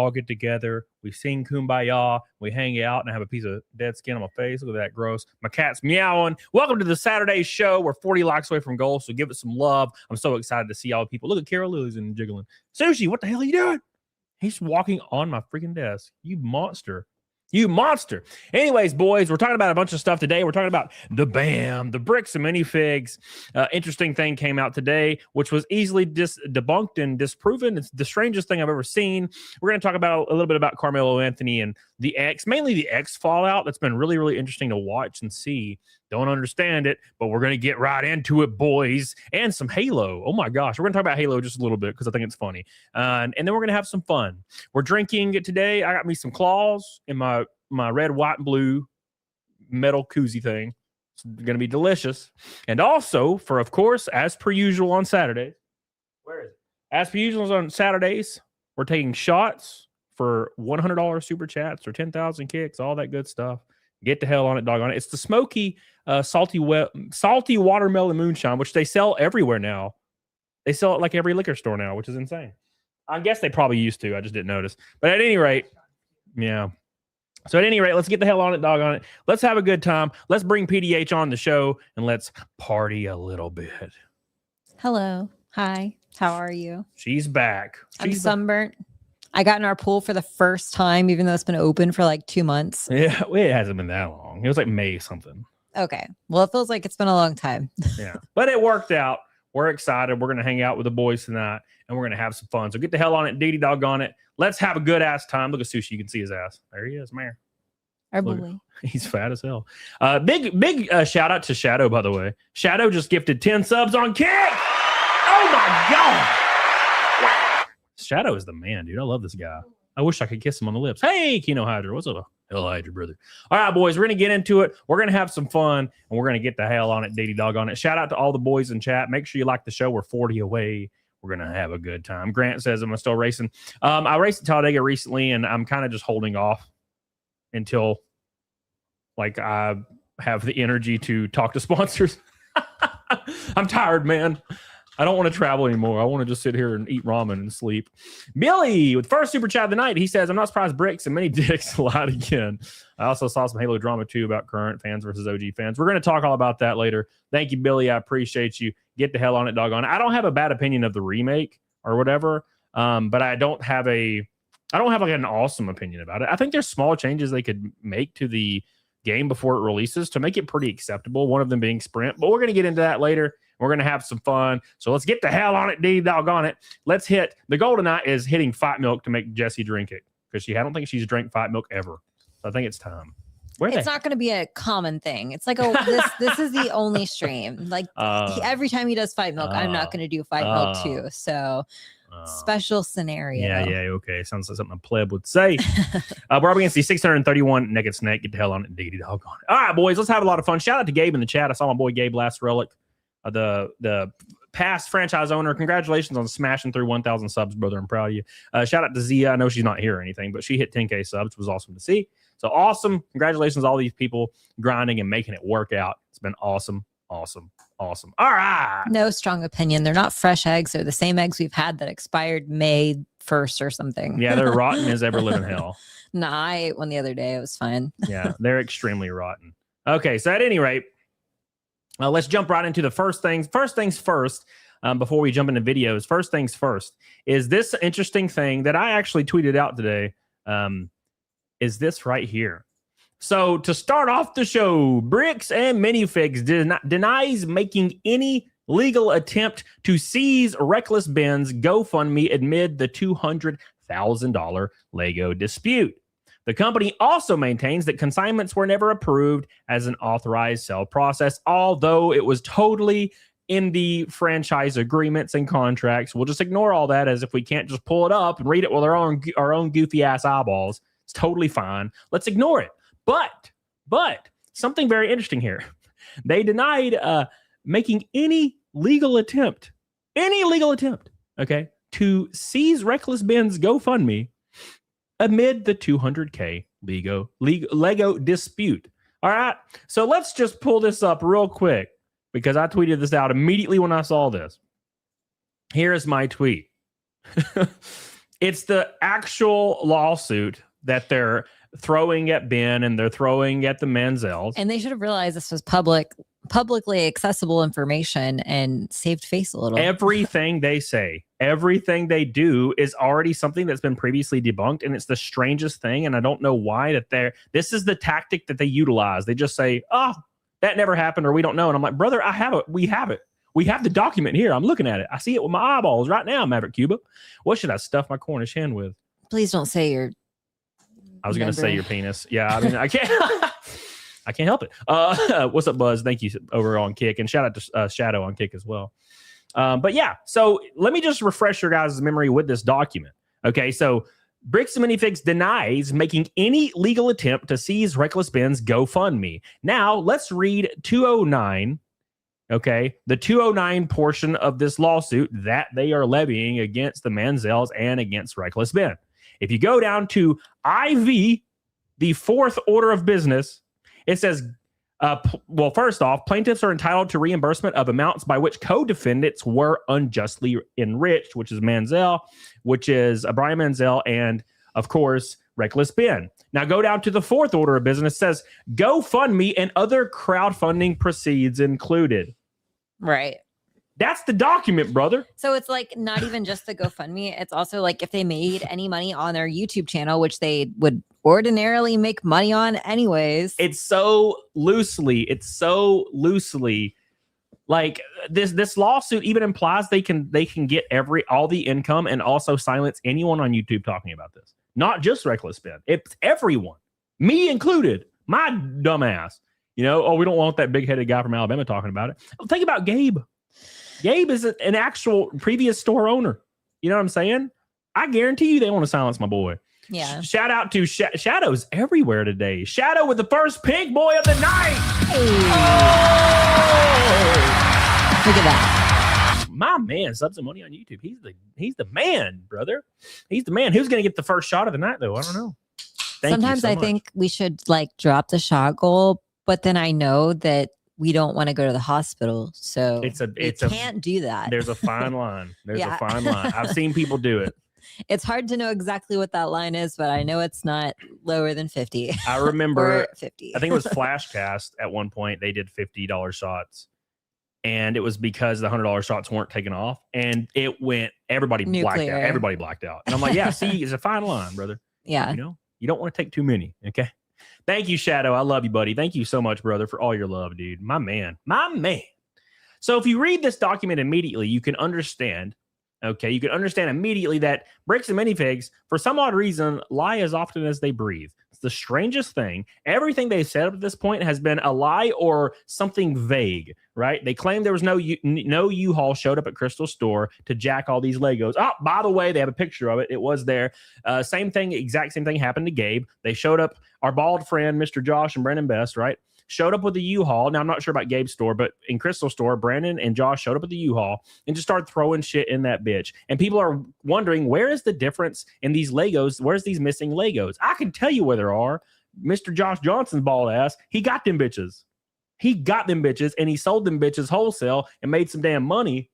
all get together. We sing Kumbaya. We hang out, and I have a piece of dead skin on my face. Look at that, gross. My cat's meowing. Welcome to the Saturday show. We're 40 likes away from goal, so give it some love. I'm so excited to see all the people. Look at Carol Lily's and jiggling. Sushi, what the hell are you doing? He's walking on my freaking desk. You monster. You monster. Anyways, boys, we're talking about a bunch of stuff today. We're talking about the BAM, the bricks and minifigs. Interesting thing came out today, which was easily debunked and disproven. It's the strangest thing I've ever seen. We're going to talk about a little bit about Karmelo Anthony and the X, mainly the X fallout. That's been really, really interesting to watch and see. Don't understand it, but we're going to get right into it, boys. And some Halo. Oh, my gosh. We're going to talk about Halo just a little bit because I think it's funny. And then we're going to have some fun. We're drinking today. I got me some Claws in my red, white, and blue metal koozie thing. It's going to be delicious. And also, for, of course, as per usual on Saturdays. Where is it? As per usual on Saturdays, we're taking shots for $100 super chats or 10,000 kicks, all that good stuff. Get the hell on it, dog on it. It's the smoky, salty watermelon moonshine, which they sell everywhere now. They sell it like every liquor store now, which is insane. I guess they probably used to. I just didn't notice. But at any rate, yeah. So at any rate, let's get the hell on it, dog on it. Let's have a good time. Let's bring PDH on the show, and let's party a little bit. Hello. Hi. How are you? She's back. I'm sunburnt. I got in our pool for the first time, even though it's been open for like 2 months. Yeah, well, it hasn't been that long. It was like May something. Okay. Well, it feels like it's been a long time. Yeah. But it worked out. We're excited. We're going to hang out with the boys tonight, and we're going to have some fun. So get the hell on it, Dee dog on it. Let's have a good ass time. Look at Sushi. You can see his ass. There he is, man. Our boy. He's fat as hell. Big shout out to Shadow, by the way. Shadow just gifted 10 subs on Kick. Oh, my God. Shadow is the man, dude. I love this guy. I wish I could kiss him on the lips. Hey, Kino Hydra. What's up? Hell Hydra, brother. All right, boys. We're going to get into it. We're going to have some fun, and we're going to get the hell on it, Dee dog on it. Shout out to all the boys in chat. Make sure you like the show. We're 40 away. We're going to have a good time. Grant says, am I still racing? I raced at Talladega recently, and I'm kind of just holding off until like I have the energy to talk to sponsors. I'm tired, man. I don't want to travel anymore. I want to just sit here and eat ramen and sleep. Billy, with first super chat of the night, he says, I'm not surprised bricks and many dicks lied again. I also saw some Halo drama, too, about current fans versus OG fans. We're going to talk all about that later. Thank you, Billy. I appreciate you. Get the hell on it, doggone it. I don't have a bad opinion of the remake or whatever, but I don't have like an awesome opinion about it. I think there's small changes they could make to the game before it releases to make it pretty acceptable, one of them being sprint. But we're going to get into that later. We're going to have some fun. So let's get the hell on it, D doggone it. Let's hit. The goal tonight is hitting Fight Milk to make Jessie drink it because I don't think she's drank Fight Milk ever. So I think it's time. It's not going to be a common thing. It's like, this is the only stream. Like every time he does Fight Milk, I'm not going to do Fight Milk too. So special scenario. Yeah, okay. Sounds like something a pleb would say. We're up against the 631 Naked Snake. Get the hell on it, diggity doggone it. All right, boys, let's have a lot of fun. Shout out to Gabe in the chat. I saw my boy Gabe Last Relic, the past franchise owner. Congratulations on smashing through 1,000 subs, brother. I'm proud of you. Shout out to Zia. I know she's not here or anything, but she hit 10K subs, which was awesome to see. So awesome. Congratulations to all these people grinding and making it work out. It's been awesome. All right. No strong opinion. They're not fresh eggs. They're the same eggs we've had that expired May 1st or something. Yeah, they're rotten as ever live in hell. Nah, I ate one the other day. It was fine. Yeah, they're extremely rotten. Okay, so at any rate, let's jump right into the first things. First things first, before we jump into videos, first things first, is this interesting thing that I actually tweeted out today. Is this right here. So to start off the show, Bricks and Minifigs denies making any legal attempt to seize Reckless Ben's GoFundMe amid the $200,000 Lego dispute. The company also maintains that consignments were never approved as an authorized sale process, although it was totally in the franchise agreements and contracts. We'll just ignore all that as if we can't just pull it up and read it with our own goofy ass eyeballs. It's totally fine. Let's ignore it. But something very interesting here. They denied making any legal attempt, okay, to seize Reckless Ben's GoFundMe amid the $200K Lego dispute. All right, so let's just pull this up real quick because I tweeted this out immediately when I saw this. Here is my tweet. It's the actual lawsuit that they're throwing at Ben and they're throwing at the Manziels. And they should have realized this was publicly accessible information and saved face a little. Everything they say, everything they do is already something that's been previously debunked. And it's the strangest thing. And I don't know why this is the tactic that they utilize. They just say, oh, that never happened, or we don't know. And I'm like, brother, we have it. We have the document here. I'm looking at it. I see it with my eyeballs right now, Maverick Cuba. What should I stuff my Cornish hen with? Please don't say your... I was going to say your penis. Yeah, I mean, I can't. I can't help it. What's up, Buzz? Thank you over on Kick, and shout out to Shadow on Kick as well. But yeah, so let me just refresh your guys' memory with this document. Okay, so Bricks and Minifigs denies making any legal attempt to seize Reckless Ben's GoFundMe. Now let's read 209. Okay, the 209 portion of this lawsuit that they are levying against the Manziels and against Reckless Ben. If you go down to IV, the fourth order of business, it says, well, first off, plaintiffs are entitled to reimbursement of amounts by which co-defendants were unjustly enriched, which is Manziel, which is Brian Manziel, and of course, Reckless Ben. Now go down to the fourth order of business, says GoFundMe and other crowdfunding proceeds included. Right. That's the document, brother. So it's like not even just the GoFundMe. It's also like if they made any money on their YouTube channel, which they would ordinarily make money on anyways. It's so loosely like this lawsuit even implies they can get all the income and also silence anyone on YouTube talking about this. Not just Reckless Ben. It's everyone. Me included. My dumbass. You know, oh, we don't want that big-headed guy from Alabama talking about it. Think about Gabe. Gabe is an actual previous store owner. You know what I'm saying? I guarantee you they want to silence my boy. Yeah. Shout out to Shadow's everywhere today. Shadow with the first pink boy of the night. Hey. Oh! Look at that. My man, subs some money on YouTube. He's the man, brother. He's the man. Who's going to get the first shot of the night, though? I don't know. Sometimes I think we should like drop the shot goal, but then I know that we don't want to go to the hospital, so can't do that. There's a fine line. There's a fine line. I've seen people do it. It's hard to know exactly what that line is, but I know it's not lower than 50. I remember 50. I think it was Flashcast at one point. They did $50 shots, and it was because the $100 shots weren't taken off, and it went. Everybody blacked out. Everybody blacked out, and I'm like, yeah, see, it's a fine line, brother. Yeah, you know, you don't want to take too many. Okay. Thank you, Shadow. I love you, buddy. Thank you so much, brother, for all your love, dude. My man. My man. So if you read this document immediately, you can understand, okay, you can understand immediately that Bricks and Minifigs, for some odd reason, lie as often as they breathe. It's the strangest thing. Everything they said up to this point has been a lie or something vague, right? They claim there was no U-Haul showed up at Crystal store to jack all these Legos. Oh, by the way, they have a picture of it. It was there. Exact same thing happened to Gabe. They showed up, our bald friend, Mr. Josh and Brandon Best, right? Showed up with the U-Haul. Now, I'm not sure about Gabe's store, but in Crystal store, Brandon and Josh showed up at the U-Haul and just started throwing shit in that bitch. And people are wondering, where is the difference in these Legos? Where's these missing Legos? I can tell you where there are. Mr. Josh Johnson's bald ass, he got them bitches. He got them bitches, and he sold them bitches wholesale and made some damn money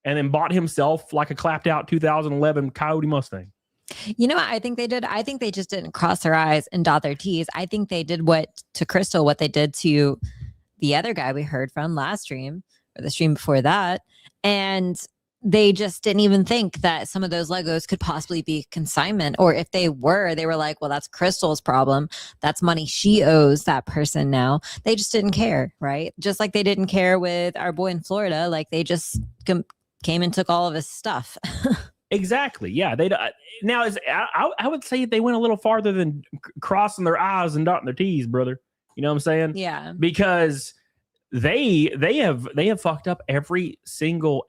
and then bought himself like a clapped out 2011 Coyote Mustang. You know what I think they did? I think they just didn't cross their I's and dot their T's. I think they did what they did to the other guy we heard from last stream or the stream before that. And they just didn't even think that some of those Legos could possibly be consignment. Or if they were like, well, that's Crystal's problem. That's money she owes that person now. They just didn't care, right? Just like they didn't care with our boy in Florida. Like they just came and took all of his stuff. Exactly. Yeah. I would say they went a little farther than crossing their I's and dotting their T's, brother. You know what I'm saying? Yeah. Because they have fucked up every single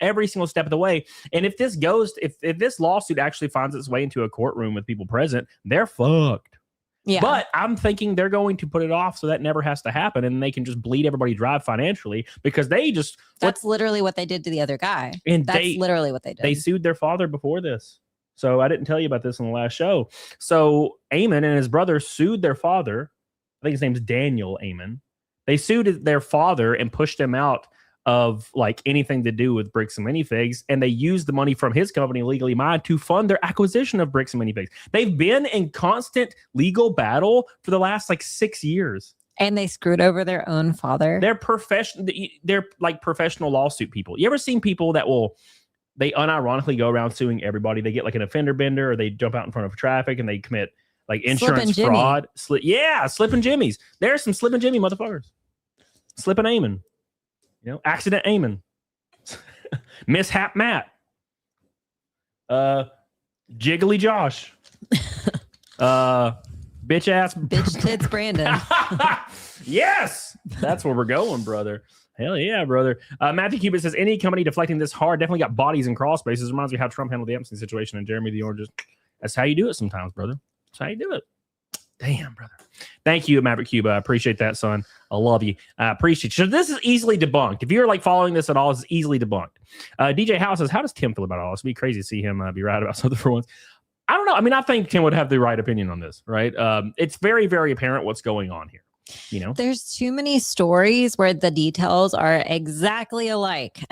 step of the way. And if this lawsuit actually finds its way into a courtroom with people present, they're fucked. Yeah. But I'm thinking they're going to put it off so that never has to happen, and they can just bleed everybody dry financially because that's literally what they did to the other guy. And that's literally what they did. They sued their father before this. So I didn't tell you about this in the last show. So Eamon and his brother sued their father. I think his name's Daniel Eamon. They sued their father and pushed him out of like anything to do with Bricks and Minifigs, and they used the money from his company, Legally Mine, to fund their acquisition of Bricks and Minifigs. They've been in constant legal battle for the last like 6 years. And they screwed over their own father. They're like professional lawsuit people. You ever seen people that they unironically go around suing everybody? They get like an offender bender, or they jump out in front of traffic and they commit like insurance fraud. Slipping Jimmies. There's some slipping Jimmy motherfuckers. Slipping aiming. Accident aiming. Mishap Matt. Jiggly Josh. Bitch ass. Bitch tits Brandon. Yes. That's where we're going, brother. Hell yeah, brother. Matthew Cupid says, any company deflecting this hard definitely got bodies and crawl spaces. Reminds me how Trump handled the Epstein situation and Jeremy the Oranges. That's how you do it sometimes, brother. That's how you do it. Damn, brother. Thank you, Maverick Cuba. I appreciate that, son. I love you. I appreciate you. So this is easily debunked. If you're like following this at all, it's easily debunked. DJ House says, how does Tim feel about all this? It'd be crazy to see him be right about something for once. I don't know. I mean, I think Tim would have the right opinion on this, right? It's very, very apparent what's going on here. There's too many stories where the details are exactly alike.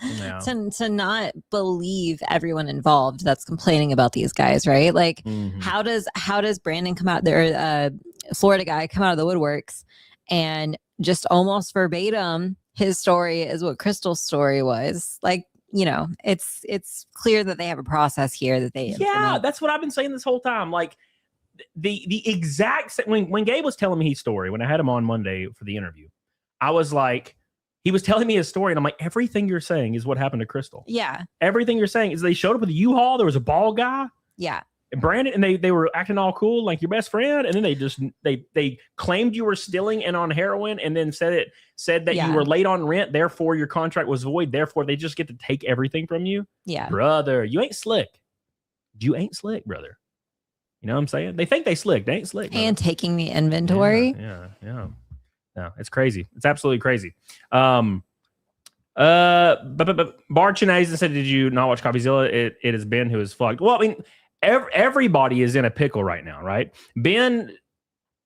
Yeah. to not believe everyone involved that's complaining about these guys, right? Like, how does Brandon come out there, Florida guy come out of the woodworks, and just almost verbatim his story is what Crystal's story was. Like, it's clear that they have a process here that they implement. That's what I've been saying this whole time. Like the exact when Gabe was telling me his story, when I had him on Monday for the interview, I was like, he was telling me his story, and I'm like, everything you're saying is what happened to Crystal. Yeah. Everything you're saying is they showed up with a U-Haul. There was a bald guy. Yeah. And Brandon, and they were acting all cool, like your best friend. And then they claimed you were stealing and on heroin, and then said that you were late on rent. Therefore, your contract was void. Therefore, they just get to take everything from you. Yeah. Brother, you ain't slick. You ain't slick, brother. You know what I'm saying? They think they slick. They ain't slick. Brother. And taking the inventory. Yeah. No, it's crazy. It's absolutely crazy. But Bar Chinese said, did you not watch Coffeezilla? It is Ben who is fucked. Well, I mean, everybody is in a pickle right now, right? Ben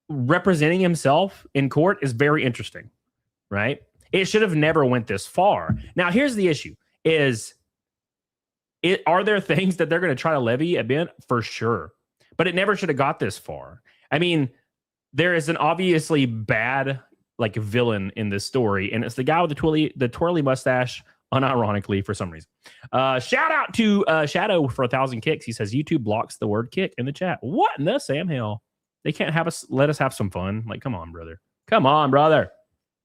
representing himself in court is very interesting, right? It should have never went this far. Now, here's the issue: are there things that they're going to try to levy at Ben? For sure, but it never should have got this far. I mean, there is an obviously bad villain in this story, and it's the guy with the twirly mustache, unironically for some reason. Shout out to Shadow for 1,000 kicks. He says YouTube blocks the word kick in the chat. What in the Sam hell? They can't let us have some fun. Like, come on, brother.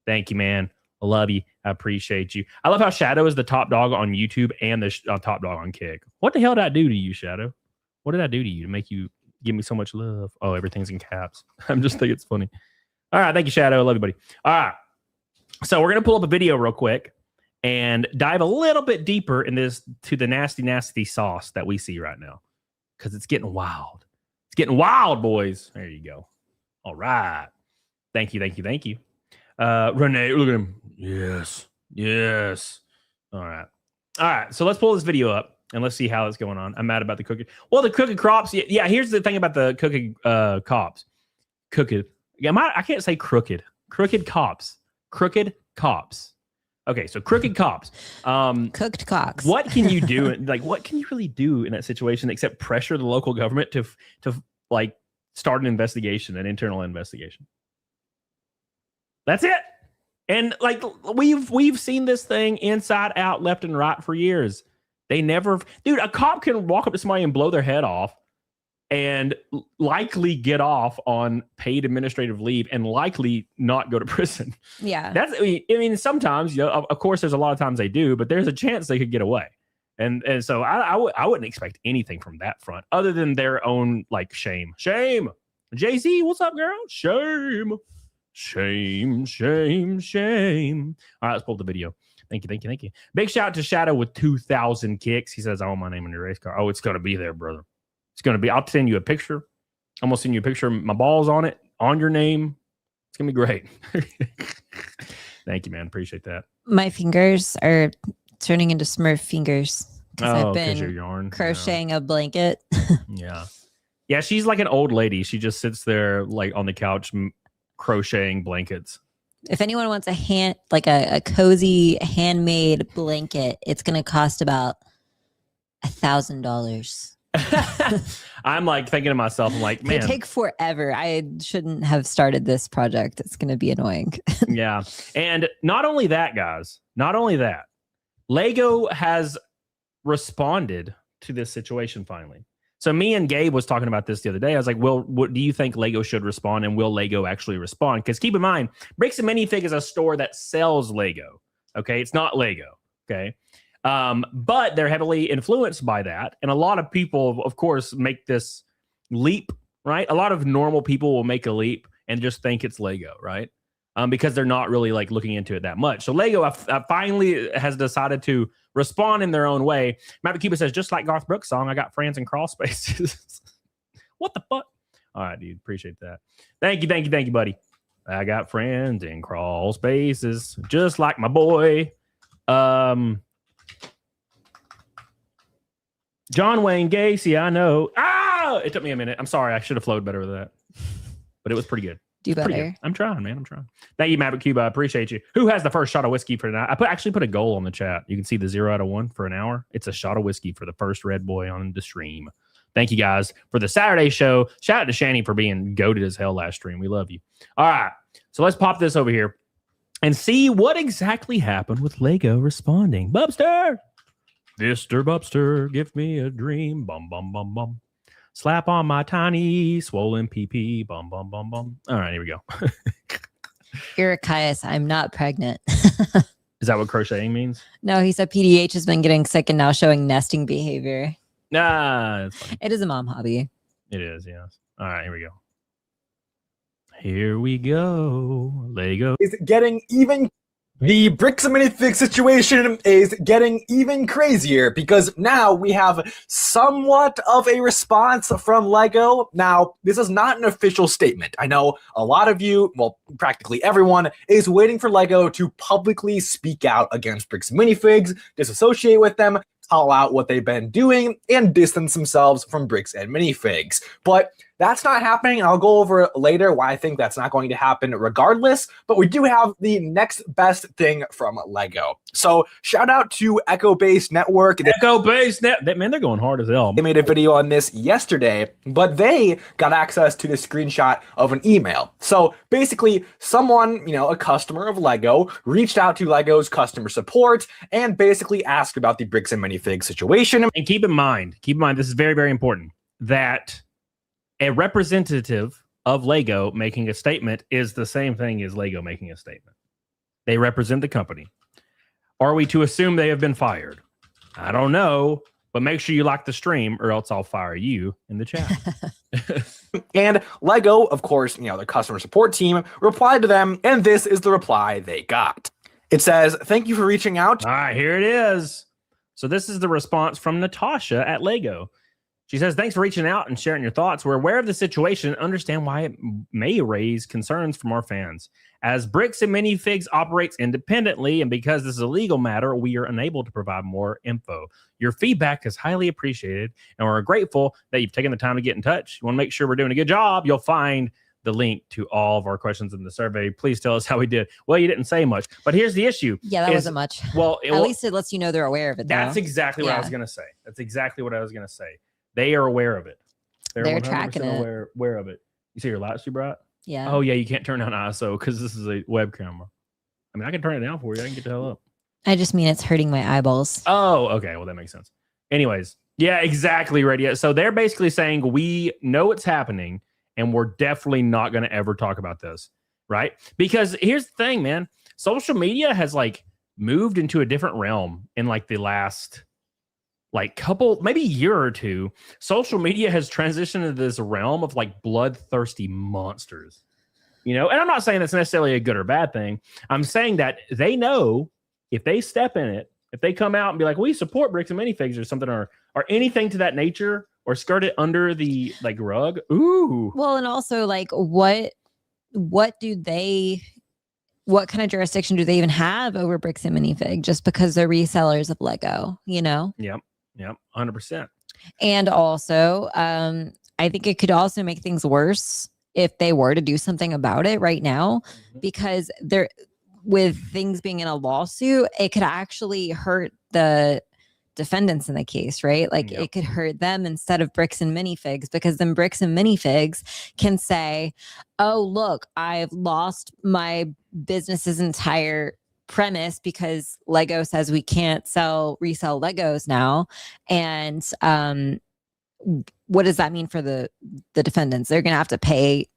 Thank you, man. I love you. I appreciate you. I love how Shadow is the top dog on YouTube and the top dog on Kick. What the hell did I do to you, Shadow? What did I do to you to make you give me so much love? Oh, everything's in caps. I'm just thinking it's funny. All right. Thank you, Shadow. I love you, buddy. All right. So we're going to pull up a video real quick and dive a little bit deeper in this to the nasty, nasty sauce that we see right now, because it's getting wild. It's getting wild, boys. There you go. All right. Thank you. Renee, look at him. Yes. All right. So let's pull this video up and let's see how it's going on. I'm mad about the cookie. Well, the cookie crops. Yeah. Here's the thing about the cookie cops. Crooked. Yeah, I can't say crooked. Crooked cops. Okay, so crooked cops. Cooked cocks. What can you do? What can you really do in that situation except pressure the local government to start an investigation, an internal investigation? That's it. And we've seen this thing inside out, left and right for years. They never, dude, a cop can walk up to somebody and blow their head off and likely get off on paid administrative leave and likely not go to prison. Yeah. I mean, sometimes, of course, there's a lot of times they do, but there's a chance they could get away. And so I wouldn't expect anything from that front other than their own shame. Jay-Z, what's up, girl? Shame. All right, let's pull up the video. Thank you. Big shout out to Shadow with 2,000 kicks. He says, I want my name on your race car. Oh, it's going to be there, brother. It's going to be. I'll send you a picture. I'm going to send you a picture of my balls on it, on your name. It's going to be great. Thank you, man. Appreciate that. My fingers are turning into Smurf fingers because I've been your yarn. crocheting a blanket. Yeah, she's like an old lady. She just sits there on the couch crocheting blankets. If anyone wants a cozy handmade blanket, it's going to cost about $1,000. I'm like thinking to myself, I'm like, They man, take forever. I shouldn't have started this project. It's going to be annoying. yeah. And not only that, guys, not only that, Lego has responded to this situation finally. So me and Gabe was talking about this the other day. I was like, well, what do you think Lego should respond, and will Lego actually respond? Because keep in mind, Bricks and Minifig is a store that sells Lego. Okay, it's not Lego. Okay. But they're heavily influenced by that. And a lot of people, of course, make this leap, right? A lot of normal people will make a leap and just think it's Lego, right? Because they're not really like looking into it that much. So Lego finally has decided to respond in their own way. Maverick Cuba says, just like Garth Brooks' song, I got friends in crawl spaces. What the fuck? All right, dude. Appreciate that. Thank you, buddy. I got friends in crawl spaces, just like my boy. John Wayne Gacy, I know. Ah, it took me a minute. I'm sorry. I should have flowed better with that, but it was pretty good. Do better. I'm trying, man. I'm trying. Thank you, Maverick Cuba. I appreciate you. Who has the first shot of whiskey for tonight? I actually put a goal on the chat. You can see the 0 out of 1 for an hour. It's a shot of whiskey for the first red boy on the stream. Thank you guys for the Saturday show. Shout out to Shani for being goated as hell last stream. We love you. All right. So let's pop this over here and see what exactly happened with Lego responding. Bubster! Mr. Bubster, give me a dream. Bum, bum, bum, bum. Slap on my tiny swollen PP. Bum, bum, bum, bum. All right, here we go. Irachias, I'm not pregnant. Is that what crocheting means? No, he said PDH has been getting sick and now showing nesting behavior. Nah, it's funny. It is a mom hobby. It is, yes. All right, here we go. Here we go. Lego is getting even. The Bricks and Minifig situation is getting even crazier because now we have somewhat of a response from Lego. Now, this is not an official statement. I know a lot of you, well, practically everyone, is waiting for Lego to publicly speak out against Bricks and Minifigs, disassociate with them, call out what they've been doing, and distance themselves from Bricks and Minifigs. But that's not happening, and I'll go over later why I think that's not going to happen regardless, but we do have the next best thing from Lego. So shout out to Echo Base Network. Man, they're going hard as hell. They made a video on this yesterday, but they got access to the screenshot of an email. So basically, someone, a customer of Lego, reached out to Lego's customer support and basically asked about the Bricks and Minifig situation. And keep in mind, this is very, very important, that a representative of Lego making a statement is the same thing as Lego making a statement. They represent the company. Are we to assume they have been fired? I don't know, but make sure you like the stream or else I'll fire you in the chat. And Lego, of course, the customer support team replied to them, and this is the reply they got. It says, "Thank you for reaching out." All right, here it is. So this is the response from Natasha at Lego. She says, "Thanks for reaching out and sharing your thoughts. We're aware of the situation and understand why it may raise concerns from our fans. As Bricks and Minifigs operates independently, and because this is a legal matter, we are unable to provide more info. Your feedback is highly appreciated, and we're grateful that you've taken the time to get in touch. You want to make sure we're doing a good job. You'll find the link to all of our questions in the survey. Please tell us how we did." Well, you didn't say much, but here's the issue. Yeah, that wasn't much. Well, at least it lets you know they're aware of it. That's exactly what I was going to say. They are aware of it. They're tracking it. Aware of it. You see your lights you brought? Yeah. Oh, yeah, you can't turn down ISO because this is a web camera. I mean, I can turn it down for you. I can get the hell up. I just mean it's hurting my eyeballs. Oh, okay. Well, that makes sense. Anyways, yeah, exactly, Radio. So they're basically saying we know it's happening and we're definitely not going to ever talk about this, right? Because here's the thing, man. Social media has moved into a different realm in the last maybe year or two. Social media has transitioned into this realm of bloodthirsty monsters, and I'm not saying that's necessarily a good or bad thing. I'm saying that they know if they step in it, if they come out and be like, we support Bricks and Minifigs or something, or anything to that nature, or skirt it under the rug. Ooh. Well, and also what kind of jurisdiction do they even have over Bricks and Minifig just because they're resellers of Lego, Yep, 100%. And also, I think it could also make things worse if they were to do something about it right now, because they're with things being in a lawsuit, it could actually hurt the defendants in the case, right? Like it could hurt them instead of Bricks and Minifigs, because then Bricks and Minifigs can say, oh, look, I've lost my business's entire premise because Lego says we can't resell Legos now. And what does that mean for the defendants? They're going to have to pay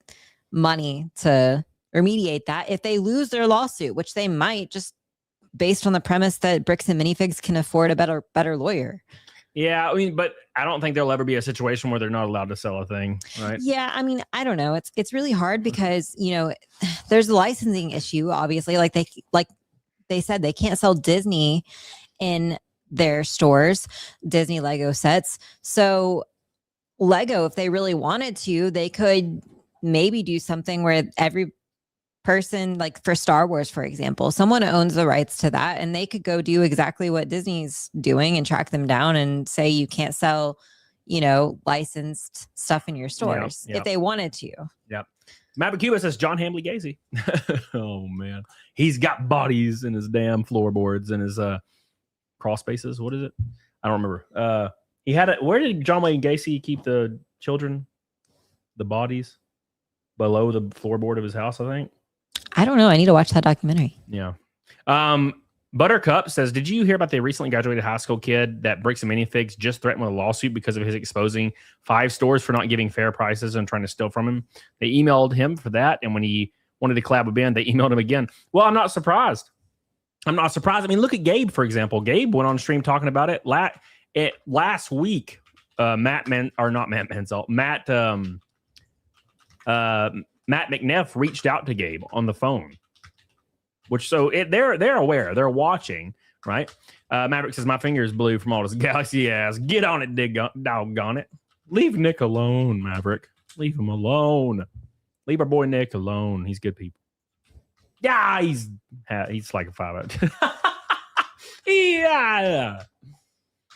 money to remediate that if they lose their lawsuit, which they might, just based on the premise that Bricks and Minifigs can afford a better lawyer. Yeah, I mean, but I don't think there'll ever be a situation where they're not allowed to sell a thing, right? Yeah, I mean, I don't know. It's really hard because, you know, there's a licensing issue, obviously. Like they said, they can't sell Disney in their stores, Disney Lego sets. So Lego, if they really wanted to, they could maybe do something where every person, like for Star Wars, for example, someone owns the rights to that, and they could go do exactly what Disney's doing and track them down and say you can't sell, you know, licensed stuff in your stores if they wanted to. Yep. Maverick Cuba says John Hamley Gacy. Oh man, he's got bodies in his damn floorboards and his crawl spaces. What is it? I don't remember. He had where did John Wayne Gacy keep the children? The bodies below the floorboard of his house, I think. I don't know. I need to watch that documentary. Yeah. Buttercup says, did you hear about the recently graduated high school kid that Bricks and Minifigs just threatened with a lawsuit because of his exposing 5 stores for not giving fair prices and trying to steal from him? They emailed him for that, and when he wanted to collab with Ben, they emailed him again. Well, I'm not surprised. I mean, look at Gabe, for example. Gabe went on stream talking about it last week. Matt McNeff reached out to Gabe on the phone, they're aware, they're watching, right? Maverick says, my finger is blue from all this Galaxy ass. Get on it, doggone it. Leave Nick alone, Maverick. Leave him alone. Leave our boy Nick alone. He's good people. Yeah, he's like a 5 out. Yeah.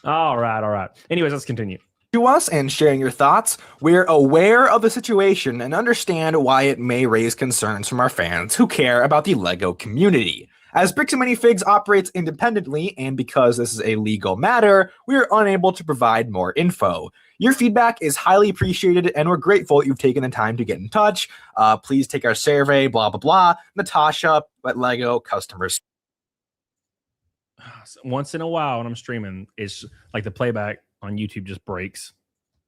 All right. Anyways, let's continue. To us and sharing your thoughts. We're aware of the situation and understand why it may raise concerns from our fans who care about the LEGO community. As Bricks and Minifigs operates independently, and because this is a legal matter, we are unable to provide more info. Your feedback is highly appreciated, and we're grateful you've taken the time to get in touch. Please take our survey, blah, blah, blah. Natasha at LEGO Customers. Once in a while when I'm streaming, it's like the playback on YouTube just breaks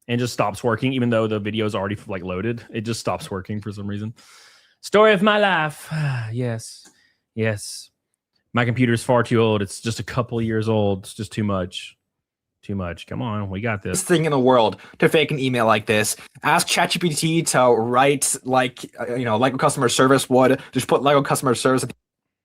and just stops working, even though the video is already like loaded. It just stops working for some reason. Story of my life. Yes. My computer's far too old. It's just a couple years old. It's just too much. Come on, we got this. Thing in the world to fake an email like this. Ask ChatGPT to write like Lego customer service would. Just put Lego customer service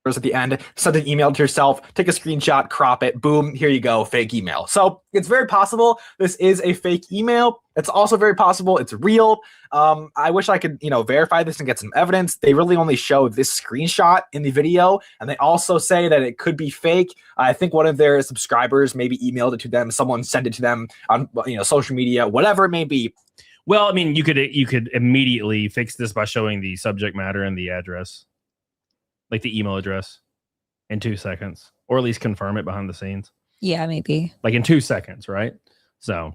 at the end, send an email to yourself, take a screenshot, crop it, boom, here you go, fake email. So it's very possible this is a fake email. It's also very possible it's real. I wish I could, verify this and get some evidence. They really only show this screenshot in the video, and they also say that it could be fake. I think one of their subscribers maybe emailed it to them. Someone sent it to them on, social media, whatever it may be. Well, I mean, you could immediately fix this by showing the subject matter and the address. Like the email address in 2 seconds, or at least confirm it behind the scenes. Yeah, maybe. Like in 2 seconds, right? So,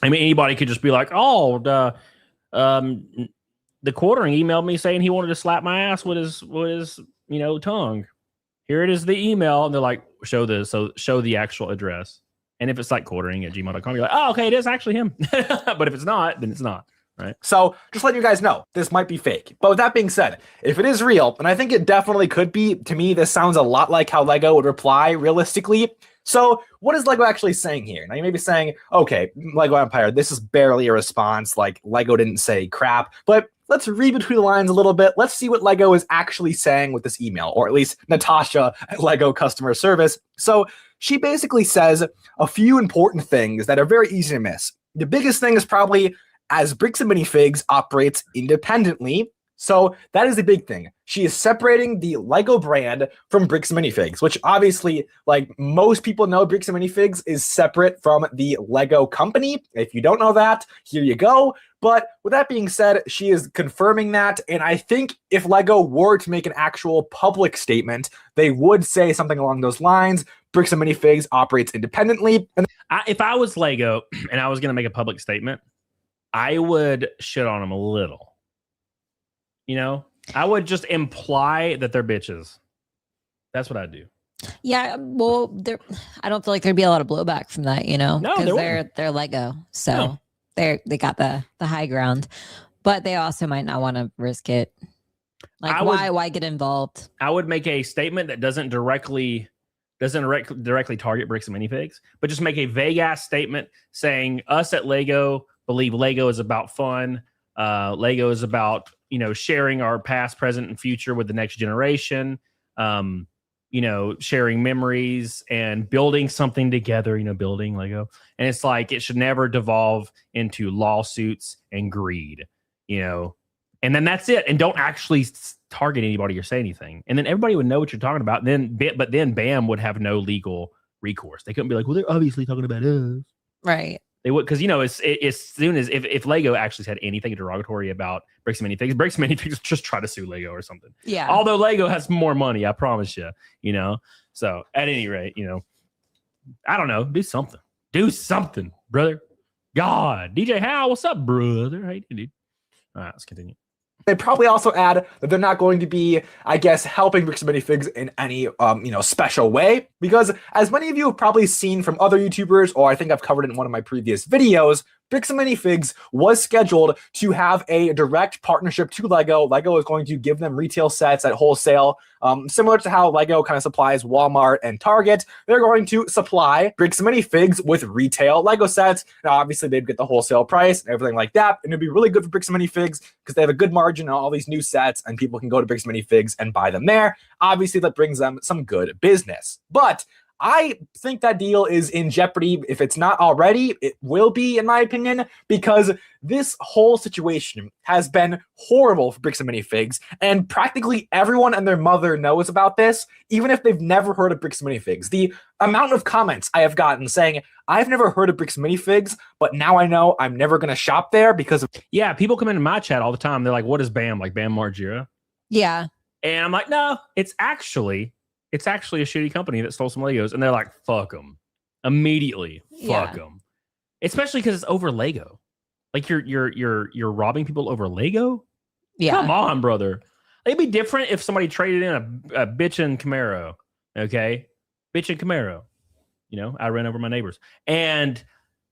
I mean, anybody could just be like, "Oh, the quartering emailed me saying he wanted to slap my ass with his tongue. Here it is, the email," and they're like, "Show the actual address." And if it's like quartering@gmail.com, you're like, "Oh, okay, it is actually him." But if it's not, then it's not. Right. So just letting you guys know, this might be fake. But with that being said, if it is real, and I think it definitely could be, to me, this sounds a lot like how LEGO would reply realistically. So what is LEGO actually saying here? Now you may be saying, okay, LEGO Empire, this is barely a response. Like LEGO didn't say crap, but let's read between the lines a little bit. Let's see what LEGO is actually saying with this email, or at least Natasha at LEGO customer service. So she basically says a few important things that are very easy to miss. The biggest thing is probably, as Bricks and Minifigs operates independently, So that is the big thing. She is separating the Lego brand from Bricks and Minifigs, which obviously, like most people know, Bricks and Minifigs is separate from the Lego company. If you don't know that, here you go. But with that being said, she is confirming that. And I think if Lego were to make an actual public statement, they would say something along those lines. Bricks and Minifigs operates independently. And if I was Lego and I was going to make a public statement, I would shit on them a little. You know, I would just imply that they're bitches. That's what I'd do. Yeah, well, I don't feel like there'd be a lot of blowback from that, you know, No, because they're Lego, so they got the high ground, but they also might not want to risk it. Like, why get involved? I would make a statement that doesn't directly target Bricks and Minifigs, but just make a vague ass statement saying us at Lego believe Lego is about fun. Lego is about, you know, sharing our past, present, and future with the next generation. You know, sharing memories and building something together, you know, building Lego. And it's like, it should never devolve into lawsuits and greed, you know, and then that's it. And don't actually target anybody or say anything. And then everybody would know what you're talking about. But then BAM would have no legal recourse. They couldn't be like, well, they're obviously talking about us. Right. They would, because, you know, as soon as if Lego actually said anything derogatory about Bricks and Minifigs just try to sue Lego or something. Yeah. Although Lego has more money, I promise you, you know. So at any rate, you know, I don't know. Do something, brother. God, DJ Hal, what's up, brother? How you doing, dude? All right, let's continue. they probably also add that they're not going to be, I guess, helping Bricks and Minifigs in any, special way. Because as many of you have probably seen from other YouTubers, or I think I've covered it in one of my previous videos, Bricks and Minifigs was scheduled to have a direct partnership to Lego. Lego is going to give them retail sets at wholesale, similar to how Lego kind of supplies Walmart and Target. They're going to supply Bricks and Minifigs with retail Lego sets. Now, obviously, they'd get the wholesale price and everything like that, and it'd be really good for Bricks and Minifigs because they have a good margin on all these new sets, and people can go to Bricks and Minifigs and buy them there. Obviously, that brings them some good business. But I think that deal is in jeopardy. If it's not already, it will be, in my opinion, because this whole situation has been horrible for Bricks and Minifigs, and practically everyone and their mother knows about this, even if they've never heard of Bricks and Minifigs. The amount of comments I have gotten saying, I've never heard of Bricks and Minifigs, but now I know I'm never going to shop there because of... Yeah, people come into my chat all the time. They're like, what is BAM? Like Bam Margera? Yeah. And I'm like, no, it's actually a shitty company that stole some Legos. And they're like, fuck them. Immediately, fuck them. Especially because it's over Lego. Like you're robbing people over Lego? Yeah. Come on, brother. It'd be different if somebody traded in a bitchin' Camaro. Okay? Bitchin' Camaro. You know, I ran over my neighbors. And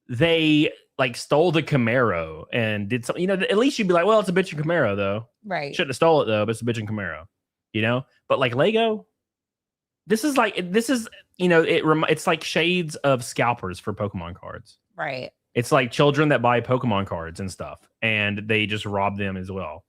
they like stole the Camaro and did something. You know, at least you'd be like, well, it's a bitchin' Camaro, though. Right. Shouldn't have stole it, though, but it's a bitchin' Camaro. You know? But like Lego... This is, you know, it's like shades of scalpers for Pokemon cards. Right. It's like children that buy Pokemon cards and stuff, and they just rob them as well.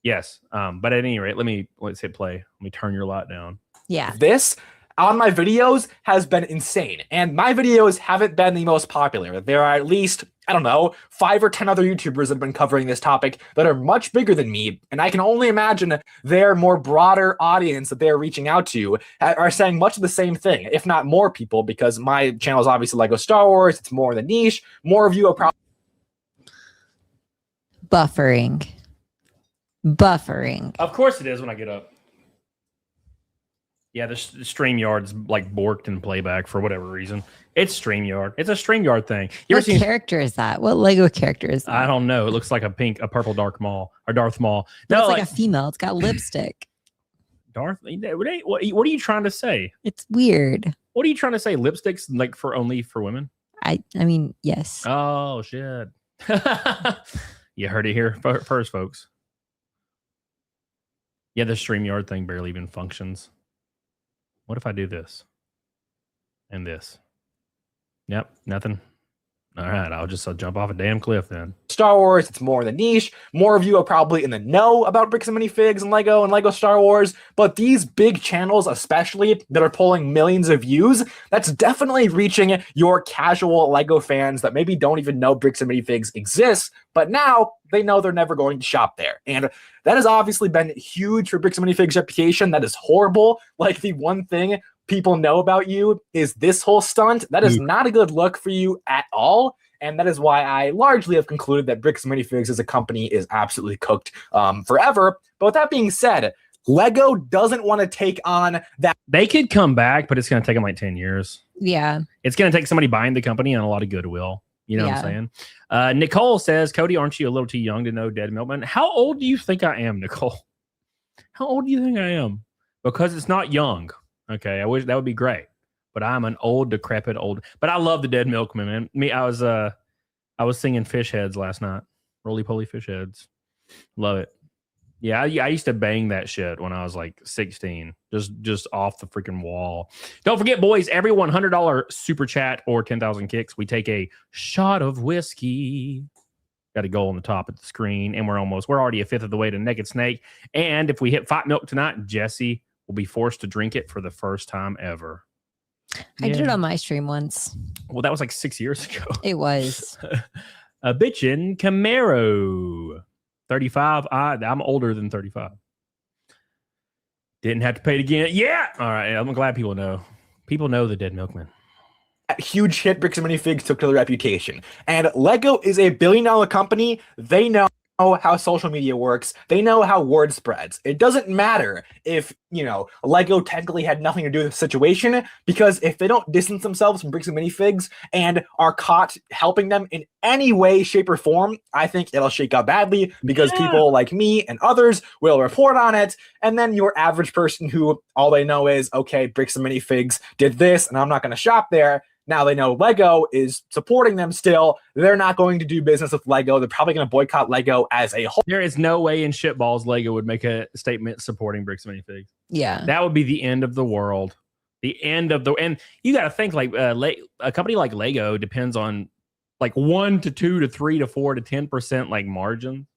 Yes. But at any rate, let's hit play. Let me turn your light down. Yeah. This on my videos has been insane, and my videos haven't been the most popular. There are at least, I don't know, 5 or 10 other YouTubers that have been covering this topic that are much bigger than me, and I can only imagine their more broader audience that they're reaching out to are saying much of the same thing, if not more people, because my channel is obviously Lego Star Wars. It's more in the niche. More of you are probably... Buffering. Of course it is when I get up. Yeah, the StreamYard's like borked in playback for whatever reason. It's StreamYard. It's a StreamYard thing. What character is that? What Lego character is that? I don't know. It looks like a purple Darth Maul. No, it's like a female. It's got lipstick. Darth? What are you trying to say? It's weird. What are you trying to say? Lipsticks like only for women? I mean, yes. Oh shit! You heard it here first, folks. Yeah, the StreamYard thing barely even functions. What if I do this? And this? Yep, nothing. All right, I'll jump off a damn cliff then. Star Wars, it's more in the niche. More of you are probably in the know about Bricks and Minifigs and Lego Star Wars, but these big channels, especially that are pulling millions of views, that's definitely reaching your casual Lego fans that maybe don't even know Bricks and Minifigs exists, but now they know they're never going to shop there. And that has obviously been huge for Bricks and Minifigs' reputation. That is horrible. Like, the one thing people know about you is this whole stunt. That is not a good look for you at all. And that is why I largely have concluded that Bricks and Minifigs as a company is absolutely cooked forever. But with that being said, Lego doesn't want to take on that. They could come back, but it's going to take them like 10 years. Yeah. It's going to take somebody buying the company and a lot of goodwill. You know what I'm saying? Nicole says, Cody, aren't you a little too young to know Dead Milkman? How old do you think I am, Nicole? How old do you think I am? Because it's not young. Okay, I wish that would be great. But I'm an old, decrepit old. But I love the Dead Milkman, man. I was singing Fish Heads last night. Roly Poly Fish Heads. Love it. Yeah, I used to bang that shit when I was like 16, just off the freaking wall. Don't forget, boys, every $100 super chat or 10,000 kicks, we take a shot of whiskey. Got a goal on the top of the screen, and we're already a fifth of the way to Naked Snake. And if we hit Fight Milk tonight, Jesse will be forced to drink it for the first time ever. I did it on my stream once. Well, that was like 6 years ago. It was. A bitchin' Camaro. 35. I'm older than 35. Didn't have to pay it again. Yeah. All right. I'm glad people know. People know the Dead Milkman. Huge hit Bricks and Minifigs took to their reputation. And Lego is a billion-dollar company. They know how social media works. They know how word spreads. It doesn't matter if, Lego technically had nothing to do with the situation, because if they don't distance themselves from Bricks and Minifigs and are caught helping them in any way, shape, or form, I think it'll shake out badly, because people like me and others will report on it. And then your average person who all they know is, okay, Bricks and Minifigs did this and I'm not going to shop there. Now they know Lego is supporting them still. They're not going to do business with Lego. They're probably going to boycott Lego as a whole. There is no way in shitballs Lego would make a statement supporting Bricks and Minifigs. Yeah. That would be the end of the world. And you got to think like a company like Lego depends on like 1 to 2 to 3 to 4 to 10% like margin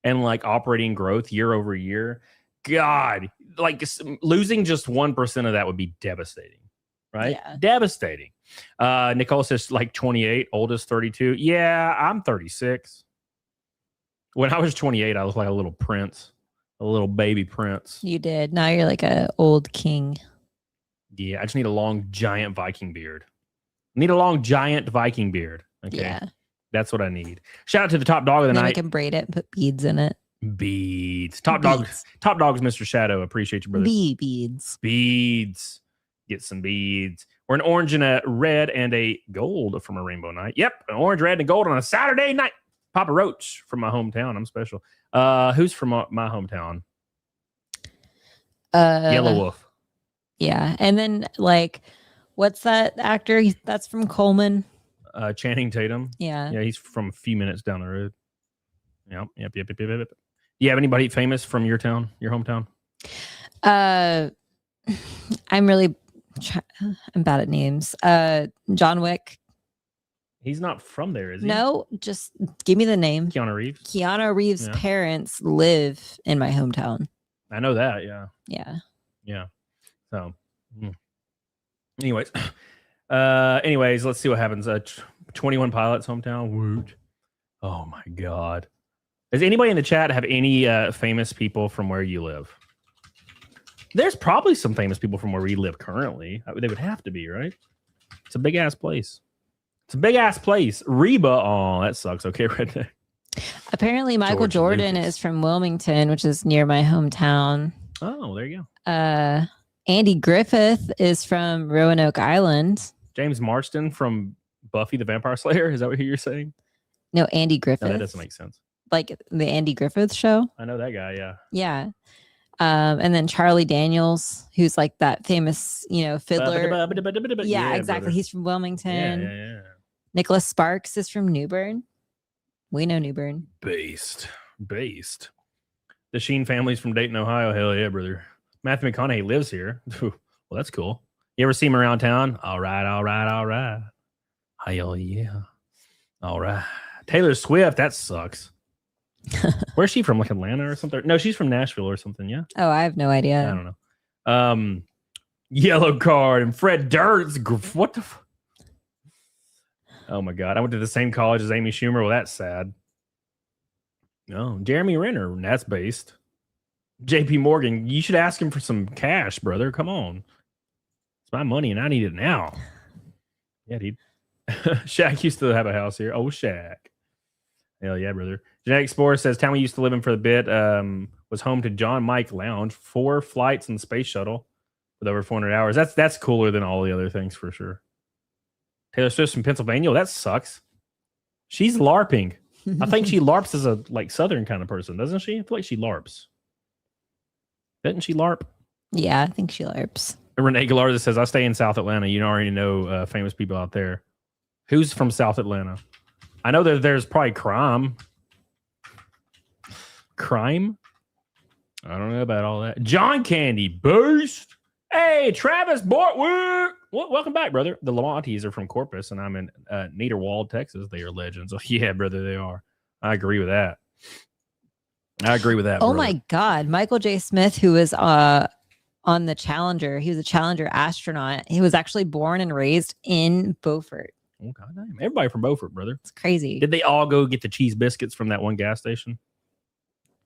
and like operating growth year over year. God, like losing just 1% of that would be devastating. Right? Yeah. Devastating. Nicole says like 28, oldest 32. Yeah, I'm 36. When I was 28, I looked like a little prince, a little baby prince. You did. Now you're like an old king. Yeah, I just need a long, giant Viking beard. Okay. Yeah. That's what I need. Shout out to the top dog of the Then night. we can braid it and put beads in it. Beads. Top dogs, Mr. Shadow. Appreciate you, brother. Beads. Beads. Get some beads. We're an orange and a red and a gold from a rainbow night. Yep, an orange, red, and gold on a Saturday night. Papa Roach from my hometown. I'm special. Who's from my hometown? Yellow Wolf. Yeah, and then like, what's that actor? That's from Coleman. Channing Tatum. Yeah. Yeah, he's from a few minutes down the road. Yep. Do you have anybody famous from your town, your hometown? I'm bad at names. John Wick. He's not from there, is he? No, just give me the name. Keanu Reeves. Keanu Reeves' parents live in my hometown. I know that. Yeah. Yeah. So, anyways, let's see what happens. 21 Pilots hometown. Woot. Oh my God. Does anybody in the chat have any famous people from where you live? There's probably some famous people from where we live currently. They would have to be, right? It's a big ass place. Reba. Oh, that sucks. Okay, redneck. Apparently, Michael Jordan is from Wilmington, which is near my hometown. Oh, there you go. Andy Griffith is from Roanoke Island. James Marsden from Buffy the Vampire Slayer. Is that what you're saying? No, Andy Griffith. No, that doesn't make sense. Like the Andy Griffith show. I know that guy. Yeah. Yeah. And then Charlie Daniels, who's like that famous, fiddler. Yeah, exactly. Brother. He's from Wilmington. Yeah. Nicholas Sparks is from New Bern. We know New Bern. Based. The Sheen family's from Dayton, Ohio. Hell yeah, brother. Matthew McConaughey lives here. Well, that's cool. You ever see him around town? All right. Hell yeah. All right. Taylor Swift, that sucks. Where's she from? Like Atlanta or something? No, she's from Nashville or something. Yeah. Oh, I have no idea. I don't know. Yellow Card and Fred Durst. What the? Oh my God! I went to the same college as Amy Schumer. Well, that's sad. No, Jeremy Renner, that's based. JP Morgan, you should ask him for some cash, brother. Come on. It's my money and I need it now. Yeah, dude. Shaq used to have a house here. Oh, Shaq. Hell yeah, brother. Genetic Explorer says town we used to live in for a bit was home to John Mike Lounge, 4 flights in the space shuttle with over 400 hours. That's cooler than all the other things for sure. Taylor Swift from Pennsylvania. Well, that sucks. She's LARPing. I think she LARPs as a like Southern kind of person, doesn't she? I feel like she LARPs. Doesn't she LARP? Yeah, I think she LARPs. And Renee Galarda says, I stay in South Atlanta. You already know famous people out there. Who's from South Atlanta? I know that there's probably crime. Crime? I don't know about all that. John Candy, boost. Hey, Travis Bortwick. Welcome back, brother. The Lamontes are from Corpus, and I'm in Niederwald, Texas. They are legends. Oh, yeah, brother, they are. I agree with that. Oh, brother. My God. Michael J. Smith, who was on the Challenger, he was a Challenger astronaut. He was actually born and raised in Beaufort. Oh, God damn. Everybody from Beaufort, brother. It's crazy. Did they all go get the cheese biscuits from that one gas station?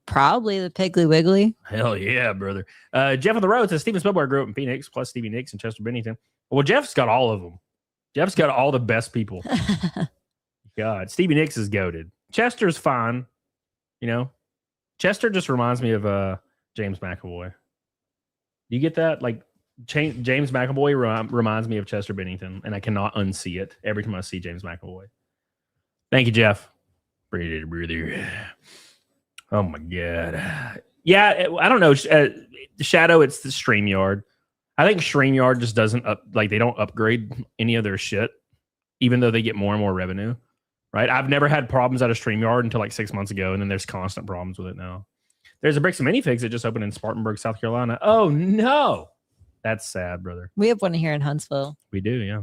Probably the Piggly Wiggly. Hell yeah, brother. Jeff on the road says Steven Spielberg grew up in Phoenix, plus Stevie Nicks and Chester Bennington. Well, Jeff's got all of them. Jeff's got all the best people. God, Stevie Nicks is goated. Chester's fine. You know, Chester just reminds me of James McAvoy. Do you get that? Like James McAvoy reminds me of Chester Bennington, and I cannot unsee it every time I see James McAvoy. Thank you, Jeff. Appreciate it, brother. Oh my God. Yeah, I don't know. Shadow, it's the StreamYard. I think StreamYard just doesn't they don't upgrade any of their shit, even though they get more and more revenue. Right? I've never had problems out of StreamYard until like 6 months ago, and then there's constant problems with it now. There's a Bricks and Minifigs that just opened in Spartanburg, South Carolina. Oh no. That's sad, brother. We have one here in Huntsville. We do, yeah.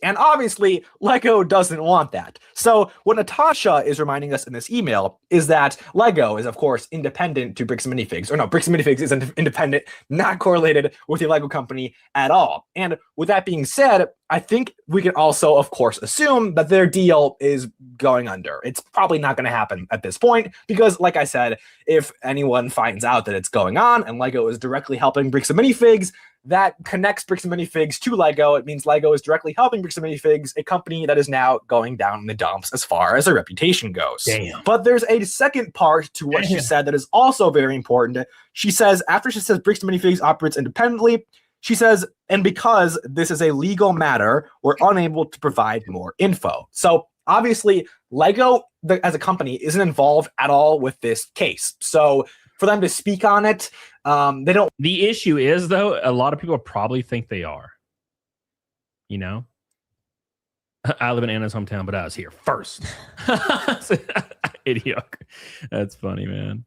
And obviously, Lego doesn't want that. So what Natasha is reminding us in this email is that Lego is, of course, independent to Bricks and Minifigs. Or no, Bricks and Minifigs is independent, not correlated with the Lego company at all. And with that being said, I think we can also, of course, assume that their deal is going under. It's probably not going to happen at this point because, like I said, if anyone finds out that it's going on and Lego is directly helping Bricks and Minifigs, that connects Bricks and Minifigs to Lego. It means Lego is directly helping Bricks and Minifigs, a company that is now going down in the dumps as far as their reputation goes. Damn. But there's a second part to what she said that is also very important. She says, after she says Bricks and Minifigs operates independently, she says, and because this is a legal matter, we're unable to provide more info. So obviously, Lego as a company isn't involved at all with this case. So for them to speak on it, they don't. The issue is, though, a lot of people probably think they are. You know? I live in Anna's hometown, but I was here first. Idiocracy. That's funny, man.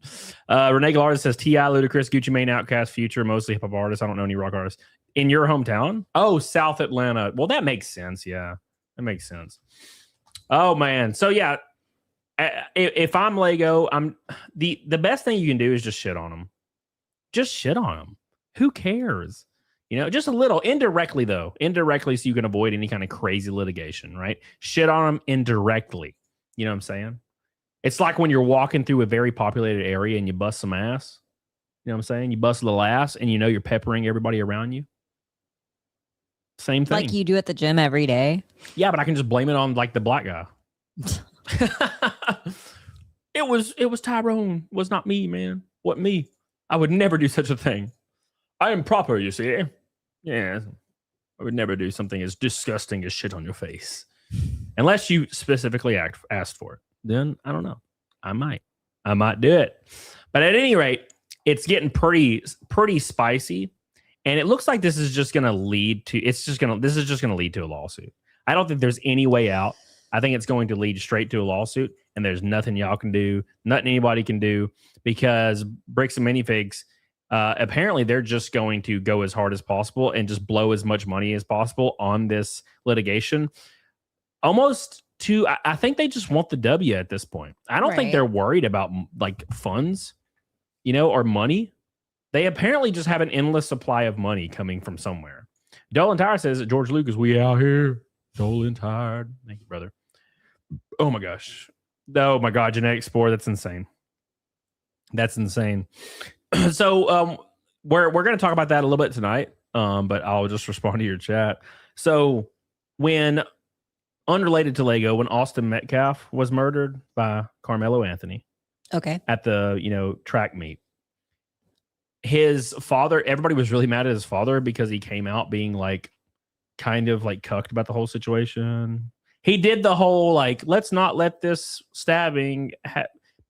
Renee Galarda says T.I., Ludacris, Gucci Mane, Outkast, Future, mostly hip-hop artists. I don't know any rock artists. In your hometown? Oh, South Atlanta. Well, that makes sense. Yeah, that makes sense. Oh, man. So, yeah, if I'm Lego, I'm the best thing you can do is just shit on them. Just shit on them. Who cares? You know, just a little indirectly, though. Indirectly, so you can avoid any kind of crazy litigation, right? Shit on them indirectly. You know what I'm saying? It's like when you're walking through a very populated area and you bust some ass. You know what I'm saying? You bust a little ass and you know you're peppering everybody around you. Same thing. Like you do at the gym every day. Yeah, but I can just blame it on like the black guy. It was Tyrone. It was not me, man. What me? I would never do such a thing. I am proper, you see. Yeah. I would never do something as disgusting as shit on your face. Unless you specifically asked for it. Then I don't know. I might do it. But at any rate, it's getting pretty spicy. And it looks like this is just going to lead to a lawsuit. I don't think there's any way out. I think it's going to lead straight to a lawsuit, and there's nothing y'all can do, nothing anybody can do, because Bricks and Minifigs, apparently they're just going to go as hard as possible and just blow as much money as possible on this litigation. Almost to, I think they just want the W at this point. I don't think they're worried about like funds, you know, or money. They apparently just have an endless supply of money coming from somewhere. Dolan Tire says that George Lucas, we out here. Dolan tired. Thank you, brother. Oh my gosh. Oh my God. Genetic Spore. That's insane. That's insane. So we're going to talk about that a little bit tonight, but I'll just respond to your chat. So when unrelated to Lego, when Austin Metcalf was murdered by Carmelo Anthony Okay. at the track meet, his father, everybody was really mad at his father because he came out being like kind of like cucked about the whole situation. He did the whole like, let's not let this stabbing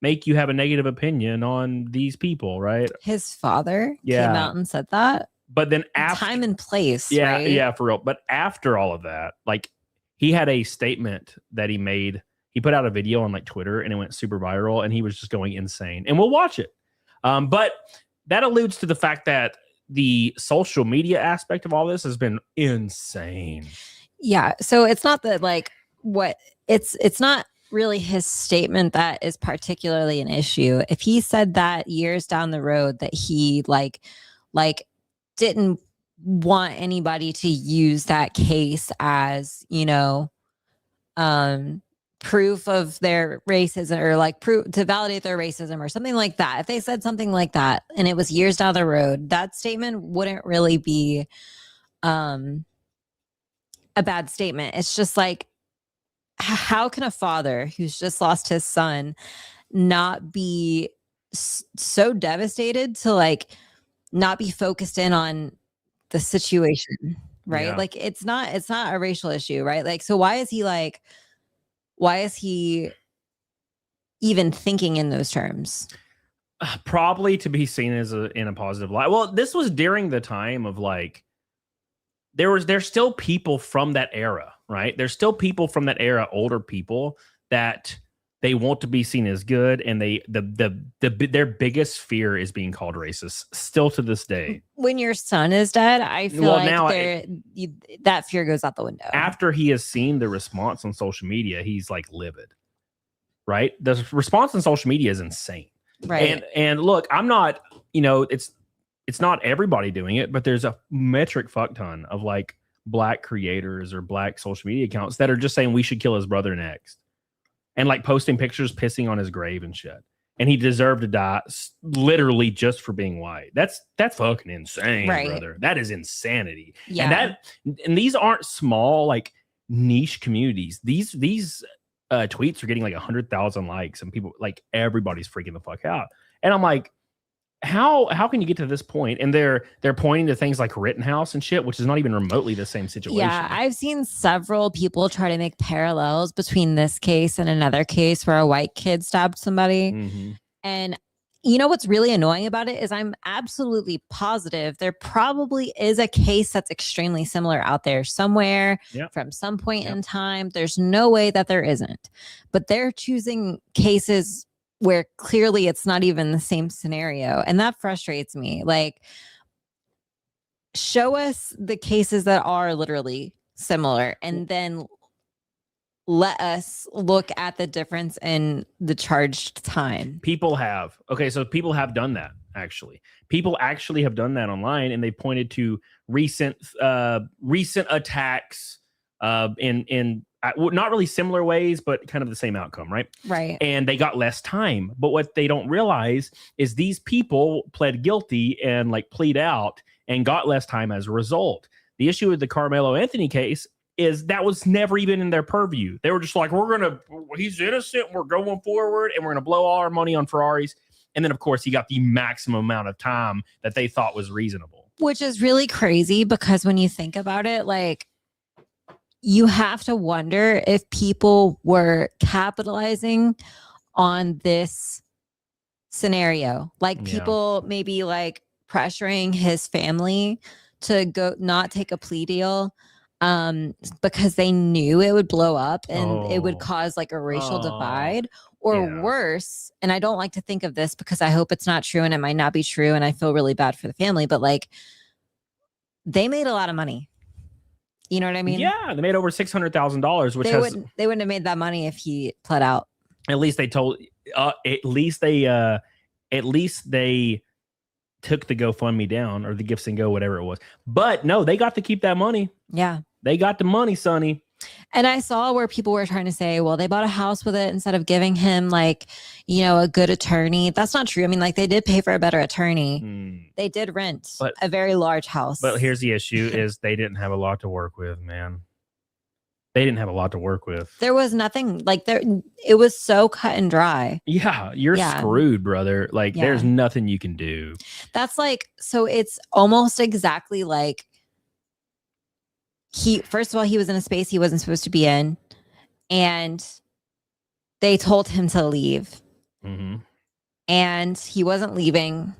make you have a negative opinion on these people, right? His father Yeah. came out and said that. But then after Time and place, yeah, right? yeah, for real. But after all of that, like he had a statement that he made. He put out a video on like Twitter and it went super viral and he was just going insane. And we'll watch it. But that alludes to the fact that the social media aspect of all this has been insane. Yeah. So it's not that like it's not really his statement that is particularly an issue. If he said that years down the road that he like didn't want anybody to use that case as, proof of their racism or like proof to validate their racism or something like that. If they said something like that and it was years down the road, that statement wouldn't really be a bad statement. It's just like, how can a father who's just lost his son not be so devastated to like not be focused in on the situation, right? Yeah. Like it's not a racial issue, right? Like, so why is he even thinking in those terms? Probably to be seen as in a positive light. Well, this was during the time of like there's still people from that era, right? There's still people from that era, older people that they want to be seen as good, and their biggest fear is being called racist still to this day. When your son is dead, I feel that fear goes out the window. After he has seen the response on social media, he's like livid, right? The response on social media is insane. Right. And look, I'm not, it's not everybody doing it, but there's a metric fuck ton of like black creators or black social media accounts that are just saying we should kill his brother next. And like posting pictures, pissing on his grave and shit. And he deserved to die literally just for being white. That's fucking insane, right, brother. That is insanity. Yeah. And these aren't small, like niche communities. These tweets are getting like 100,000 likes and people like everybody's freaking the fuck out. And I'm like, how can you get to this point? And they're pointing to things like Rittenhouse and shit, which is not even remotely the same situation. Yeah, I've seen several people try to make parallels between this case and another case where a white kid stabbed somebody. Mm-hmm. And you know what's really annoying about it is I'm absolutely positive there probably is a case that's extremely similar out there somewhere from some point in time. There's no way that there isn't. But they're choosing cases where clearly it's not even the same scenario. And that frustrates me. Like, show us the cases that are literally similar and then let us look at the difference in the charged time. People have done that, actually. People actually have done that online, and they pointed to recent attacks in not really similar ways, but kind of the same outcome, right? Right. And they got less time. But what they don't realize is these people pled guilty and like plead out and got less time as a result. The issue with the Carmelo Anthony case is that was never even in their purview. They were just like, he's innocent, we're going forward, and we're going to blow all our money on Ferraris. And then, of course, he got the maximum amount of time that they thought was reasonable. Which is really crazy because when you think about it, like, you have to wonder if people were capitalizing on this scenario. Like people maybe like pressuring his family to go not take a plea deal because they knew it would blow up and it would cause like a racial divide or worse. And I don't like to think of this because I hope it's not true and it might not be true. And I feel really bad for the family, but like they made a lot of money. You know what I mean? Yeah, they made over $600,000, which they wouldn't have made that money if he pled out. At least they told. At least they took the GoFundMe down or the Gifts and Go, whatever it was. But no, they got to keep that money. Yeah, they got the money, Sonny. And I saw where people were trying to say, well, they bought a house with it instead of giving him like, a good attorney. That's not true. I mean, like they did pay for a better attorney. They did rent a very large house. But here's the issue is they didn't have a lot to work with, man. They didn't have a lot to work with. There was nothing like there. It was so cut and dry. Yeah, you're screwed, brother. Like there's nothing you can do. That's like, so it's almost exactly like first of all, he was in a space he wasn't supposed to be in. And they told him to leave. And he wasn't leaving.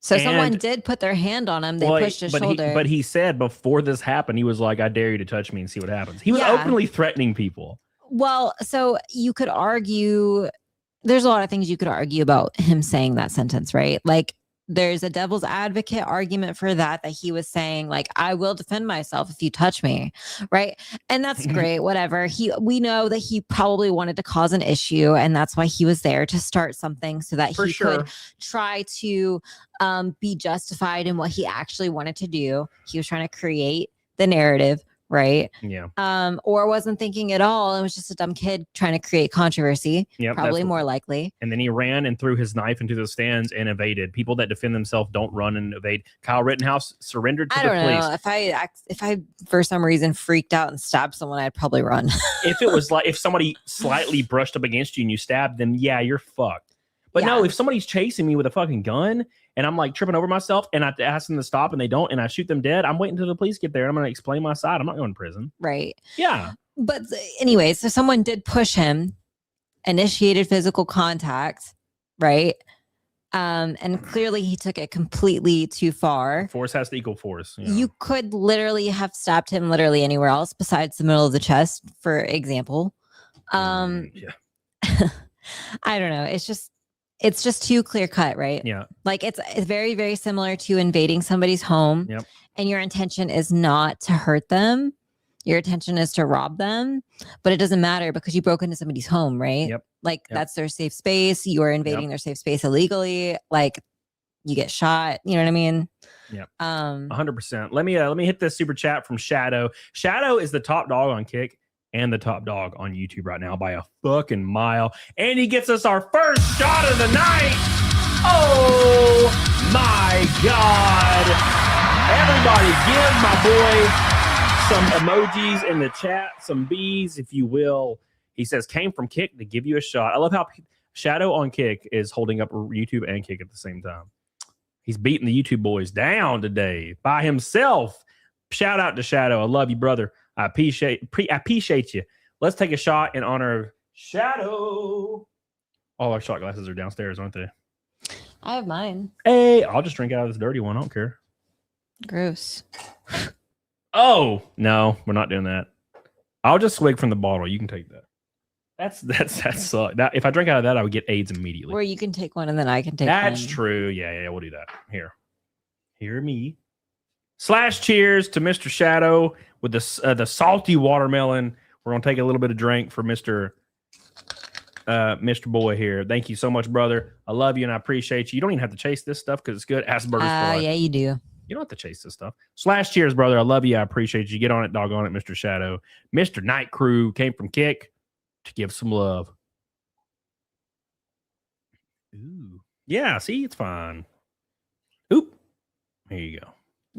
So someone did put their hand on him. They pushed his shoulder. But he said before this happened, he was like, I dare you to touch me and see what happens. He was openly threatening people. Well, so you could argue, there's a lot of things you could argue about him saying that sentence, right? Like there's a devil's advocate argument for that he was saying like, I will defend myself if you touch me. Right. And that's great. Whatever. We know that he probably wanted to cause an issue, and that's why he was there to start something so that he could try to be justified in what he actually wanted to do. He was trying to create the narrative. Right. Yeah. Or wasn't thinking at all. It was just a dumb kid trying to create controversy. Yeah. Probably more likely. And then he ran and threw his knife into the stands and evaded. People that defend themselves don't run and evade. Kyle Rittenhouse surrendered to the police. I don't know. If I for some reason freaked out and stabbed someone, I'd probably run. If it was like if somebody slightly brushed up against you and you stabbed them, yeah, you're fucked. But no, if somebody's chasing me with a fucking gun and I'm like tripping over myself and I ask them to stop and they don't and I shoot them dead, I'm waiting until the police get there and I'm going to explain my side. I'm not going to prison. Right. Yeah. But anyway, so someone did push him, initiated physical contact, right? And clearly he took it completely too far. Force has to equal force. You could literally have stabbed him literally anywhere else besides the middle of the chest, for example. I don't know. It's just too clear cut, right? Yeah. Like it's very, very similar to invading somebody's home. Yep. And your intention is not to hurt them. Your intention is to rob them, but it doesn't matter because you broke into somebody's home, right? Yep. Like that's their safe space. You are invading their safe space illegally. Like you get shot. You know what I mean? Yep. 100%. Let me hit this super chat from Shadow. Shadow is the top dog on Kick and the top dog on YouTube right now by a fucking mile. And he gets us our first shot of the night. Oh my God. Everybody give my boy some emojis in the chat, some B's, if you will. He says, came from Kick to give you a shot. I love how Shadow on Kick is holding up YouTube and Kick at the same time. He's beating the YouTube boys down today by himself. Shout out to Shadow. I love you, brother. I appreciate you. Let's take a shot in honor of Shadow. All our shot glasses are downstairs, aren't they? I have mine. Hey, I'll just drink out of this dirty one. I don't care. Gross. Oh, no, we're not doing that. I'll just swig from the bottle. You can take that. That's if I drink out of that, I would get AIDS immediately. Or you can take one and then I can take one. That's true. Yeah, we'll do that. Hear me. Slash cheers to Mr. Shadow with the salty watermelon. We're gonna take a little bit of drink for Mr. Boy here. Thank you so much, brother. I love you and I appreciate you. You don't even have to chase this stuff because it's good. Asperger's yeah, you do. You don't have to chase this stuff. Slash cheers, brother. I love you. I appreciate you. Get on it, doggone it, Mr. Shadow. Mr. Night Crew came from Kick to give some love. Ooh. Yeah, see, it's fine. Oop. Here you go.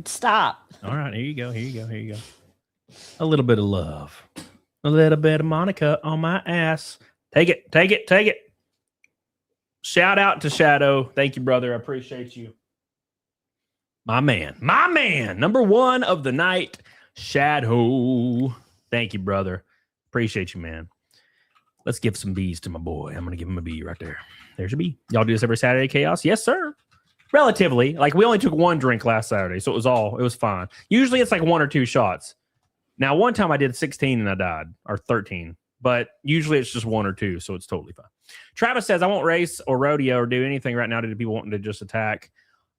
Stop. All right, here you go. A little bit of love. A little bit of Monica on my ass. Take it. Shout out to Shadow. Thank you, brother. I appreciate you. My man. Number one of the night, Shadow. Thank you, brother. Appreciate you, man. Let's give some B's to my boy. I'm going to give him a B right there. There's a B. Y'all do this every Saturday, Chaos? Yes, sir. Relatively. Like, we only took one drink last Saturday, so it was fine. Usually it's like one or two shots. Now, one time I did 16 and I died, or 13. But usually it's just one or two, so it's totally fine. Travis says, I won't race or rodeo or do anything right now to people wanting to just attack.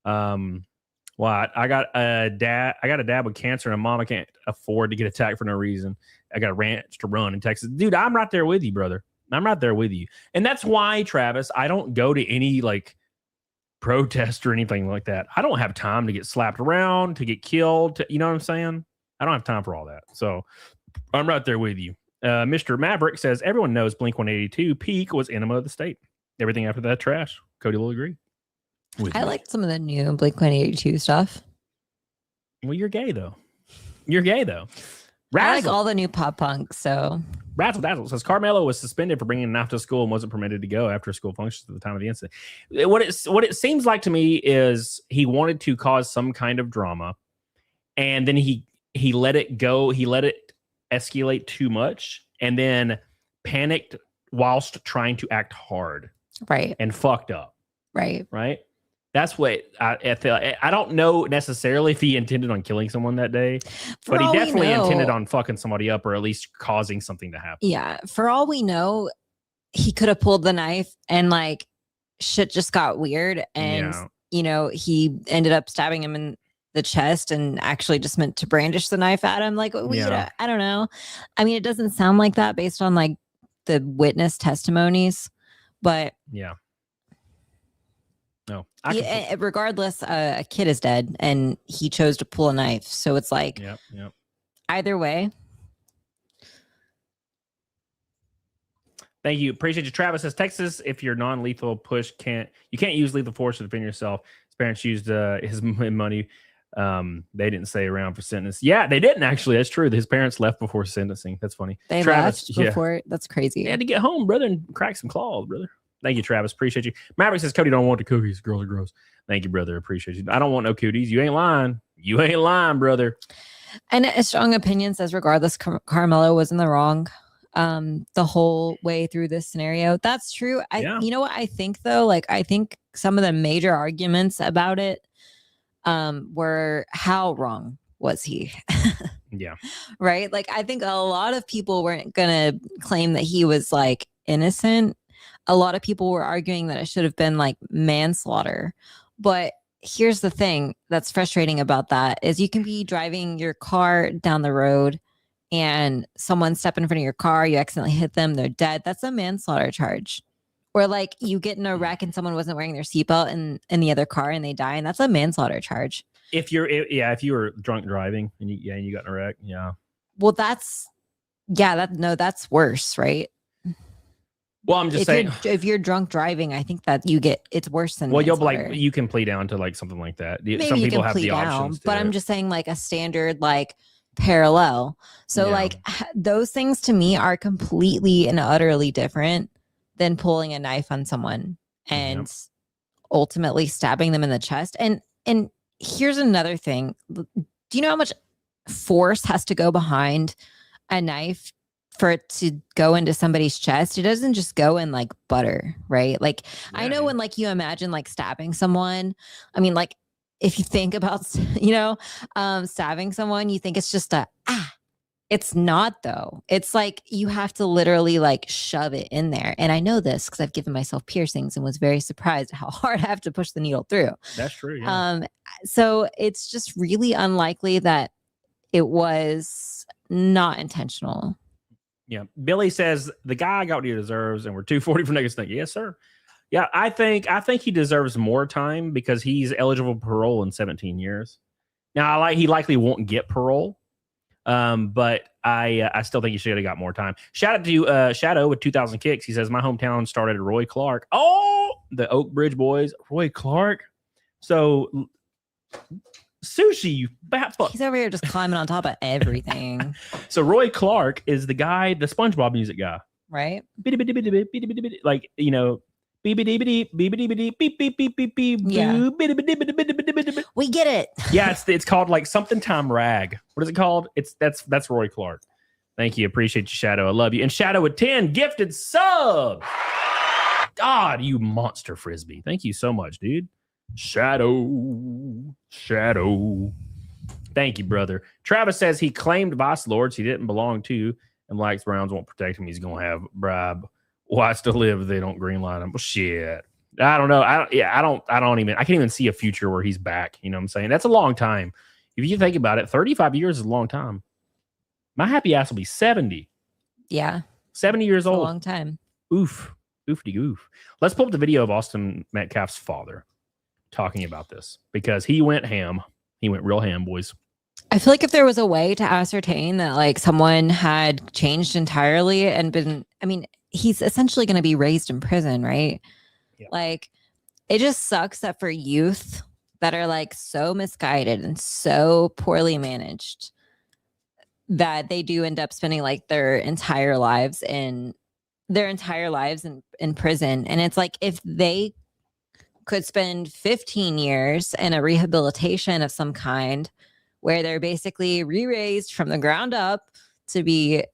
What? I got a dad with cancer and a mom I can't afford to get attacked for no reason. I got a ranch to run in Texas. Dude, I'm right there with you, brother. I'm right there with you. And that's why, Travis, I don't go to any like protest or anything like that. I don't have time to get slapped around, to get killed. You know what I'm saying? I don't have time for all that. So I'm right there with you. Mr. Maverick says everyone knows Blink-182 peak was Enema of the State. Everything after that trash. Cody will agree. I liked some of the new Blink-182 stuff. Well, you're gay though. You're gay though. I like all the new pop punk. So Razzle Dazzle says Karmelo was suspended for bringing a knife to school and wasn't permitted to go after school functions at the time of the incident. What it seems like to me is he wanted to cause some kind of drama, and then he let it go. He let it escalate too much, and then panicked whilst trying to act hard. Right. And fucked up. Right. Right. That's what I feel. I don't know necessarily if he intended on killing someone that day, but he definitely intended on fucking somebody up or at least causing something to happen. Yeah. For all we know, he could have pulled the knife and like shit just got weird. And, you know, he ended up stabbing him in the chest and actually just meant to brandish the knife at him. Like, I don't know. I mean, it doesn't sound like that based on like the witness testimonies, but yeah. No, regardless, a kid is dead and he chose to pull a knife. So it's like, either way. Thank you. Appreciate you. Travis says Texas, if you're non-lethal push, you can't use lethal force to defend yourself. His parents used his money. They didn't stay around for sentence. Yeah, they didn't actually. That's true. His parents left before sentencing. That's funny. They left before. That's crazy. They had to get home, brother, and crack some claws, brother. Thank you, Travis. Appreciate you. Maverick says Cody don't want the cookies. Girls are gross. Thank you, brother. Appreciate you. I don't want no cooties. You ain't lying. You ain't lying, brother. And a strong opinion says regardless, Karmelo was in the wrong the whole way through this scenario. That's true. You know what I think though? Like I think some of the major arguments about it were how wrong was he? Yeah. Right? Like I think a lot of people weren't gonna claim that he was like innocent. A lot of people were arguing that it should have been like manslaughter. But here's the thing that's frustrating about that is you can be driving your car down the road and someone step in front of your car, you accidentally hit them, they're dead. That's a manslaughter charge. Or like you get in a wreck and someone wasn't wearing their seatbelt in the other car and they die, and that's a manslaughter charge. If you were drunk driving and you got in a wreck, well, that's worse, right? Well, I'm just saying, if you're drunk driving, I think that it's worse than. Well, you can plead down to like something like that. Maybe some you people can have plead the options. But I'm just saying, like a standard like parallel. So like those things to me are completely and utterly different than pulling a knife on someone and ultimately stabbing them in the chest. And here's another thing: do you know how much force has to go behind a knife for it to go into somebody's chest? It doesn't just go in like butter, right? Like I know when like you imagine like stabbing someone, I mean, like if you think about, stabbing someone, you think it's just it's not though. It's like you have to literally like shove it in there. And I know this because I've given myself piercings and was very surprised at how hard I have to push the needle through. That's true. Yeah. So it's just really unlikely that it was not intentional. Yeah. Billy says the guy got what he deserves and we're 240 for next thing. Yes, sir. Yeah, I think he deserves more time because he's eligible for parole in 17 years. Now, he likely won't get parole, but I still think he should have got more time. Shout out to Shadow with 2,000 kicks. He says my hometown started Roy Clark. Oh, the Oak Bridge boys, Roy Clark. So sushi, you bat fuck. He's over here just climbing on top of everything. So Roy Clark is the guy, the SpongeBob music guy, right? Like yeah. We get it. Yeah, it's called like something time rag. What is it called? That's Roy Clark. Thank you. Appreciate you, Shadow. I love you. And Shadow with 10 gifted sub. God, you monster frisbee. Thank you so much, dude. Shadow. Thank you, brother. Travis says he claimed vice lords he didn't belong to, and likes Browns won't protect him. He's gonna have bribe whites to live if they don't greenlight him. Well, shit. I don't know. I can't even see a future where he's back. You know what I'm saying? That's a long time. If you think about it, 35 years is a long time. My happy ass will be 70. Yeah. 70 years old. A long time. Oof. Oofty goof. Let's pull up the video of Austin Metcalf's father talking about this because he went ham. He went real ham, boys. I feel like if there was a way to ascertain that like someone had changed entirely and been, I mean, he's essentially going to be raised in prison, right? Yeah. Like, it just sucks that for youth that are like so misguided and so poorly managed that they do end up spending like their entire lives in prison. And it's like if they could spend 15 years in a rehabilitation of some kind where they're basically re-raised from the ground up to be,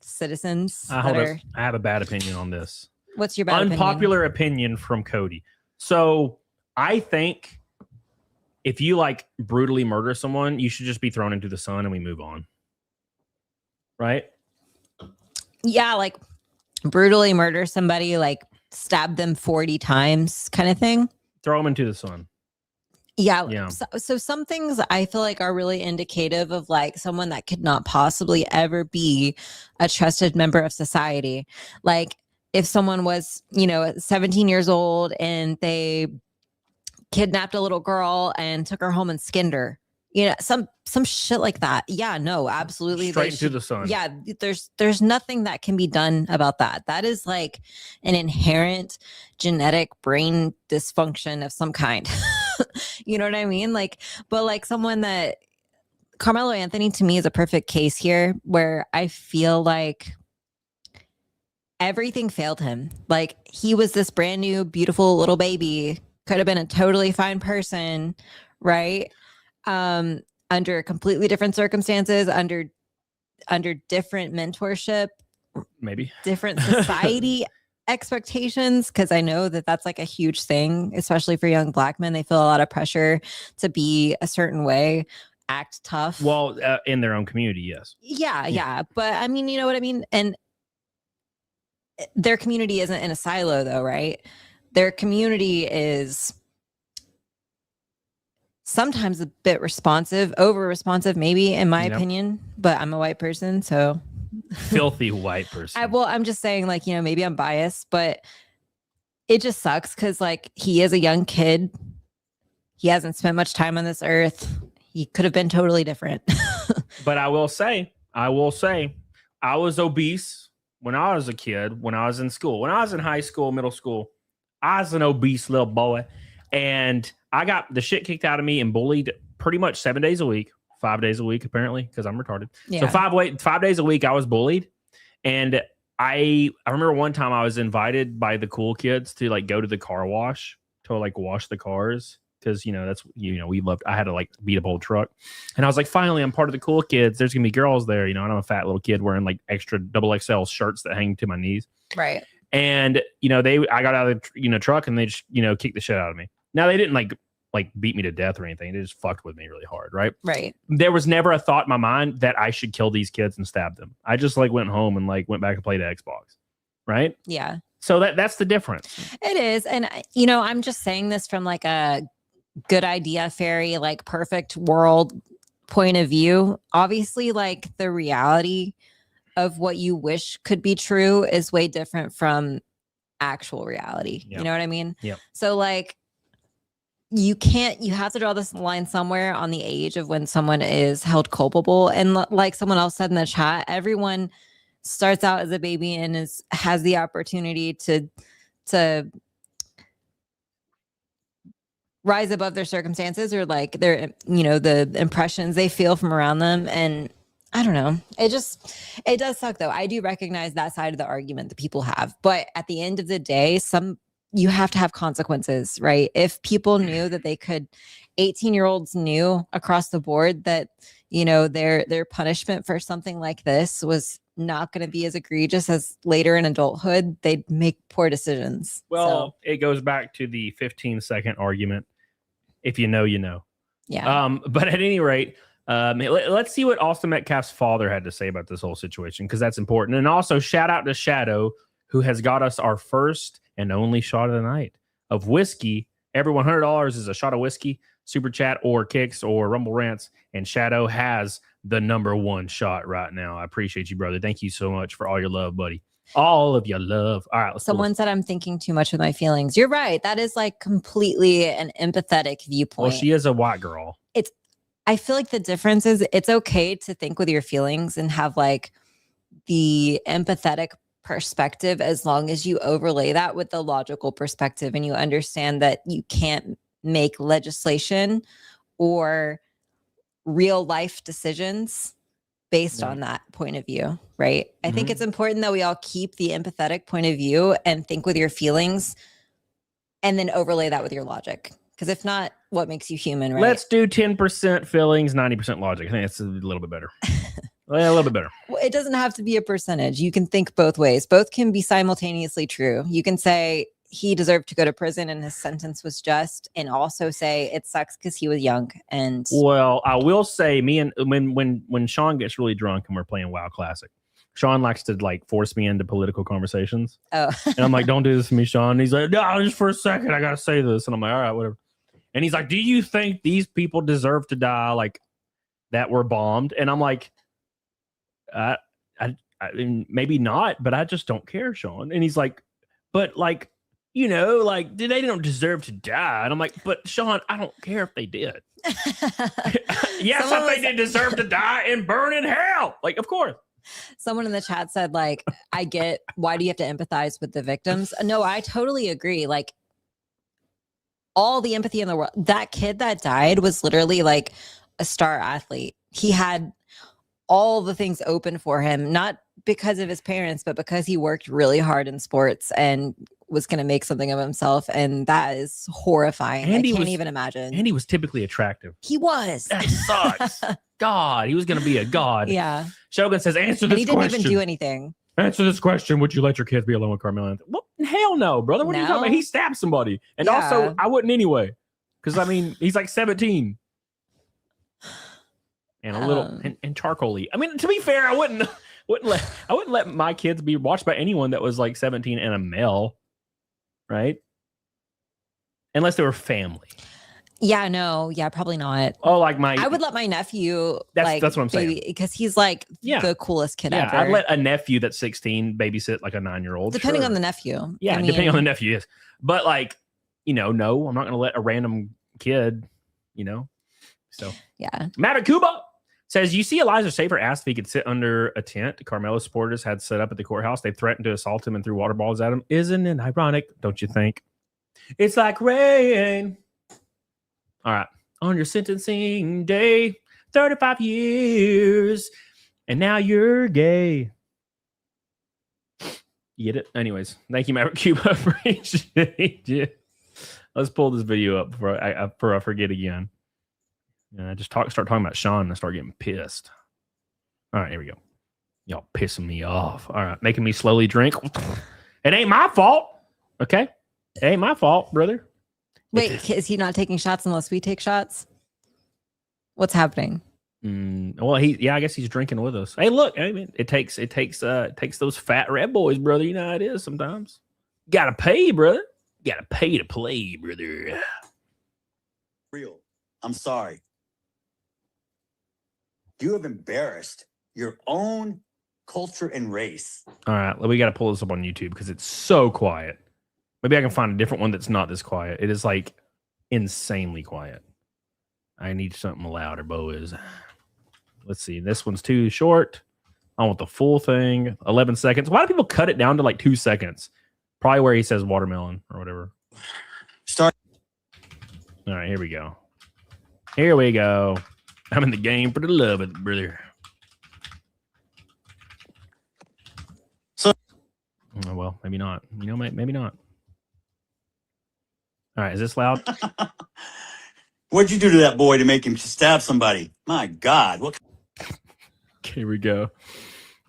citizens I have a bad opinion on this. What's your bad unpopular opinion from Cody? So I think if you like brutally murder someone, you should just be thrown into the sun and we move on. Right? Yeah, like brutally murder somebody, like stab them 40 times kind of thing. Throw them into the sun. Yeah. So some things I feel like are really indicative of like someone that could not possibly ever be a trusted member of society. Like if someone was, 17 years old and they kidnapped a little girl and took her home and skinned her, some shit like that. Yeah, no, absolutely. Straight into the sun. Yeah, there's nothing that can be done about that. That is like an inherent genetic brain dysfunction of some kind. You know what I mean? Like, but like someone that Carmelo Anthony to me is a perfect case here where I feel like everything failed him. Like he was this brand new, beautiful little baby, could have been a totally fine person, right? Under completely different circumstances, under different mentorship, maybe different society expectations, because I know that that's like a huge thing, especially for young Black men. They feel a lot of pressure to be a certain way, act tough. Well, in their own community, yes. Yeah. But I mean, you know what I mean? And their community isn't in a silo though, right? Their community is sometimes a bit over responsive, maybe in my opinion, but I'm a white person, so filthy white person. I'm just saying, like, maybe I'm biased, but it just sucks because like he is a young kid. He hasn't spent much time on this earth. He could have been totally different. But I will say, I was obese when I was a kid, when I was in school, when I was in high school, middle school. I was an obese little boy, and I got the shit kicked out of me and bullied pretty much 7 days a week, 5 days a week, apparently, because I'm retarded. Yeah. So 5 days a week, I was bullied. And I remember one time I was invited by the cool kids to like go to the car wash to like wash the cars. Because, I had to like beat up old truck. And I was like, finally, I'm part of the cool kids. There's going to be girls there, and I'm a fat little kid wearing like extra XXL shirts that hang to my knees. Right. And, I got out of the, truck and they just, kicked the shit out of me. Now, they didn't like beat me to death or anything. They just fucked with me really hard. Right. Right. There was never a thought in my mind that I should kill these kids and stab them. I just like went home and like went back and played Xbox. Right. Yeah. So that's the difference. It is. And, I'm just saying this from like a good idea fairy, like perfect world point of view. Obviously, like the reality of what you wish could be true is way different from actual reality. Yep. You know what I mean? Yeah. So like you have to draw this line somewhere on the age of when someone is held culpable. And like someone else said in the chat, everyone starts out as a baby and has the opportunity to rise above their circumstances or like their, the impressions they feel from around them. And I don't know. It does suck though. I do recognize that side of the argument that people have, but at the end of the day, you have to have consequences, right? If people knew that they could, 18-year-olds knew across the board that, their punishment for something like this was not going to be as egregious as later in adulthood, they'd make poor decisions. Well, It goes back to the 15-second argument. If you know, you know. Yeah. But at any rate, let's see what Austin Metcalf's father had to say about this whole situation, because that's important. And also shout out to Shadow, who has got us our first and only shot of the night of whiskey. Every $100 is a shot of whiskey, super chat or kicks or rumble rants. And Shadow has the #1 shot right now. I appreciate you, brother. Thank you so much for all your love, buddy. All of your love. All right. Someone said I'm thinking too much with my feelings. You're right. That is like completely an empathetic viewpoint. Well, she is a white girl. I feel like the difference is it's okay to think with your feelings and have like the empathetic perspective as long as you overlay that with the logical perspective and you understand that you can't make legislation or real life decisions based on that point of view, right? I think it's important that we all keep the empathetic point of view and think with your feelings and then overlay that with your logic. Because if not, what makes you human, right? Let's do 10% feelings, 90% logic. I think that's a little bit better. A little bit better. Well, it doesn't have to be a percentage. You can think both ways. Both can be simultaneously true. You can say he deserved to go to prison and his sentence was just, and also say it sucks because he was young. And well, I will say, me and when Sean gets really drunk and we're playing WoW Classic, Sean likes to like force me into political conversations. Oh, and I'm like, don't do this to me, Sean. And he's like, no, just for a second, I gotta say this. And I'm like, all right, whatever. And he's like, do you think these people deserve to die like that were bombed? And I'm like, I mean, maybe not, but I just don't care, Sean. And he's like, but like, you know, like they don't deserve to die. And I'm like, but Sean, I don't care if they did. Yes, if they did deserve to die and burn in hell. Like, of course. Someone in the chat said, like, I get why do you have to empathize with the victims? No, I totally agree. Like, all the empathy in the world. That kid that died was literally like a star athlete. He had all the things open for him, not because of his parents, but because he worked really hard in sports and was going to make something of himself. And that is horrifying. I can't even imagine. And he was typically attractive. He was. That sucks. God, he was going to be a god. Yeah. Shogun says, answer this question. He didn't even do anything. Answer this question. Would you let your kids be alone with Karmelo? Well, hell no, brother. What are you talking about? He stabbed somebody. And also, I wouldn't anyway. Because, I mean, he's like 17. And a little, and charcoal-y. I mean, to be fair, I wouldn't let my kids be watched by anyone that was like 17 and a male. Right? Unless they were family. Yeah, no. Yeah, probably not. Oh, like I would let my nephew. That's what I'm saying. Because he's like the coolest kid ever. I'd let a nephew that's 16 babysit like a 9-year-old. Depending on the nephew. Yeah, depending on the nephew, yes. But like, no, I'm not going to let a random kid, So yeah. Matakuba says, you see Elijah Safer asked if he could sit under a tent Karmelo supporters had set up at the courthouse. They threatened to assault him and threw water balls at him. Isn't it ironic? Don't you think? It's like rain. All right. On your sentencing day, 35 years, and now you're gay. You get it? Anyways, thank you, Maverick Cuba. Appreciate you. Let's pull this video up before I forget again. And I just start talking about Sean and I start getting pissed. All right, here we go. Y'all pissing me off. All right, making me slowly drink. It ain't my fault. Okay? It ain't my fault, brother. Wait, is he not taking shots unless we take shots? What's happening? Well, I guess he's drinking with us. Hey, look, I mean, it takes those fat red boys, brother. You know how it is sometimes. Gotta pay, brother. Gotta pay to play, brother. Real. I'm sorry. You have embarrassed your own culture and race. All right, we got to pull this up on YouTube because it's so quiet. Maybe I can find a different one that's not this quiet. It is like insanely quiet. I need something louder, boys. Let's see. This one's too short. I want the full thing. 11 seconds. Why do people cut it down to like 2 seconds? Probably where he says watermelon or whatever. Start. All right, here we go. Here we go. I'm in the game for the love of it, brother. So, oh, well, maybe not. Maybe not. All right, is this loud? What'd you do to that boy to make him stab somebody? My God. What? Here we go.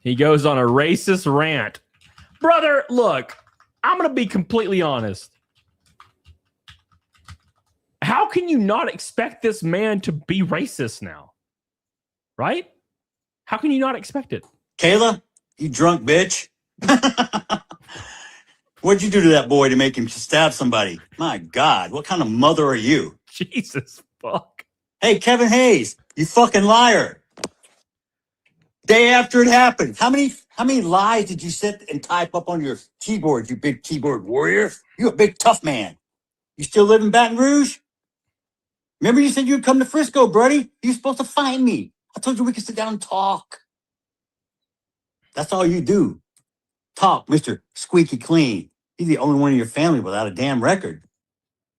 He goes on a racist rant. Brother, look, I'm going to be completely honest. How can you not expect this man to be racist now? Right? How can you not expect it? Kayla, you drunk bitch. What'd you do to that boy to make him stab somebody? My God, what kind of mother are you? Jesus fuck. Hey, Kevin Hayes, you fucking liar. Day after it happened. How many lies did you sit and type up on your keyboard, you big keyboard warrior? You a big tough man. You still live in Baton Rouge? Remember you said you'd come to Frisco, buddy? You're supposed to find me. I told you we could sit down and talk. That's all you do. Talk, Mr. Squeaky Clean. You're the only one in your family without a damn record.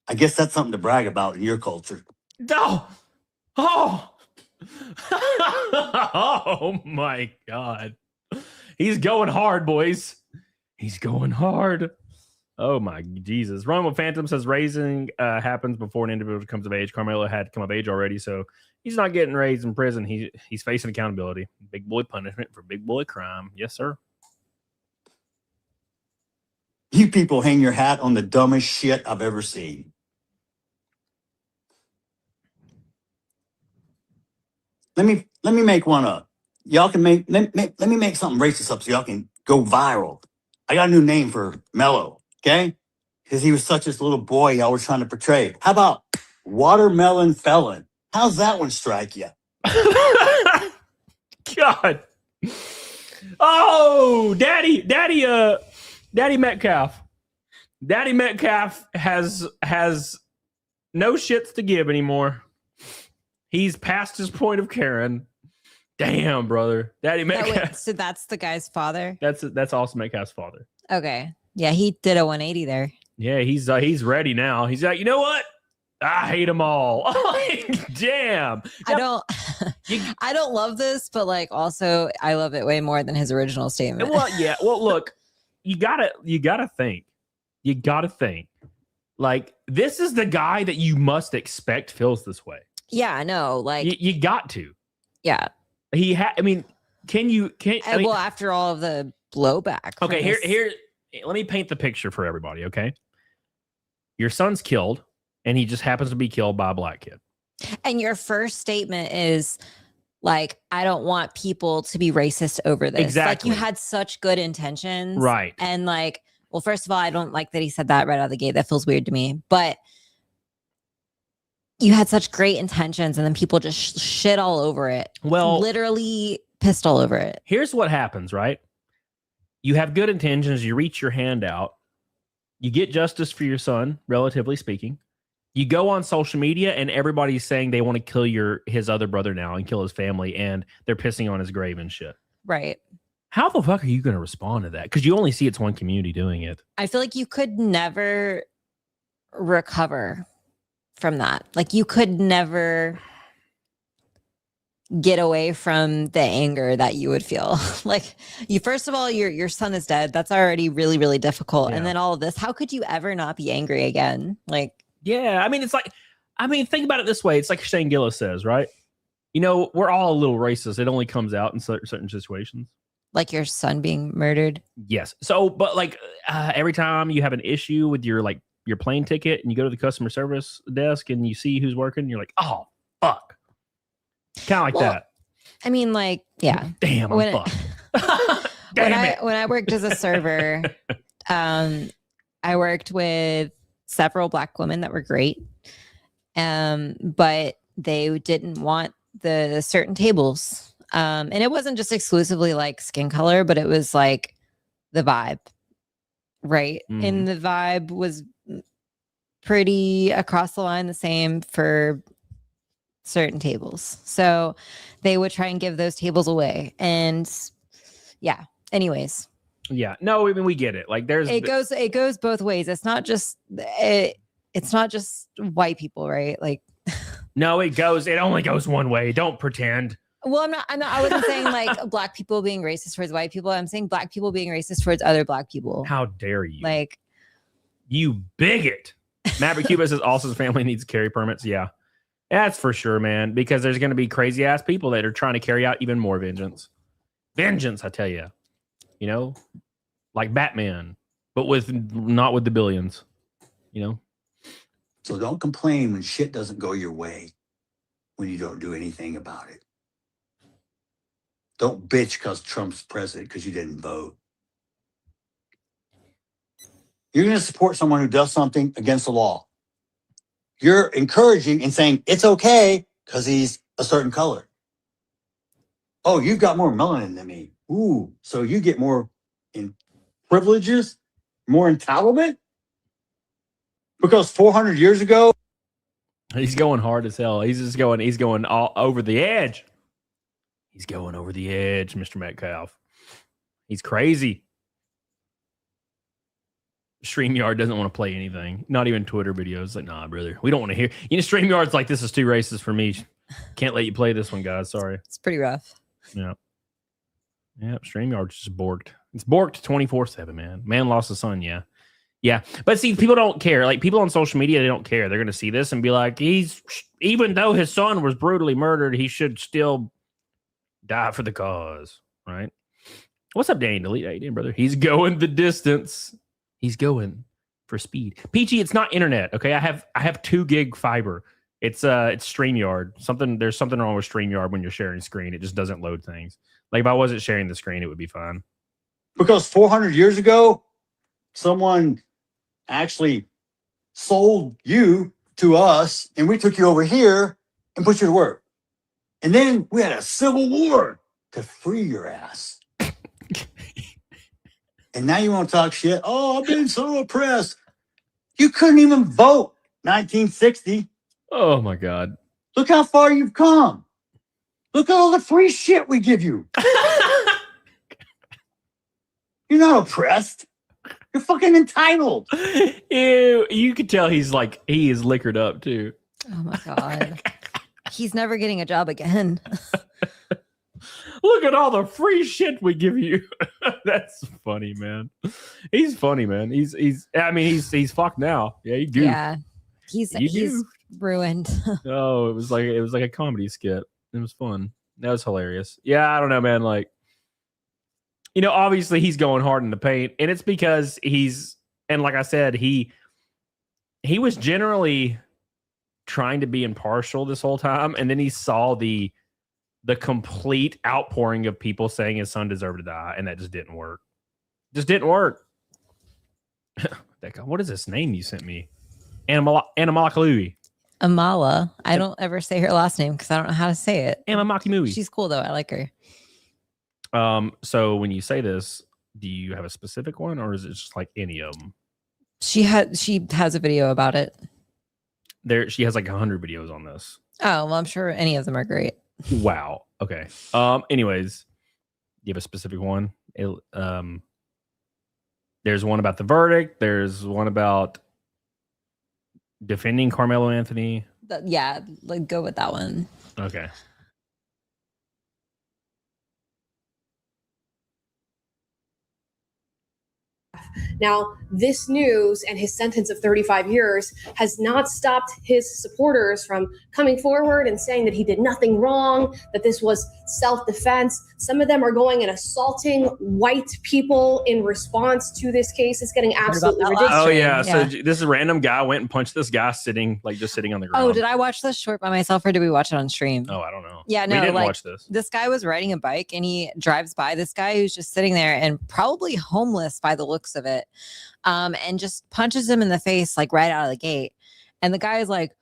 I guess that's something to brag about in your culture. Oh, oh, oh my God. He's going hard, boys. He's going hard. Oh my Jesus. Run with Phantom says raising happens before an individual comes of age. Karmelo had come of age already, so he's not getting raised in prison. He's facing accountability. Big boy punishment for big boy crime. Yes, sir. You people hang your hat on the dumbest shit I've ever seen. Let me make one up. Y'all can let me make something racist up so y'all can go viral. I got a new name for Mello, okay? Because he was such this little boy y'all were trying to portray. How about Watermelon Felon? How's that one strike you? God. Oh, Daddy Metcalf. Daddy Metcalf has no shits to give anymore. He's past his point of Karen. Damn, brother. Daddy Metcalf. So that's the guy's father? That's also Metcalf's father. Okay. Yeah, he did a 180 there. Yeah, he's ready now. He's like, you know what? I hate them all. Like, damn. I don't love this, but like also I love it way more than his original statement. Well, yeah. Well, look, you gotta think. You gotta think. Like, this is the guy that you must expect feels this way. Yeah, I know. Like you got to. Yeah. I mean, well, after all of the blowback. Okay, here let me paint the picture for everybody, okay? Your son's killed, and he just happens to be killed by a black kid. And your first statement is like, I don't want people to be racist over this. Exactly. Like, you had such good intentions. Right. And like, well, first of all, I don't like that he said that right out of the gate. That feels weird to me. But you had such great intentions, and then people just shit all over it. Well, literally pissed all over it. Here's what happens, right? You have good intentions. You reach your hand out. You get justice for your son, relatively speaking. You go on social media, and everybody's saying they want to kill his other brother now and kill his family, and they're pissing on his grave and shit. Right. How the fuck are you going to respond to that? Because you only see it's one community doing it. I feel like you could never recover from that. Like, you could never get away from the anger that you would feel. Like, first of all, your son is dead. That's already really, really difficult. Yeah. And then all of this, how could you ever not be angry again? Like, yeah, I mean, think about it this way. It's like Shane Gillis says, right? You know, we're all a little racist. It only comes out in certain situations. Like your son being murdered. Yes. So, but like every time you have an issue with your plane ticket and you go to the customer service desk and you see who's working, you're like, oh, fuck. Kind of like that. I mean, like, yeah. Damn, I'm fucked. When I worked as a server, I worked with several black women that were great. But they didn't want the certain tables. And it wasn't just exclusively like skin color, but it was like the vibe. Right. Mhm. And the vibe was pretty across the line the same for certain tables. So they would try and give those tables away. And yeah, anyways. Yeah. No, I mean, we get it. Like it goes both ways. It's not just white people, right? Like no, it only goes one way. Don't pretend. Well, I wasn't saying like black people being racist towards white people. I'm saying black people being racist towards other black people. How dare you? Like, you bigot. Maverick Cuba says Austin's family needs carry permits. Yeah, that's for sure, man. Because there's going to be crazy ass people that are trying to carry out even more vengeance. Vengeance, I tell you. You know, like Batman, but not with the billions. You know. So don't complain when shit doesn't go your way, when you don't do anything about it. Don't bitch because Trump's president because you didn't vote. You're going to support someone who does something against the law. You're encouraging and saying it's okay because he's a certain color. Oh, you've got more melanin than me. Ooh, so you get more privileges, more entitlement? Because 400 years ago, He's going hard as hell. He's going all over the edge. He's going over the edge, Mr. Metcalf. He's crazy. StreamYard doesn't want to play anything, not even Twitter videos. Like, nah, brother, we don't want to hear. StreamYard's like, this is too racist for me. Can't let you play this one, guys. Sorry. It's pretty rough. Yeah. StreamYard's just borked. It's borked 24/7, man. Man lost a son. Yeah. But see, people don't care. Like, people on social media, they don't care. They're going to see this and be like, even though his son was brutally murdered, he should still die for the cause, right? What's up, Danny? Delete that, brother. He's going the distance. He's going for speed. Peachy, it's not internet. Okay, I have 2 gig fiber. It's StreamYard. There's something wrong with StreamYard when you're sharing screen. It just doesn't load things. Like, if I wasn't sharing the screen, it would be fine. Because 400 years ago, someone actually sold you to us, and we took you over here and put you to work. And then we had a civil war to free your ass. And now you want to talk shit? Oh, I've been so oppressed. You couldn't even vote 1960. Oh, my God. Look how far you've come. Look at all the free shit we give you. You're not oppressed. You're fucking entitled. Ew, you could tell he is liquored up, too. Oh, my God. He's never getting a job again. Look at all the free shit we give you. That's funny, man. He's funny, man. He's fucked now. Yeah, he goofed. Yeah. He's ruined. Oh, it was like a comedy skit. It was fun. That was hilarious. Yeah, I don't know, man. Like, obviously he's going hard in the paint, and it's because like I said, he was generally trying to be impartial this whole time, and then he saw the complete outpouring of people saying his son deserved to die, and that just didn't work. What is this name you sent me? Anamakalui. Amala. I don't ever say her last name because I don't know how to say it. Anamakalui. She's cool though. I like her. So when you say this, do you have a specific one, or is it just like any of them? She has a video about it. She has like 100 videos on this. Oh, well, I'm sure any of them are great. Wow. Okay. Anyways, you have a specific one? There's one about the verdict. There's one about defending Karmelo Anthony. Yeah, go with that one. Okay. Now, this news and his sentence of 35 years has not stopped his supporters from coming forward and saying that he did nothing wrong, that this was self-defense. Some of them are going and assaulting white people in response to this case. It's getting absolutely ridiculous. Oh, yeah. So this random guy went and punched this guy just sitting on the ground. Oh, did I watch this short by myself, or did we watch it on stream? Oh, I don't know. Yeah, no, we didn't watch this. This guy was riding a bike, and he drives by this guy who's just sitting there and probably homeless by the looks of it, and just punches him in the face like right out of the gate. And the guy is like,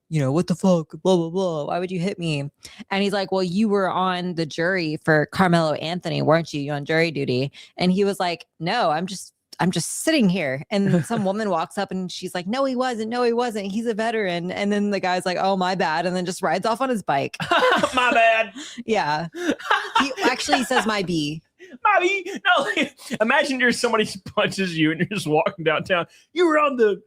what the fuck, blah, blah, blah. Why would you hit me? And he's like, well, you were on the jury for Karmelo Anthony, weren't you? You on jury duty? And he was like, no, I'm just sitting here. And some woman walks up and she's like, no, he wasn't. No, he wasn't. He's a veteran. And then the guy's like, oh, my bad. And then just rides off on his bike. My bad. Yeah. He actually says my B. Bobby, no. Imagine you're somebody punches you and you're just walking downtown. You were on the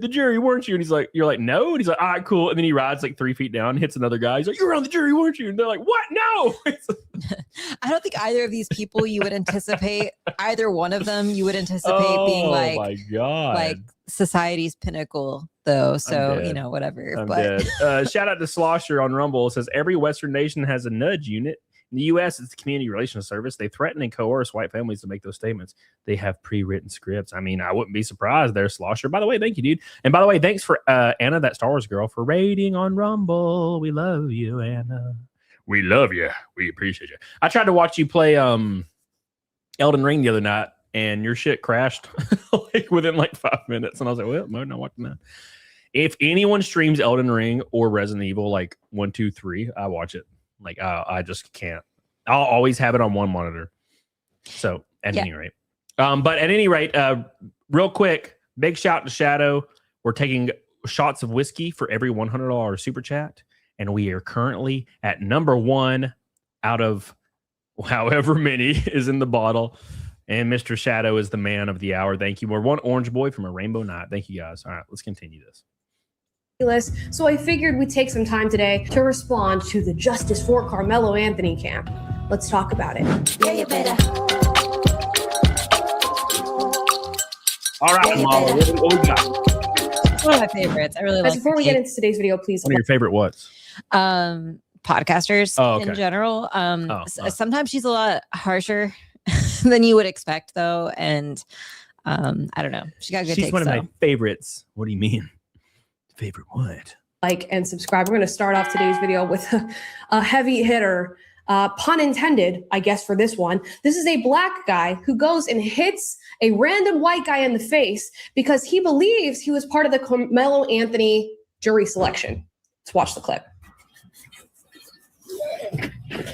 jury, weren't you? And you're like, no. And he's like, all right, cool. And then he rides like 3 feet down, hits another guy. He's like, you were on the jury, weren't you? And they're like, what? No. I don't think either of these people you would anticipate, either one of them you would anticipate being like, my God, like society's pinnacle, though. So, whatever. I'm dead. Shout out to Slosher on Rumble. It says every Western nation has a nudge unit. In the U.S., it's the Community Relations Service. They threaten and coerce white families to make those statements. They have pre-written scripts. I mean, I wouldn't be surprised there, Slosher. By the way, thank you, dude. And by the way, thanks for Anna, that Star Wars girl, for rating on Rumble. We love you, Anna. We love you. We appreciate you. I tried to watch you play Elden Ring the other night, and your shit crashed within 5 minutes. And I was like, well, I'm not watching that. If anyone streams Elden Ring or Resident Evil 1, 2, 3, I watch it. I just can't. I'll always have it on one monitor. So at any rate, but at any rate, real quick, big shout to Shadow. We're taking shots of whiskey for every $100 super chat. And we are currently at number 1 out of however many is in the bottle. And Mr. Shadow is the man of the hour. Thank you. We're one orange boy from a rainbow night. Thank you, guys. All right, let's continue this. So I figured we'd take some time today to respond to the Justice for Karmelo Anthony camp. Let's talk about it. Yeah, you better. All right, Mama, what we got? One of my favorites. I really like. Before we get into today's video, please. One of your favorite what's? Podcasters in general. Sometimes she's a lot harsher than you would expect, though, and I don't know. She got good. She's one of my favorites. What do you mean? Favorite what? Like and subscribe. We're going to start off today's video with a heavy hitter. Pun intended, I guess, for this one. This is a black guy who goes and hits a random white guy in the face because he believes he was part of the Karmelo Anthony jury selection. Let's watch the clip.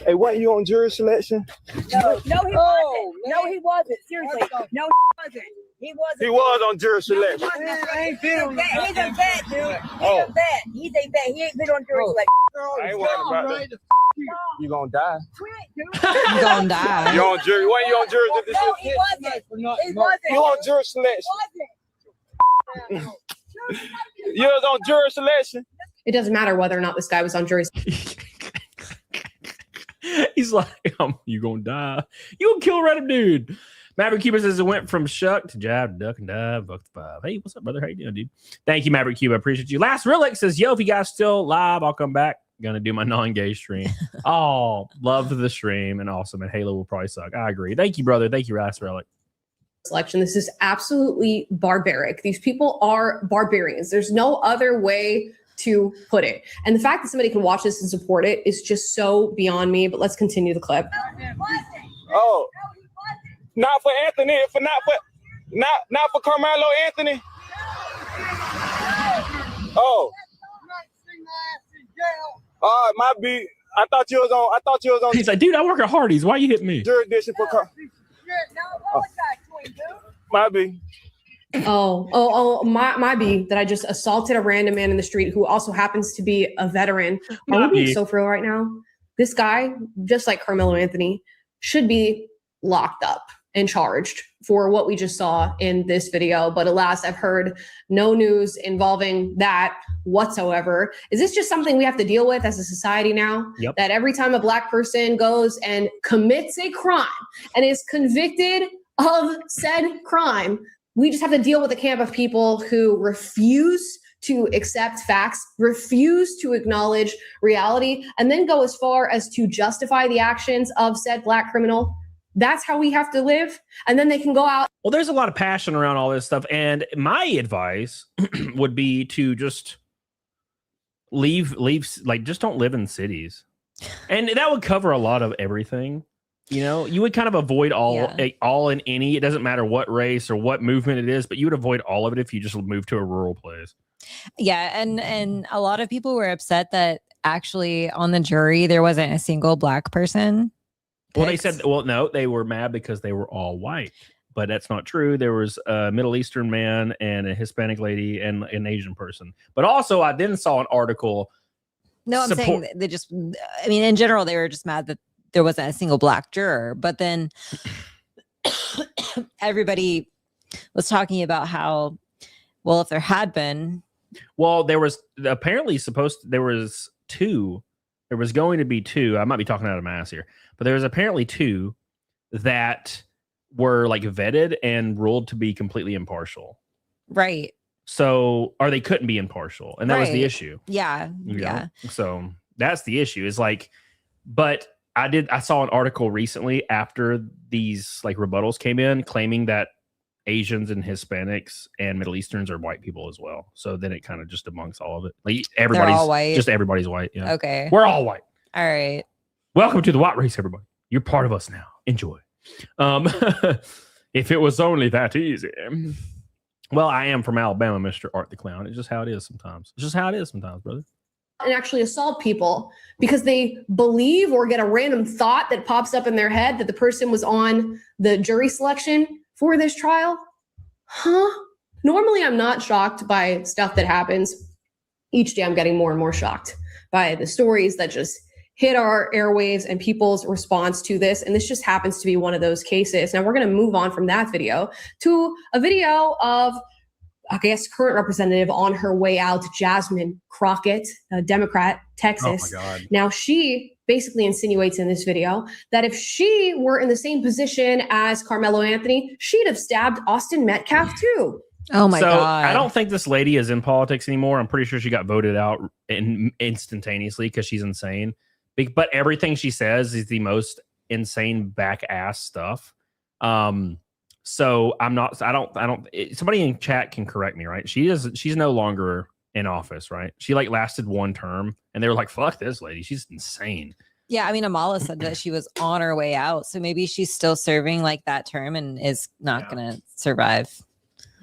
Hey, wasn't you on jury selection? No, he wasn't. No, he wasn't. Seriously. No, he wasn't. He wasn't. He was on jury selection. He's a vet, dude. He's a vet. He's a vet. He ain't been on jury selection. I ain't worried about that. You gonna die. You gonna die. You on jury? Wasn't you on jury? No, he wasn't. He wasn't. You on jury selection? You was on jury selection. It doesn't matter whether or not this guy was on jury. He's like, you gonna die. You gonna kill a random dude. Maverick Cuba says it went from shuck to jab, duck, and dive, buck to 5. Hey, what's up, brother? How you doing, dude? Thank you, Maverick Cuba. I appreciate you. Last Relic says, yo, if you guys still live, I'll come back. Gonna do my non-gay stream. Oh, love the stream and awesome. And Halo will probably suck. I agree. Thank you, brother. Thank you, Last Relic. Selection. This is absolutely barbaric. These people are barbarians. There's no other way to put it. And the fact that somebody can watch this and support it is just so beyond me. But let's continue the clip. Oh, not for Anthony. Not for Karmelo Anthony. Oh. My B. I thought you was on. He's like, dude, I work at Hardee's. Why you hit me? Jurisdiction for my B. My B that I just assaulted a random man in the street who also happens to be a veteran. Are we being so for real right now? This guy, just like Karmelo Anthony, should be locked up and charged for what we just saw in this video. But alas, I've heard no news involving that whatsoever. Is this just something we have to deal with as a society now? Yep. That every time a black person goes and commits a crime and is convicted of said crime, we just have to deal with a camp of people who refuse to accept facts, refuse to acknowledge reality, and then go as far as to justify the actions of said black criminal. That's how we have to live. And then they can go out. Well, there's a lot of passion around all this stuff. And my advice would be to just leave, like, just don't live in cities. And that would cover a lot of everything. You know, you would kind of avoid all in any, it doesn't matter what race or what movement it is, but you would avoid all of it if you just moved to a rural place. Yeah. And a lot of people were upset that actually on the jury, there wasn't a single black person. Well, they said, well, no, they were mad because they were all white, but that's not true. There was a Middle Eastern man and a Hispanic lady and an Asian person. But also, I then saw an article. No, I'm saying they just, I mean, in general, they were just mad that there wasn't a single black juror. But then everybody was talking about how, well, if there had been. Well, there was apparently there was two. There was going to be two. I might be talking out of my ass here. But there was apparently two that were like vetted and ruled to be completely impartial. Right. So, or they couldn't be impartial. And that was the issue. Yeah. You know? Yeah. So that's the issue is like, but I saw an article recently after these like rebuttals came in claiming that Asians and Hispanics and Middle Easterns are white people as well. So then it kind of just debunks all of it. Like everybody's all white. Just everybody's white. Yeah. Okay. We're all white. All right. Welcome to the white race, everybody. You're part of us now. Enjoy. If it was only that easy. Well, I am from Alabama, Mr. Art the Clown. It's just how it is sometimes. It's just how it is sometimes, brother. And actually assault people because they believe or get a random thought that pops up in their head that the person was on the jury selection for this trial. Huh? Normally, I'm not shocked by stuff that happens. Each day, I'm getting more and more shocked by the stories that just hit our airwaves and people's response to this. And this just happens to be one of those cases. Now, we're going to move on from that video to a video of, I guess, current representative on her way out, Jasmine Crockett, a Democrat, Texas. Oh my God. Now, she basically insinuates in this video that if she were in the same position as Carmelo Anthony, she'd have stabbed Austin Metcalf too. Oh my God. I don't think this lady is in politics anymore. I'm pretty sure she got voted out instantaneously because she's insane. But everything she says is the most insane back ass stuff. So I don't somebody in chat can correct me, right? She's no longer in office, right? She like lasted one term and they were like, fuck this lady. She's insane. Yeah, I mean, Amala said that she was on her way out. So maybe she's still serving like that term and is not going to survive.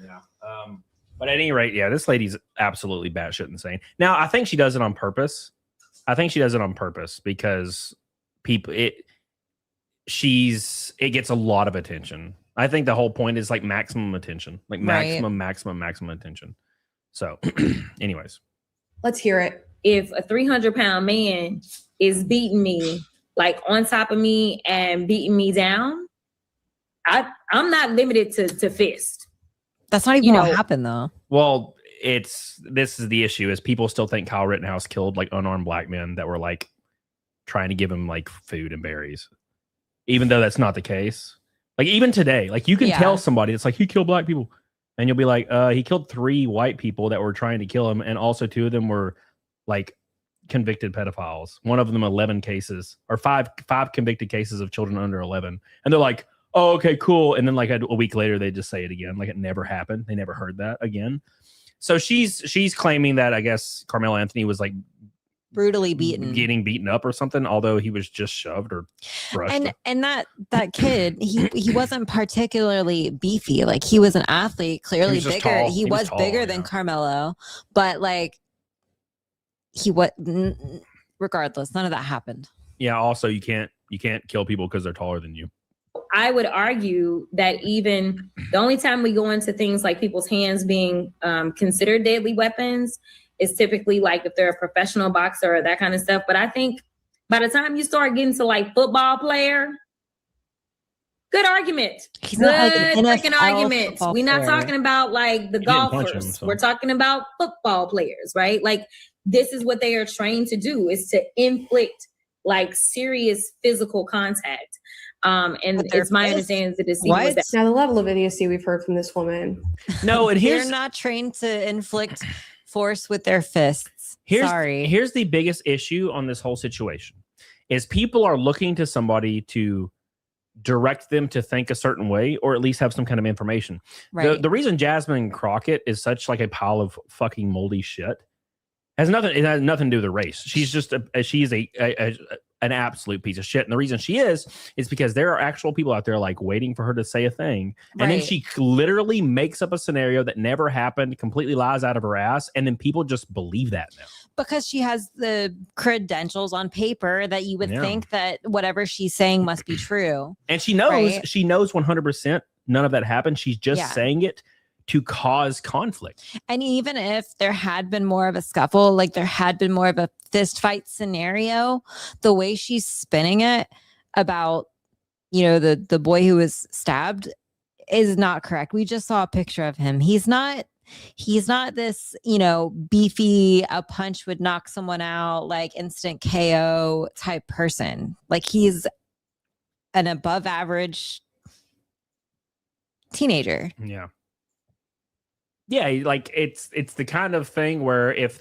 Yeah. But at any rate, yeah, this lady's absolutely batshit insane. Now, I think she does it on purpose. Because it gets a lot of attention. I think the whole point is like maximum attention, like maximum attention. So anyways, let's hear it. If a 300-pound man is beating me, like on top of me and beating me down, I'm not limited to fist. That's not even what happened though. Well, this is the issue is people still think Kyle Rittenhouse killed like unarmed black men that were like trying to give him like food and berries, even though that's not the case. Like even today, like you can tell somebody it's like he killed black people and you'll be like, he killed 3 white people that were trying to kill him. And also 2 of them were like convicted pedophiles. One of them 11 cases or five convicted cases of children under 11. And they're like, oh, okay, cool. And then like a week later, they just say it again. Like it never happened. They never heard that again. So she's claiming that I guess Carmelo Anthony was like brutally beaten, getting beaten up or something, although he was just shoved or brushed. And that kid, he wasn't particularly beefy. Like he was an athlete, clearly bigger. Tall. He was tall, bigger than Carmelo, but like regardless, none of that happened. Yeah. Also, you can't kill people because they're taller than you. I would argue that even the only time we go into things like people's hands being considered deadly weapons is typically like if they're a professional boxer or that kind of stuff. But I think by the time you start getting to like football player, good argument. He's not like an freaking argument. We're not player. talking about like the golfers. We're talking about football players, right? Like this is what they are trained to do, is to inflict like serious physical contact. And it's my understanding that this now the level of idiocy we've heard from this woman. No, and they're not trained to inflict force with their fists. Here's the biggest issue on this whole situation is people are looking to somebody to direct them to think a certain way or at least have some kind of information. Right. The reason Jasmine Crockett is such like a pile of fucking moldy shit it has nothing to do with the race. She's just she's an absolute piece of shit. And the reason she is because there are actual people out there like waiting for her to say a thing. And then she literally makes up a scenario that never happened, completely lies out of her ass. And then people just believe that now. Because she has the credentials on paper that you would think that whatever she's saying must be true. And she knows 100% none of that happened. She's just saying it to cause conflict. And even if there had been more of a scuffle, like there had been more of a fist fight scenario, the way she's spinning it about, the boy who was stabbed is not correct. We just saw a picture of him. He's not this, beefy, a punch would knock someone out, like instant KO type person. Like he's an above average teenager. Yeah. Yeah, like it's the kind of thing where if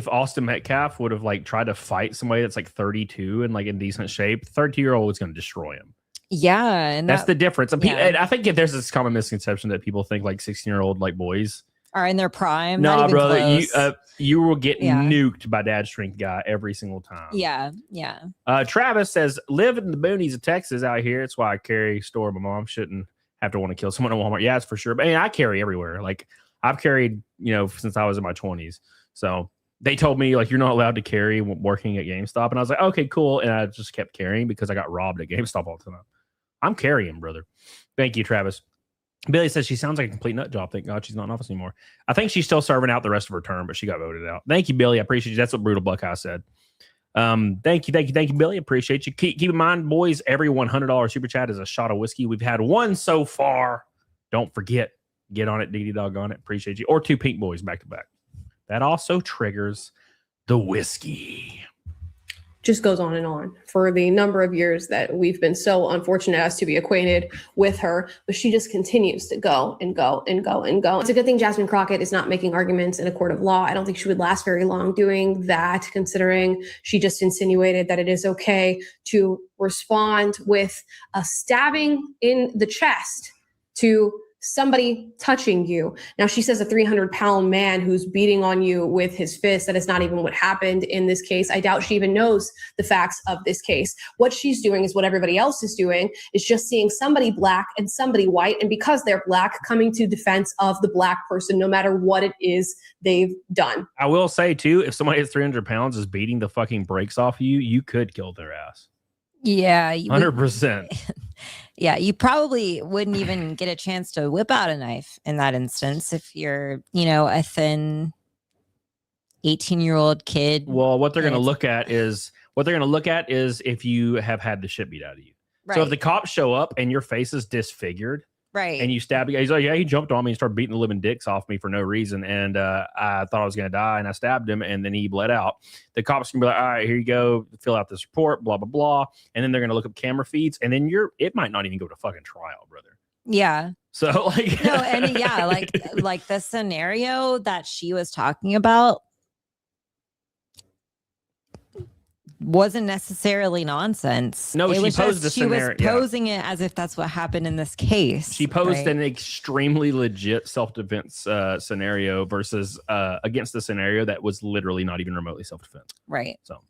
Austin Metcalf would have like tried to fight somebody that's like 32 and like in decent shape, 32-year-old is going to destroy him. Yeah, and that's the difference. And I think if there's this common misconception that people think like 16-year-old like boys are in their prime. No, brother, you will get nuked by Dad Strength Guy every single time. Yeah. Travis says, live in the boonies of Texas out here. It's why I carry store. My mom shouldn't have to want to kill someone at Walmart. Yeah, that's for sure. But I carry everywhere. Like I've carried, since I was in my 20s. So they told me like, you're not allowed to carry working at GameStop. And I was like, okay, cool. And I just kept carrying because I got robbed at GameStop all the time. I'm carrying, brother. Thank you, Travis. Billy says she sounds like a complete nut job. Thank God she's not in office anymore. I think she's still serving out the rest of her term, but she got voted out. Thank you, Billy. I appreciate you. That's what Brutal Buckeye said. Thank you, Billy. Appreciate you. Keep in mind, boys, every $100 super chat is a shot of whiskey. We've had one so far. Don't forget, get on it, diggity dog on it. Appreciate you. Or 2 pink boys back to back. That also triggers the whiskey. Just goes on for the number of years that we've been so unfortunate as to be acquainted with her, but she just continues to go and go and go and go. It's a good thing Jasmine Crockett is not making arguments in a court of law. I don't think she would last very long doing that, considering she just insinuated that it is okay to respond with a stabbing in the chest to somebody touching you. Now, she says a 300-pound man who's beating on you with his fist, that is not even what happened in this case. I doubt she even knows the facts of this case. What she's doing is what everybody else is doing, is just seeing somebody black and somebody white, and because they're black, coming to defense of the black person, no matter what it is they've done. I will say, too, if somebody at 300 pounds is beating the fucking brakes off you, you could kill their ass. Yeah. 100%. Yeah, you probably wouldn't even get a chance to whip out a knife in that instance if you're, a thin 18-year-old kid. Well, what they're going to look at is if you have had the shit beat out of you. Right. So if the cops show up and your face is disfigured, right, and you stab the guy, he's like, yeah, he jumped on me and started beating the living dicks off me for no reason, and I thought I was going to die, and I stabbed him, and then he bled out. The cops can be like, all right, here you go, fill out this report, blah blah blah, and then they're going to look up camera feeds, and then it might not even go to fucking trial, brother. Yeah. So like, no, and yeah, like the scenario that she was talking about wasn't necessarily nonsense. No, she posed the scenario. She was posing it as if that's what happened in this case. She posed an extremely legit self-defense scenario versus against the scenario that was literally not even remotely self-defense. Right. So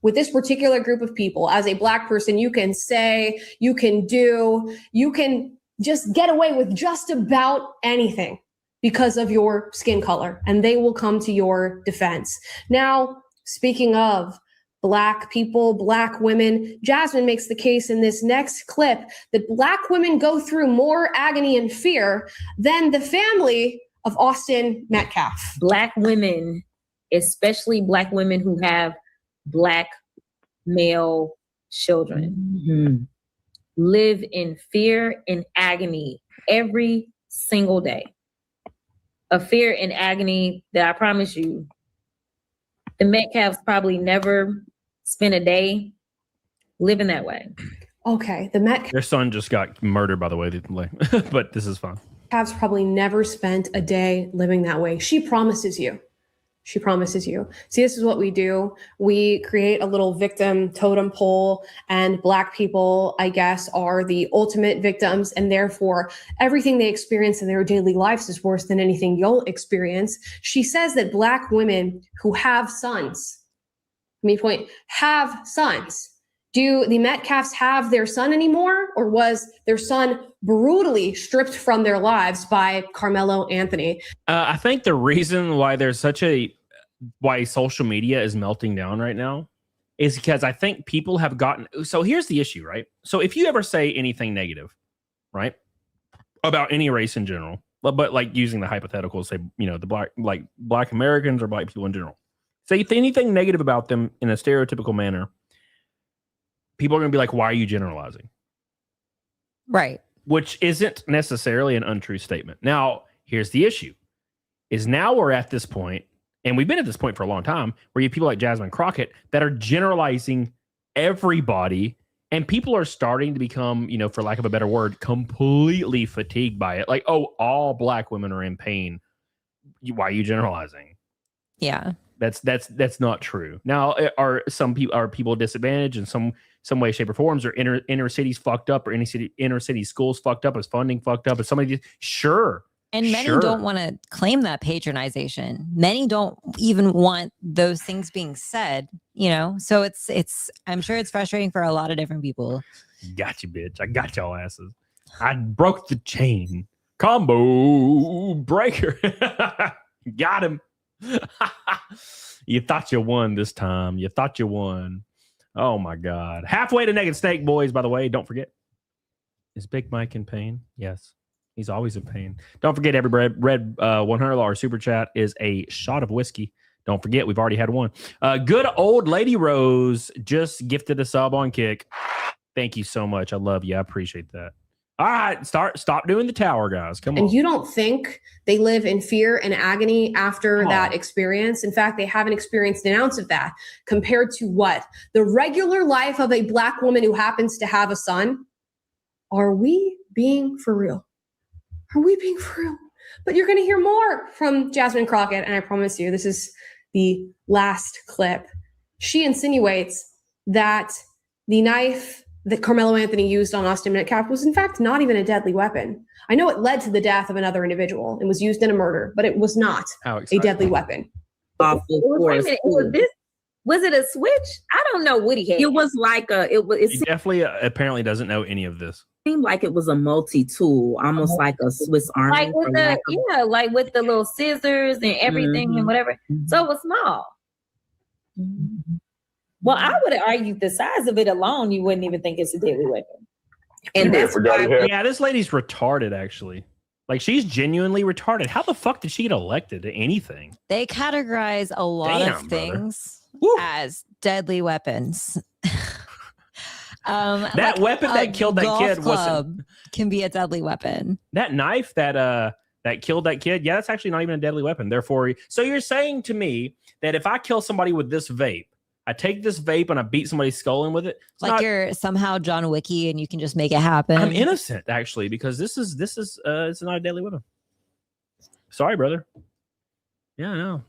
with this particular group of people, as a black person, you can say, you can do, you can just get away with just about anything because of your skin color, and they will come to your defense. Now, speaking of Black people, Black women, Jasmine makes the case in this next clip that Black women go through more agony and fear than the family of Austin Metcalf. Black women, especially Black women who have Black male children, live in fear and agony every single day. A fear and agony that I promise you, the Metcalfs probably never spent a day living that way. Okay, the Metcalfs. Their son just got murdered, by the way, but this is fun. Metcalfs probably never spent a day living that way. She promises you. She promises you. See, this is what we do. We create a little victim totem pole, and Black people, I guess, are the ultimate victims. And therefore, everything they experience in their daily lives is worse than anything you'll experience. She says that Black women who have sons, have sons. Do the Metcalfs have their son anymore? Or was their son brutally stripped from their lives by Karmelo Anthony? I think the reason why why social media is melting down right now is because I think people have gotten. So here's the issue, right? So if you ever say anything negative, right, about any race in general, but like using the hypothetical, say, the Black Americans or Black people in general, say anything negative about them in a stereotypical manner, people are going to be like, why are you generalizing? Right. Which isn't necessarily an untrue statement. Now, here's the issue, is now we're at this point, and we've been at this point for a long time, where you have people like Jasmine Crockett that are generalizing everybody, and people are starting to become, for lack of a better word, completely fatigued by it. Like, oh, all Black women are in pain. Why are you generalizing? Yeah. That's not true. Now, are people disadvantaged in some way, shape, or forms? Or inner cities fucked up, or inner city schools fucked up? Is funding fucked up? Is somebody sure? And many don't want to claim that patronization. Many don't even want those things being said. So it's. I'm sure it's frustrating for a lot of different people. Got you, bitch. I got y'all asses. I broke the chain. Combo breaker. Got him. You thought you won this time. You thought you won. Oh my God. Halfway to Naked Snake, boys, by the way. Don't forget. Is Big Mike in pain? Yes. He's always a pain. Don't forget, every red $100 super chat is a shot of whiskey. Don't forget, we've already had one. Good old Lady Rose just gifted a sub on Kick. Thank you so much. I love you. I appreciate that. All right, stop doing the tower, guys. Come on. And you don't think they live in fear and agony after that experience? In fact, they haven't experienced an ounce of that compared to what? The regular life of a Black woman who happens to have a son. Are we being for real? Are we being for real? But you're going to hear more from Jasmine Crockett, and I promise you, this is the last clip. She insinuates that the knife that Carmelo Anthony used on Austin Metcalf was in fact not even a deadly weapon. I know it led to the death of another individual and was used in a murder, but it was not a deadly weapon. Was it a switch? I don't know what he had. It was like He definitely apparently doesn't know any of this. seemed like it was a multi-tool, almost like a Swiss Army. Like with like with the little scissors and everything and whatever. So it was small. Well, I would argue the size of it alone, you wouldn't even think it's a deadly weapon. And that's why, yeah, this lady's retarded, actually. Like, she's genuinely retarded. How the fuck did she get elected to anything? They categorize a lot of things as deadly weapons. That like weapon that killed that kid can be a deadly weapon. That knife that killed that kid, yeah, that's actually not even a deadly weapon. Therefore, so you're saying to me that if I kill somebody with this vape, I take this vape and I beat somebody's skull in with it. Like you're somehow John Wicky and you can just make it happen. I'm innocent, actually, because this is it's not a deadly weapon. Sorry, brother. Yeah, no.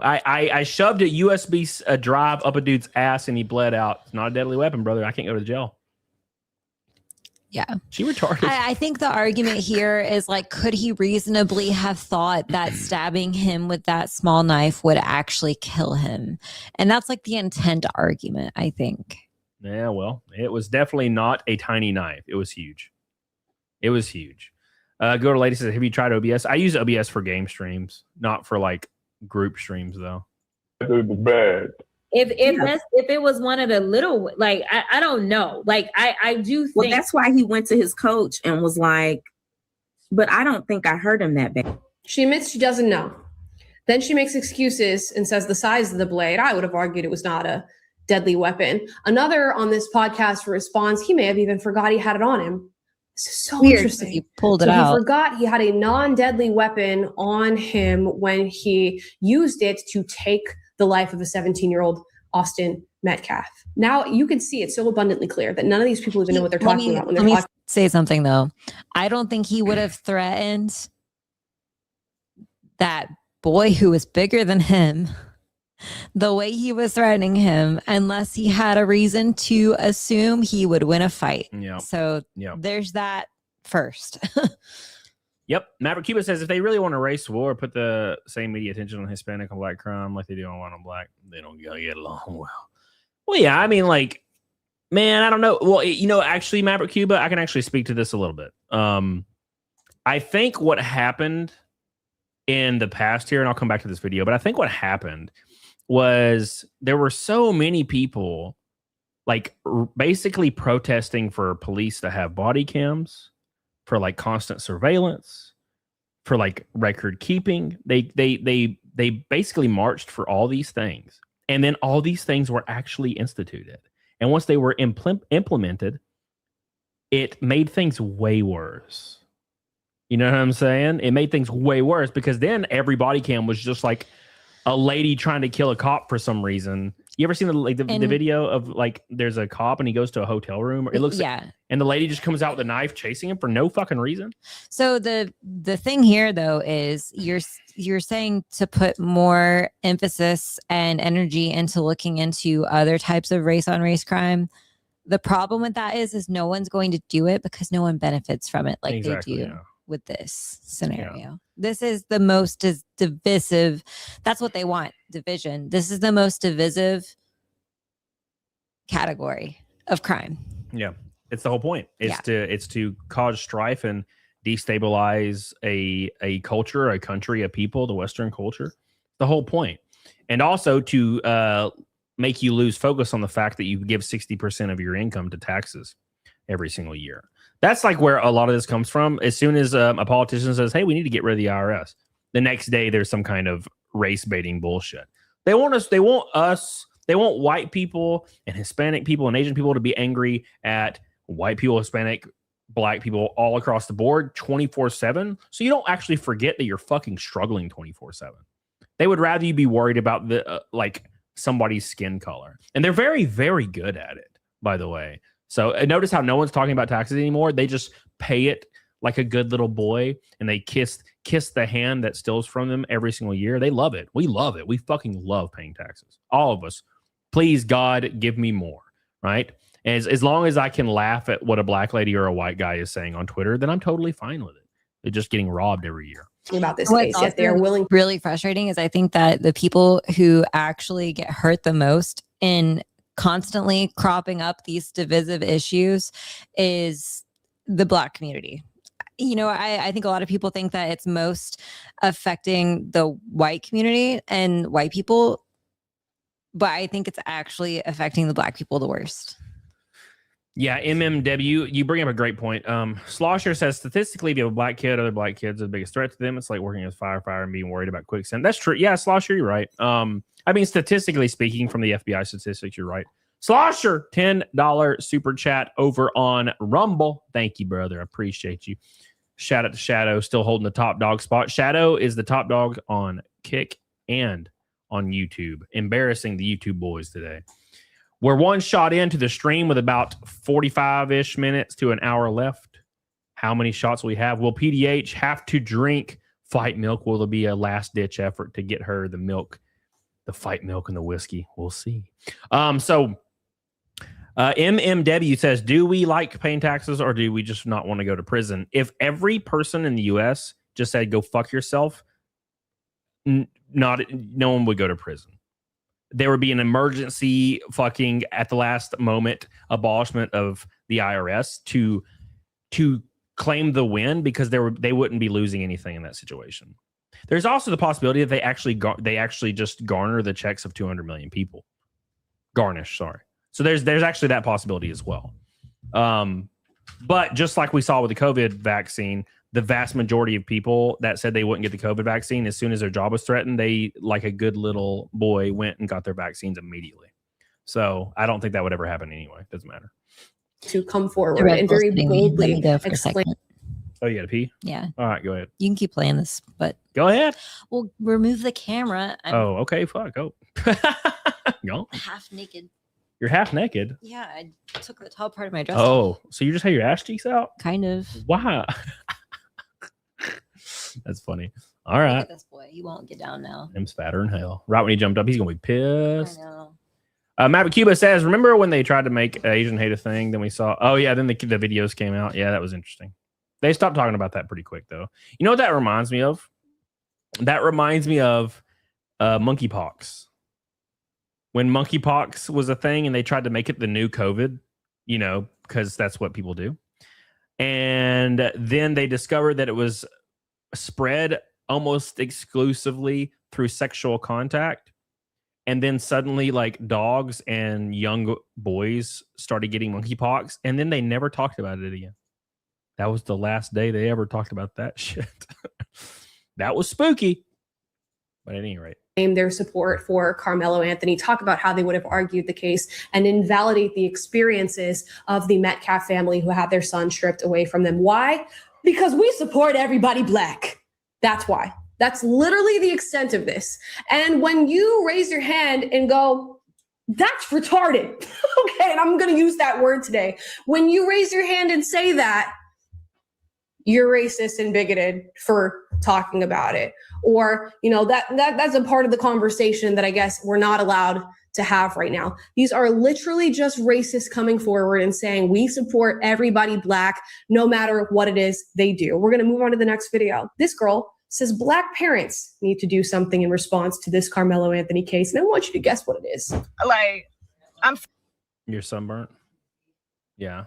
I shoved a USB drive up a dude's ass and he bled out. It's not a deadly weapon, brother. I can't go to jail. Yeah. She retarded. I think the argument here is like, could he reasonably have thought that stabbing him with that small knife would actually kill him? And that's like the intent argument, I think. Yeah, well, it was definitely not a tiny knife. It was huge. It was huge. Go to lady says, have you tried OBS? I use OBS for game streams, not for like group streams though. It was bad. If it was one of the little, like, I don't know. Like, I do think. Well, that's why he went to his coach and was like, but I don't think I hurt him that bad. She admits she doesn't know. Then she makes excuses and says the size of the blade. I would have argued it was not a deadly weapon. Another on this podcast responds, he may have even forgot he had it on him. This is so interesting. He pulled it out. He forgot he had a non-deadly weapon on him when he used it to take the life of a 17-year-old Austin Metcalf. Now you can see it's so abundantly clear that none of these people even know what they're talking about when they're talking. Say something though. I don't think he would have threatened that boy who was bigger than him the way he was threatening him unless he had a reason to assume he would win a fight. Yeah. So there's that first. Yep. Maverick Cuba says if they really want to race war, put the same media attention on Hispanic and black crime like they do on white and black. They don't get along well. Well, yeah, I mean, like, man, I don't know. Well, actually, Maverick Cuba, I can actually speak to this a little bit. I think what happened in the past here, and I'll come back to this video, but I think what happened was there were so many people like basically protesting for police to have body cams, for like constant surveillance, for like record keeping. They basically marched for all these things. And then all these things were actually instituted. And once they were implemented, it made things way worse. You know what I'm saying? It made things way worse because then every body cam was just like a lady trying to kill a cop for some reason. You ever seen the video of like there's a cop and he goes to a hotel room? It looks like, and the lady just comes out with a knife chasing him for no fucking reason. So the thing here though is you're saying to put more emphasis and energy into looking into other types of race on race crime. The problem with that is no one's going to do it because no one benefits from it like they do with this scenario. Yeah. This is the most divisive. That's what they want. Division. This is the most divisive category of crime. Yeah. It's the whole point. It's to cause strife and destabilize a culture, a country, a people, the Western culture. The whole point. And also to make you lose focus on the fact that you give 60% of your income to taxes every single year. That's like where a lot of this comes from. As soon as a politician says, "Hey, we need to get rid of the IRS," the next day there's some kind of race baiting bullshit. They want us. They want us. They want white people and Hispanic people and Asian people to be angry at white people, Hispanic, black people all across the board 24/7. So you don't actually forget that you're fucking struggling 24/7. They would rather you be worried about the like somebody's skin color, and they're very, very good at it, by the way. So notice how no one's talking about taxes anymore. They just pay it like a good little boy, and they kiss the hand that steals from them every single year. They love it. We love it. We fucking love paying taxes. All of us. Please, God, give me more, right? As long as I can laugh at what a black lady or a white guy is saying on Twitter, then I'm totally fine with it. They're just getting robbed every year. About this What's case, yet they are willing. Really frustrating is I think that the people who actually get hurt the most in constantly cropping up these divisive issues is the black community. You know, I think a lot of people think that it's most affecting the white community and white people, but I think it's actually affecting the black people the worst. Yeah, MMW, you bring up a great point. Slosher says, statistically, if you have a black kid, other black kids are the biggest threat to them. It's like working as a firefighter and being worried about quicksand. That's true. Yeah, Slosher, you're right. I mean, statistically speaking, from the FBI statistics, you're right. Slosher, $10 super chat over on Rumble. Thank you, brother. I appreciate you. Shout out to Shadow, still holding the top dog spot. Shadow is the top dog on Kick and on YouTube. Embarrassing the YouTube boys today. We're one shot into the stream with about 45-ish minutes to an hour left. How many shots will we have? Will PDH have to drink fight milk? Will there be a last-ditch effort to get her the milk, the fight milk and the whiskey? We'll see. MMW says, do we like paying taxes or do we just not want to go to prison? If every person in the U.S. just said, go fuck yourself, no one would go to prison. There would be an emergency fucking at the last moment abolishment of the IRS to claim the win because they wouldn't be losing anything in that situation. There's also the possibility that they actually just garner the checks of 200 million people. Garnish, sorry. So there's actually that possibility as well. But just like we saw with the COVID vaccine, the vast majority of people that said they wouldn't get the COVID vaccine, as soon as their job was threatened, they, like a good little boy, went and got their vaccines immediately. So I don't think that would ever happen anyway. Doesn't matter. To come forward and very boldly explain. Oh, you got to pee? Yeah. All right, go ahead. You can keep playing this, but go ahead. We'll remove the camera. I'm okay. Fuck. Go. Go. Half naked. You're half naked? Yeah, I took the top part of my dress. Oh, so you just have your ass cheeks out? Kind of. Wow. That's funny. All right. Look at this boy. He won't get down now. Him's fatter than hell. Right when he jumped up, he's going to be pissed. I know. Maverick Cuba says, remember when they tried to make Asian hate a thing? Then we saw, oh, yeah, then the videos came out. Yeah, that was interesting. They stopped talking about that pretty quick, though. You know what that reminds me of? That reminds me of monkeypox. When monkeypox was a thing and they tried to make it the new COVID, you know, because that's what people do. And then they discovered that it was spread almost exclusively through sexual contact. And then suddenly, like, dogs and young boys started getting monkeypox. And then they never talked about it again. That was the last day they ever talked about that shit. That was spooky. But at any rate. Their support for Karmelo Anthony, talk about how they would have argued the case and invalidate the experiences of the Metcalf family who had their son stripped away from them. Why? Because we support everybody black. That's why. That's literally the extent of this. And when you raise your hand and go, that's retarded. Okay, and I'm going to use that word today. When you raise your hand and say that, you're racist and bigoted for talking about it. Or, you know, that's a part of the conversation that I guess we're not allowed to have right now. These are literally just racists coming forward and saying we support everybody black, no matter what it is they do. We're going to move on to the next video. This girl says black parents need to do something in response to this Karmelo Anthony case. And I want you to guess what it is. You're sunburnt? Yeah.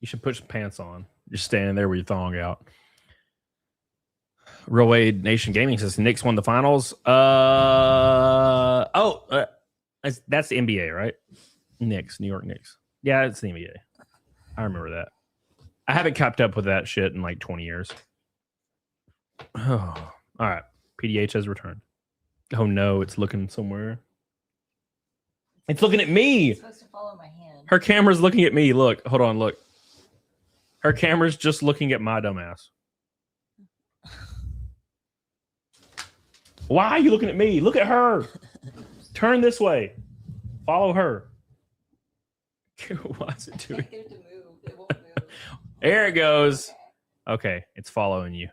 You should put some pants on. You're standing there with your thong out. Real Wade Nation Gaming says Knicks won the finals. That's the NBA, right? Knicks, New York Knicks. Yeah, it's the NBA. I remember that. I haven't kept up with that shit in like 20 years. Oh, all right. PDH has returned. Oh no, it's looking somewhere. It's looking at me. It's supposed to follow my hand. Her camera's looking at me. Look, hold on, look. Her camera's just looking at my dumbass. Why are you looking at me? Look at her. Turn this way. Follow her. Why is it doing? It won't move. There it goes. Okay, it's following you.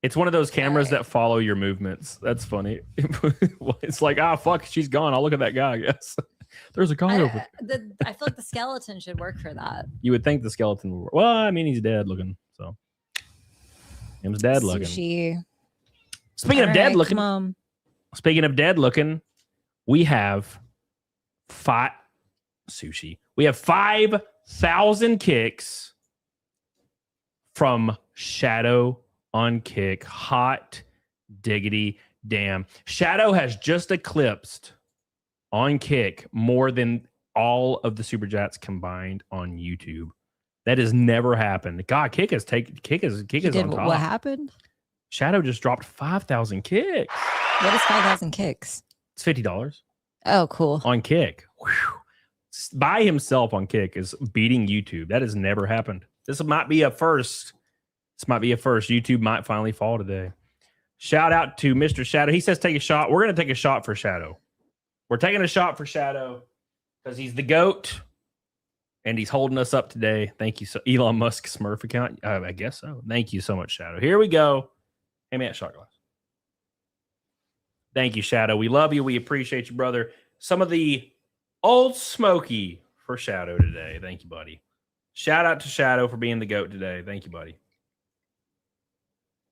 It's one of those cameras that follow your movements. That's funny. It's like, fuck, she's gone. I'll look at that guy, I guess. There's a guy over there. I feel like the skeleton should work for that. You would think the skeleton would work. Well, I mean, he's dead looking, so. Him's dead looking. Sushi. Speaking of dead looking. Mom. Speaking of dead looking, we have sushi. We have 5,000 kicks from Shadow on Kick. Hot diggity damn. Shadow has just eclipsed on Kick more than all of the Super Chats combined on YouTube. That has never happened. God, Kick is on top. What happened? Shadow just dropped 5,000 kicks. What is 5,000 kicks? It's $50 Oh, cool. on Kick. Whew. By himself on Kick is beating YouTube. That has never happened. This might be a first. YouTube might finally fall today. Shout out to Mr. Shadow. He says take a shot. We're going to take a shot for Shadow. We're taking a shot for Shadow because he's the GOAT and he's holding us up today. Thank you. So Elon Musk Smurf account. I guess so. Thank you so much, Shadow. Here we go. Hey, man, shot glass. Thank you, Shadow. We love you. We appreciate you, brother. Some of the Old Smoky for Shadow today. Thank you, buddy. Shout out to Shadow for being the GOAT today. Thank you, buddy.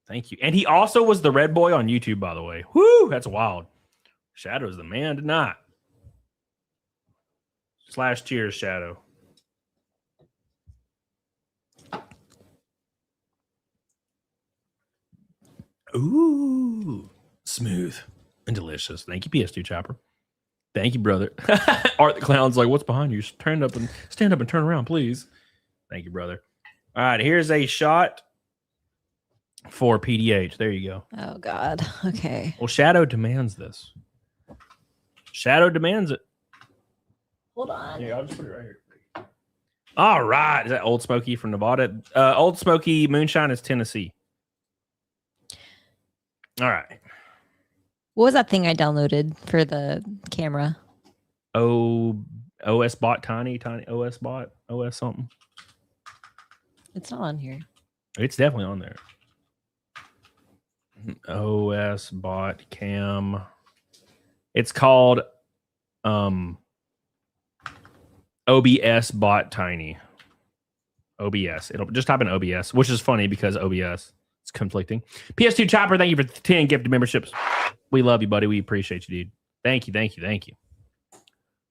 Thank you. And he also was the red boy on YouTube, by the way. Whoo, that's wild. Shadow's the man tonight. / cheers, Shadow. Ooh, smooth and delicious. Thank you, PS2 Chopper. Thank you, brother. Art the Clown's like, what's behind you? Stand up and turn around, please. Thank you, brother. All right, here's a shot for PDH. There you go. Oh, God. Okay. Well, Shadow demands this. Shadow demands it. Hold on. Yeah, I'll just put it right here. All right. Is that Old Smoky from Nevada? Old Smoky Moonshine is Tennessee. All right. What was that thing I downloaded for the camera? OS bot tiny OS bot OS something. It's not on here. It's definitely on there. OS bot cam. It's called OBS bot tiny. OBS. It'll just type in OBS, which is funny because OBS is conflicting. PS2 Chopper, thank you for 10 gifted memberships. We love you, buddy. We appreciate you, dude. Thank you.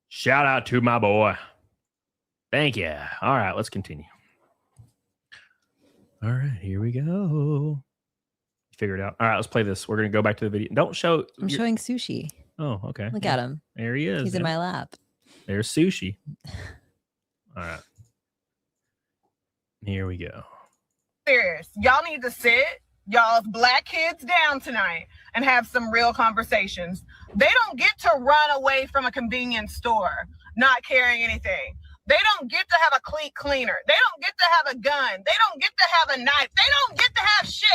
Shout out to my boy. Thank you. All right, let's continue. All right, here we go. Figure it out. All right, let's play this. We're going to go back to the video. Don't show. I'm showing Sushi. Oh, okay. Look at him. There he is. He's in my lap. There's Sushi. All right. Here we go. Serious. Y'all need to sit y'all's black kids down tonight and have some real conversations. They don't get to run away from a convenience store not carrying anything. They don't get to have a cleaner. They don't get to have a gun. They don't get to have a knife. They don't get to have shit.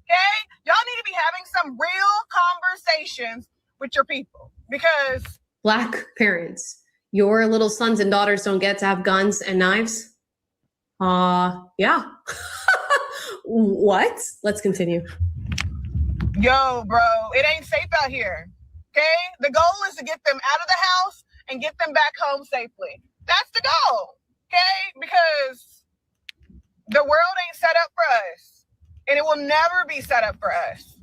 Okay? Y'all need to be having some real conversations with your people because Black parents, your little sons and daughters don't get to have guns and knives? Yeah. What? Let's continue. yo, bro, it ain't safe out here. Okay? The goal is to get them out of the house and get them back home safely. That's the goal. Okay? Because the world ain't set up for us. And it will never be set up for us.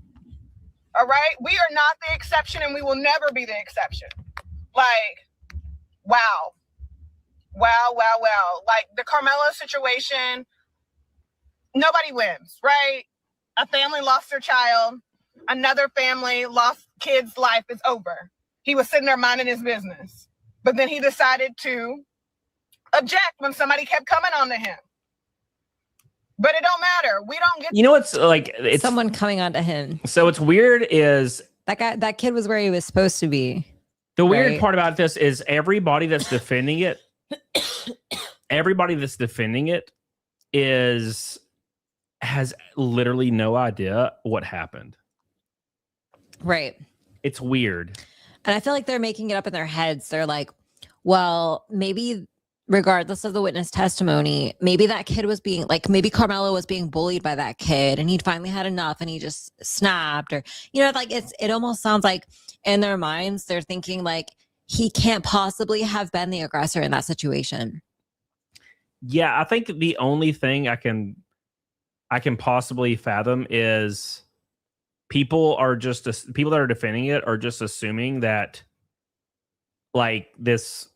All right? We are not the exception and we will never be the exception. Like, wow. Wow, wow, wow. Like the Karmelo situation, nobody wins, right? A family lost their child. Another family lost kid's life is over. He was sitting there minding his business. But then he decided to object when somebody kept coming on to him. But it don't matter. We don't get. You know what's like? It's Someone coming onto him. So it's weird. Is That kid was where he was supposed to be. the weird Right. part about this is everybody that's defending it. Everybody that's defending it has literally no idea what happened. Right. It's weird. And I feel like they're making it up in their heads. They're like, well, maybe regardless of the witness testimony, maybe that kid was being like, maybe Karmelo was being bullied by that kid and he'd finally had enough and he just snapped, or, you know, like it almost sounds like in their minds, they're thinking like he can't possibly have been the aggressor in that situation. Yeah, I think the only thing I can possibly fathom is people that are defending it are just assuming that like this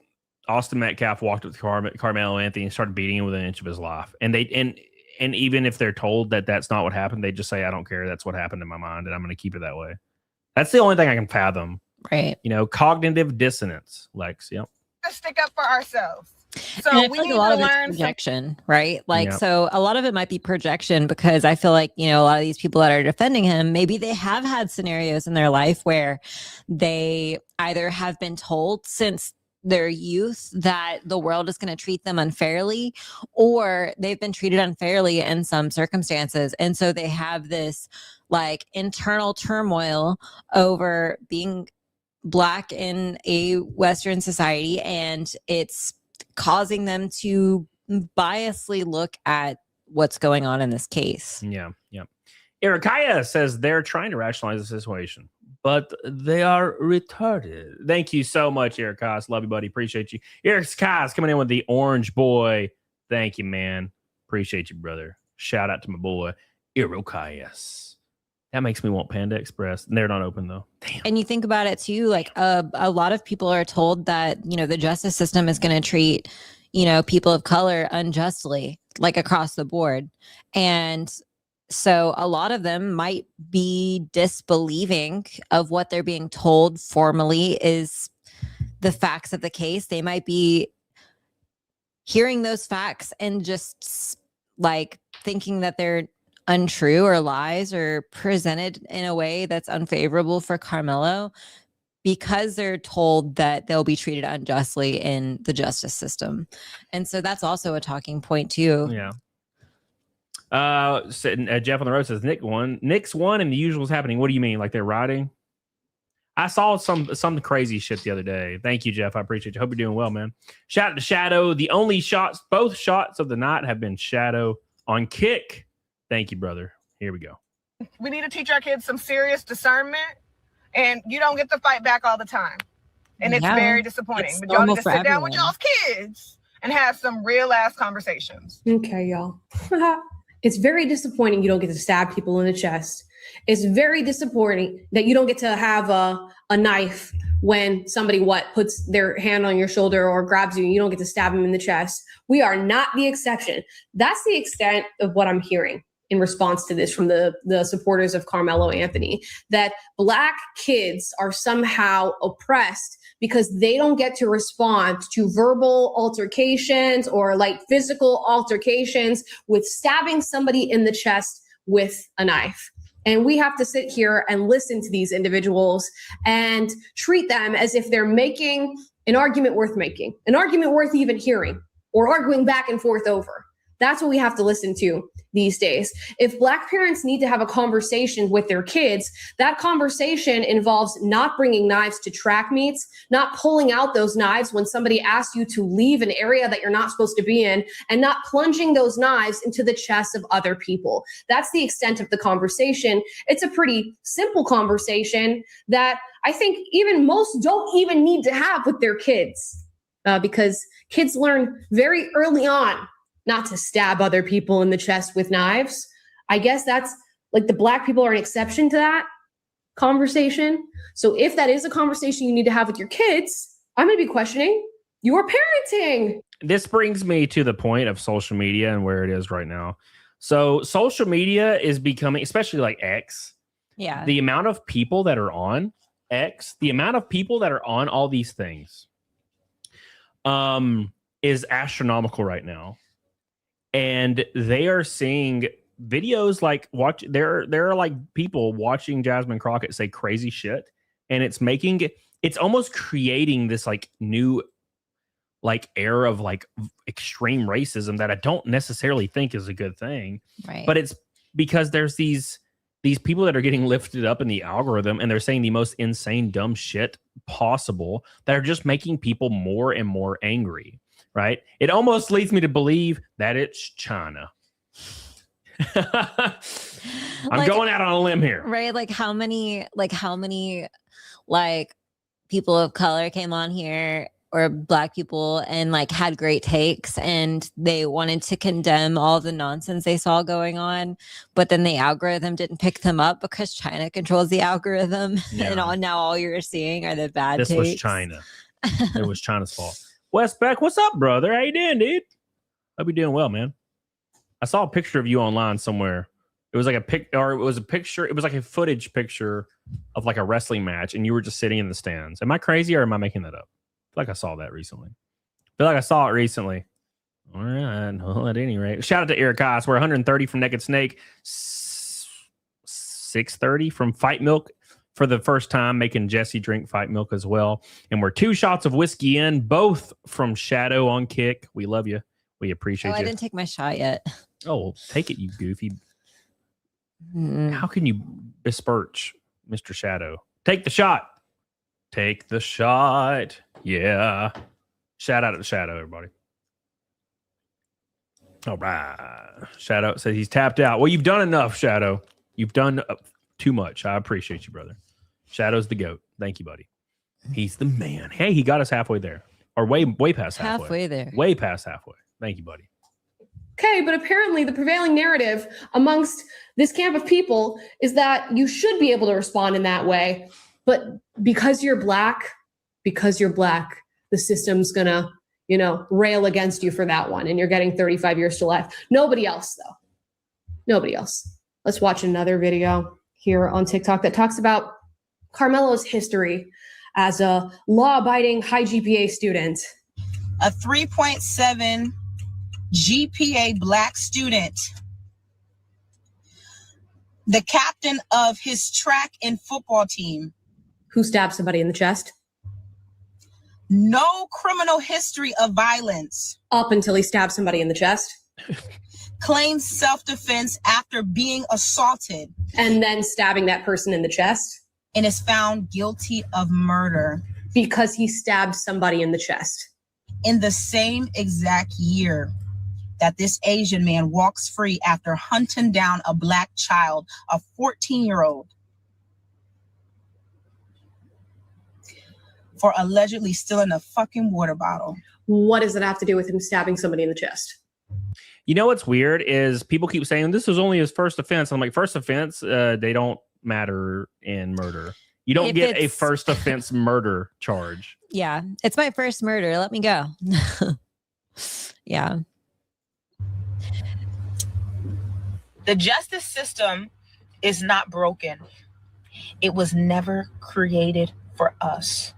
Austin Metcalf walked with Carmelo Anthony and started beating him within an inch of his life, and even if they're told that that's not what happened, they just say, I don't care, that's what happened in my mind and I'm going to keep it that way. That's the only thing I can fathom. Right. You know, cognitive dissonance, Lex. Yep. To stick up for ourselves. So And I we feel like need a lot to of it's learn some. projection, right? Like, Yep. so a lot of it might be projection, because I feel like, you know, a lot of these people that are defending him, maybe they have had scenarios in their life where they either have been told since their youth that the world is going to treat them unfairly, or they've been treated unfairly in some circumstances. And so they have this like internal turmoil over being Black in a Western society, and it's causing them to biasly look at what's going on in this case. Yeah. Yeah. Ericaya says they're trying to rationalize the situation, but they are retarded. Thank you so much, Eric Kais. Love you, buddy. Appreciate you. Eric Kais coming in with the orange boy. Thank you, man. Appreciate you, brother. Shout out to my boy, Eric Kais. That makes me want Panda Express. And they're not open, though. Damn. And you think about it, too, like a lot of people are told that, you know, the justice system is going to treat, you know, people of color unjustly, like across the board. And so a lot of them might be disbelieving of what they're being told formally is the facts of the case. They might be hearing those facts and just like thinking that they're untrue or lies or presented in a way that's unfavorable for Karmelo, because they're told that they'll be treated unjustly in the justice system. And so that's also a talking point too. Yeah. Jeff on the road says Knicks won and the usual is happening. What do you mean? Like they're riding? I saw some crazy shit the other day. Thank you, Jeff. I appreciate you. Hope you're doing well, man. Shout out to Shadow. The only both shots of the night have been Shadow on kick. Thank you, brother. Here we go. We need to teach our kids some serious discernment, and you don't get to fight back all the time. And it's Yeah, very disappointing. it's But y'all need normal to for sit down with everyone. y'all's kids and have some real ass conversations. Okay, y'all. It's very disappointing you don't get to stab people in the chest. It's very disappointing that you don't get to have a knife when somebody puts their hand on your shoulder or grabs you. You don't get to stab them in the chest. We are not the exception. That's the extent of what I'm hearing in response to this from the supporters of Carmelo Anthony, that Black kids are somehow oppressed because they don't get to respond to verbal altercations or like physical altercations with stabbing somebody in the chest with a knife. And we have to sit here and listen to these individuals and treat them as if they're making an argument worth making, an argument worth even hearing or arguing back and forth over. That's what we have to listen to these days. If Black parents need to have a conversation with their kids, that conversation involves not bringing knives to track meets, not pulling out those knives when somebody asks you to leave an area that you're not supposed to be in, and not plunging those knives into the chests of other people. That's the extent of the conversation. It's a pretty simple conversation that I think even most don't even need to have with their kids, because kids learn very early on not to stab other people in the chest with knives. I guess that's like the Black people are an exception to that conversation. So if that is a conversation you need to have with your kids, I'm going to be questioning your parenting. This brings me to the point of social media and where it is right now. So social media is becoming, especially like X, Yeah. the amount of people that are on X, the amount of people that are on all these things is astronomical right now. and they are seeing videos like there are like people watching Jasmine Crockett say crazy shit, and it's almost creating this like new like era of like extreme racism that I don't necessarily think is a good thing. Right. But it's because there's these people that are getting lifted up in the algorithm, and they're saying the most insane dumb shit possible that are just making people more and more angry. Right. It almost leads me to believe that it's China. I'm going out on a limb here. Right. Like how many like people of color came on here, or Black people, and like had great takes, and they wanted to condemn all the nonsense they saw going on, but then the algorithm didn't pick them up because China controls the algorithm. Yeah. And now all you're seeing are the bad This takes. was China. It was China's fault. Wes Beck, what's up, brother? How you doing, dude? Hope you're doing well, man. I saw a picture of you online somewhere. It was like it was like a footage picture of like a wrestling match, and you were just sitting in the stands. Am I crazy, or am I making that up? I feel like I saw that recently. All right. Well, at any rate, shout out to Eric Haas. We're 130 from Naked Snake, 630 from Fight Milk for the first time, making Jesse drink Fight Milk as well. And we're 2 shots of whiskey in, both from Shadow on Kick. We love you. We appreciate you. I didn't take my shot yet. Oh, well, take it, you goofy. How can you besmirch Mr. Shadow? Take the shot. Take the shot. Yeah. Shout out to the Shadow, everybody. All right. Shadow says he's tapped out. Well, you've done enough, Shadow. You've done too much. I appreciate you, brother. Shadow's the GOAT. Thank you, buddy. He's the man. Hey, he got us halfway there. Or way past halfway. Halfway there. Way past halfway. Thank you, buddy. Okay, but apparently the prevailing narrative amongst this camp of people is that you should be able to respond in that way. But because you're black, the system's gonna, rail against you for that one. And you're getting 35 years to life. Nobody else, though. Nobody else. Let's watch another video here on TikTok that talks about Karmelo's history as a law-abiding high GPA student. A 3.7 GPA Black student. The captain of his track and football team. Who stabbed somebody in the chest? No criminal history of violence. Up until he stabbed somebody in the chest. Claims self-defense after being assaulted. And then stabbing that person in the chest. And is found guilty of murder. Because he stabbed somebody in the chest. In the same exact year that this Asian man walks free after hunting down a Black child, a 14-year-old, for allegedly stealing a fucking water bottle. What does it have to do with him stabbing somebody in the chest? You know what's weird is people keep saying this was only his first offense. I'm like, first offense, they don't matter in murder. You don't get a first offense murder charge. Yeah, it's my first murder. Let me go. Yeah. The justice system is not broken. It was never created for us.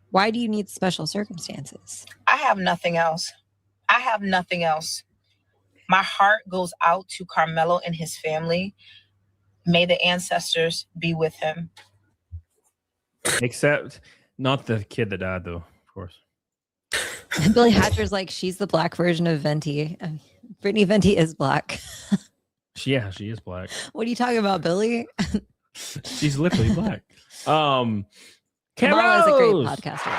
Why do you need special circumstances? I have nothing else. My heart goes out to Karmelo and his family. May the ancestors be with him. Except not the kid that died, though, of course. Billy Hatcher's like, she's the Black version of Venti. Brittany Venti is Black. Yeah, she is Black. What are you talking about, Billy? She's literally Black. Mama is a great podcaster.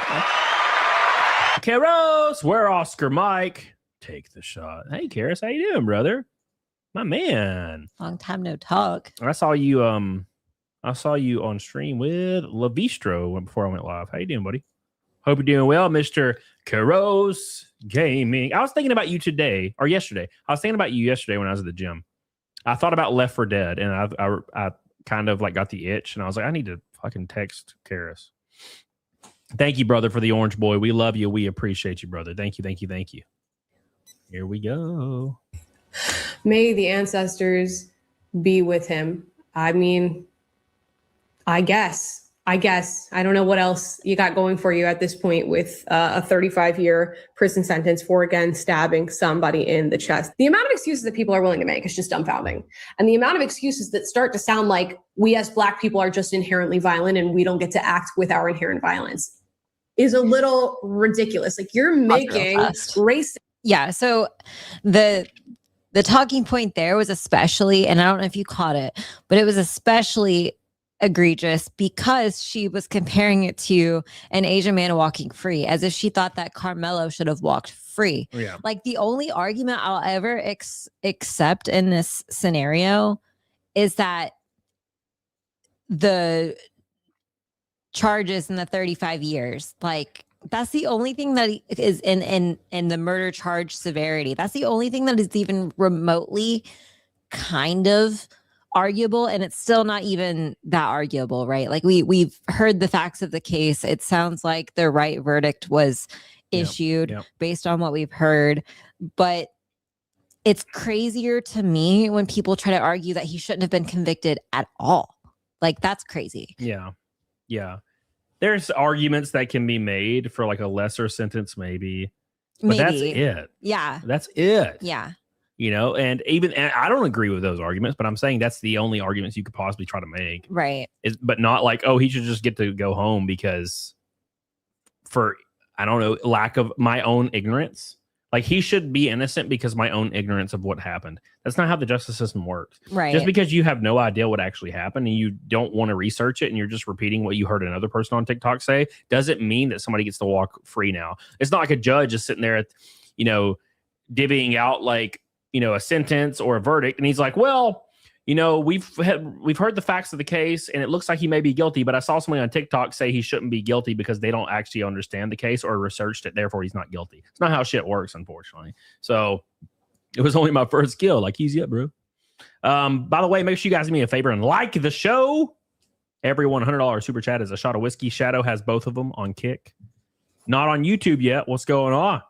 Karos, where Oscar Mike? Take the shot. Hey, Karis, how you doing, brother? My man. Long time no talk. I saw you on stream with Lavistro before I went live. How you doing, buddy? Hope you're doing well, Mr. Karos Gaming. I was thinking about you today or yesterday. I was thinking about you yesterday when I was at the gym. I thought about Left 4 Dead, and I kind of like got the itch, and I was like, I need to fucking text Karis. Thank you, brother, for the orange boy. We love you. We appreciate you, brother. Thank you, thank you, thank you. Here we go. May the ancestors be with him. I mean, I guess. I guess I don't know what else you got going for you at this point with a 35-year prison sentence for, again, stabbing somebody in the chest. The amount of excuses that people are willing to make is just dumbfounding. And the amount of excuses that start to sound like we as Black people are just inherently violent and we don't get to act with our inherent violence is a little ridiculous. Like, you're making race. Yeah. So the talking point there was especially, and I don't know if you caught it, but it was especially egregious because she was comparing it to an Asian man walking free, as if she thought that Karmelo should have walked free. Yeah. Like, the only argument I'll ever accept in this scenario is that the charges in the 35 years, like, that's the only thing that is in the murder charge severity. That's the only thing that is even remotely kind of arguable, and it's still not even that arguable, right? Like, we've heard the facts of the case. It sounds like the right verdict was issued based on what we've heard, but it's crazier to me when people try to argue that he shouldn't have been convicted at all. Like, that's crazy. Yeah. There's arguments that can be made for like a lesser sentence, maybe. But that's it. Yeah. That's it. Yeah. And I don't agree with those arguments, but I'm saying that's the only arguments you could possibly try to make. Right. But not like, oh, he should just get to go home because for, I don't know, lack of my own ignorance. Like, he should be innocent because my own ignorance of what happened. That's not how the justice system works. Right. Just because you have no idea what actually happened and you don't want to research it and you're just repeating what you heard another person on TikTok say, doesn't mean that somebody gets to walk free now. It's not like a judge is sitting there, divvying out like, a sentence or a verdict. And he's like, well, we've heard the facts of the case and it looks like he may be guilty, but I saw somebody on TikTok say he shouldn't be guilty because they don't actually understand the case or researched it. Therefore, he's not guilty. It's not how shit works, unfortunately. So it was only my first kill. Like, easy up, bro. By the way, make sure you guys do me a favor and like the show. Every $100 super chat is a shot of whiskey. Shadow has both of them on Kick. Not on YouTube yet. What's going on?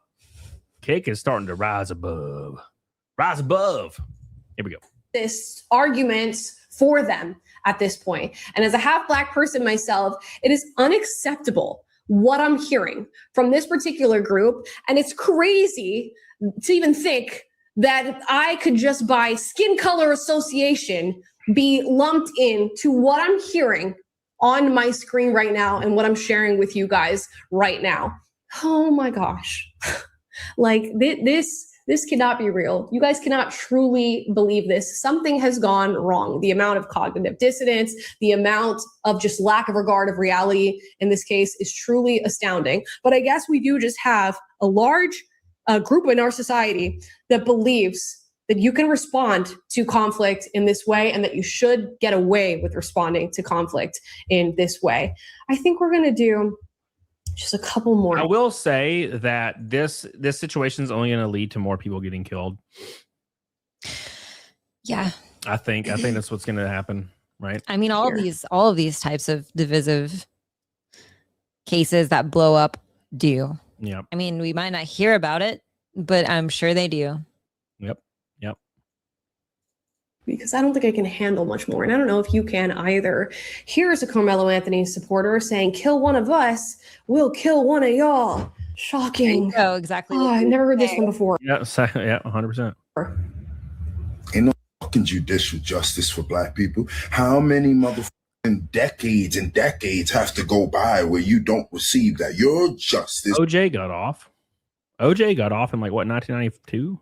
Kick is starting to rise above. Rise above. Here we go. This arguments for them at this point. And as a half Black person myself, it is unacceptable what I'm hearing from this particular group. And it's crazy to even think that I could just by skin color association be lumped into what I'm hearing on my screen right now and what I'm sharing with you guys right now. Oh my gosh. Like, this cannot be real. You guys cannot truly believe this. Something has gone wrong. The amount of cognitive dissonance, the amount of just lack of regard of reality in this case is truly astounding. But I guess we do just have a large group in our society that believes that you can respond to conflict in this way and that you should get away with responding to conflict in this way. I think we're going to do just a couple more. I will say that this situation is only going to lead to more people getting killed. Yeah. I think that's what's going to happen, right? I mean, all of these types of divisive cases that blow up do. Yeah. I mean, we might not hear about it, but I'm sure they do. Yep. Because I don't think I can handle much more. And I don't know if you can either. Here's a Carmelo Anthony supporter saying, kill one of us, we'll kill one of y'all. Shocking. Oh, exactly. Oh, I've never heard this one before. Yeah, 100%. Ain't no fucking judicial justice for Black people. How many motherfucking decades and decades have to go by where you don't receive that? Your justice. OJ got off in like what, 1992?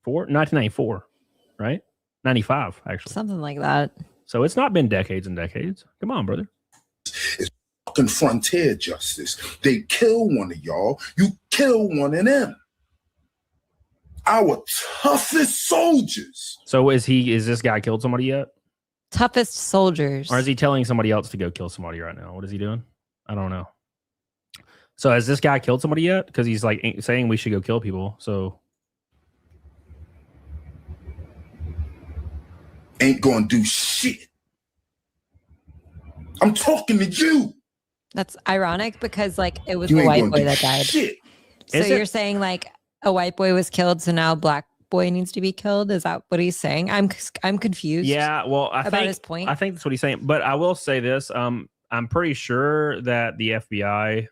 1994, right? 95, actually. Something like that. So it's not been decades and decades. Come on, brother. It's fucking frontier justice. They kill one of y'all, you kill one of them. Our toughest soldiers. So is this guy killed somebody yet? Toughest soldiers. Or is he telling somebody else to go kill somebody right now? What is he doing? I don't know. So has this guy killed somebody yet? Because he's like saying we should go kill people. So ain't gonna do shit. I'm talking to you. That's ironic because like it was You the ain't white gonna boy do that died. shit. So you're saying like a white boy was killed, so now black boy needs to be killed? Is that what he's saying? I'm confused. yeah, well, I about think his point. I think that's what he's saying. But I will say this: I'm pretty sure that the FBI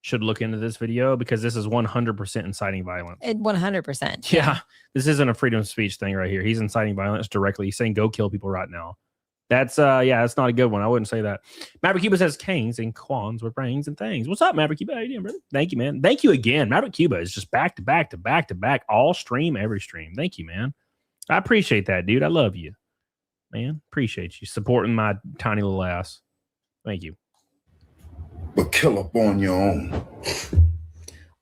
should look into this video because this is 100% inciting violence. 100%. Yeah, this isn't a freedom of speech thing right here. He's inciting violence directly. He's saying go kill people right now. That's that's not a good one. I wouldn't say that. Maverick Cuba says kings and quans with brains and things. What's up, Maverick Cuba? How you doing, brother? Thank you, man. Thank you again. Maverick Cuba is just back to back to back to back, all stream, every stream. Thank you, man. I appreciate that, dude. I love you, man. Appreciate you supporting my tiny little ass. Thank you. But kill up on your own.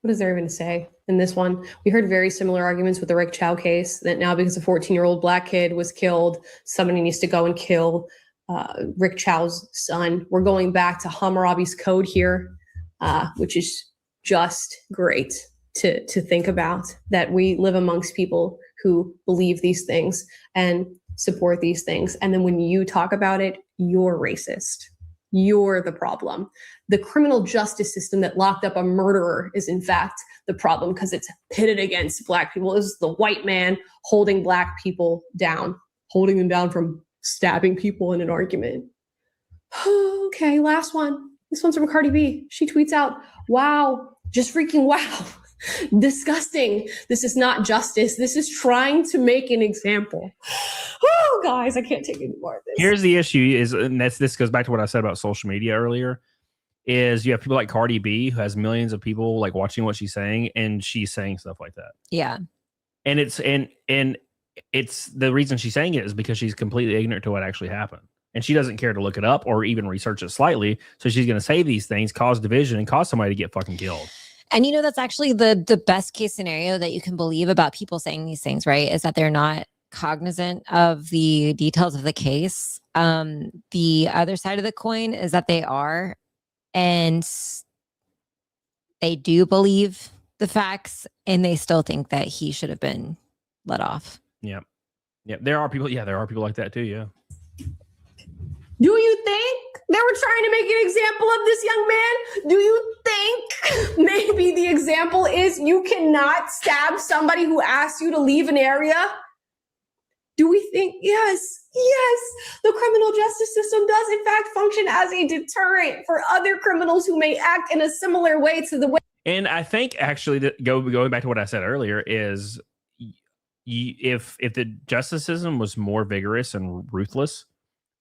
What is there even to say in this one? We heard very similar arguments with the Rick Chow case, that now because a 14-year-old black kid was killed, somebody needs to go and kill Rick Chow's son. We're going back to Hammurabi's code here, which is just great to think about, that we live amongst people who believe these things and support these things. And then when you talk about it, you're racist. You're the problem. The criminal justice system that locked up a murderer is in fact the problem because it's pitted against black people. This is the white man holding black people down, holding them down from stabbing people in an argument. Okay, last one. This one's from Cardi B. She tweets out, wow, just freaking wow. Disgusting. This is not justice. This is trying to make an example. Oh, guys, I can't take any more of this. Here's the issue is, and this goes back to what I said about social media earlier, is you have people like Cardi B who has millions of people like watching what she's saying, and she's saying stuff like that. Yeah. And it's the reason she's saying it is because she's completely ignorant to what actually happened. And she doesn't care to look it up or even research it slightly. So she's going to say these things, cause division, and cause somebody to get fucking killed. And that's actually the best case scenario that you can believe about people saying these things, right? Is that they're not cognizant of the details of the case. The other side of the coin is that they are, and they do believe the facts, and they still think that he should have been let off. Yeah. There are people like that too. Yeah. Do you think they were trying to make an example of this young man? Do you think maybe the example is you cannot stab somebody who asks you to leave an area? Do we think, yes, the criminal justice system does in fact function as a deterrent for other criminals who may act in a similar way to the way. And I think actually that going back to what I said earlier is if the justice system was more vigorous and ruthless,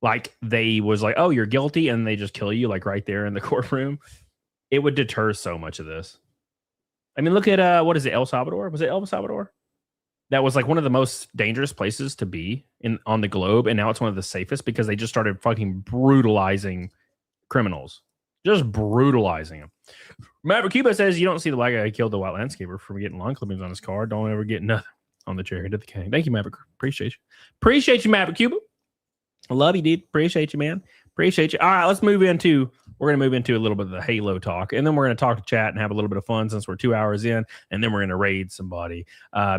like they was like, oh, you're guilty, and they just kill you like right there in the courtroom, it would deter so much of this. I mean, look at what is it, El Salvador? Was it El Salvador? That was like one of the most dangerous places to be on the globe, and now it's one of the safest because they just started fucking brutalizing criminals, just brutalizing them. Maverick Cuba says you don't see the black guy who killed the white landscaper from getting lawn clippings on his car. Don't ever get nothing on the chariot of the king. Thank you, Maverick. Appreciate you, Maverick Cuba. I love you, dude. Appreciate you, man. Appreciate you. All right, we're going to move into a little bit of the Halo talk, and then we're going to talk to chat and have a little bit of fun since we're 2 hours in, and then we're going to raid somebody.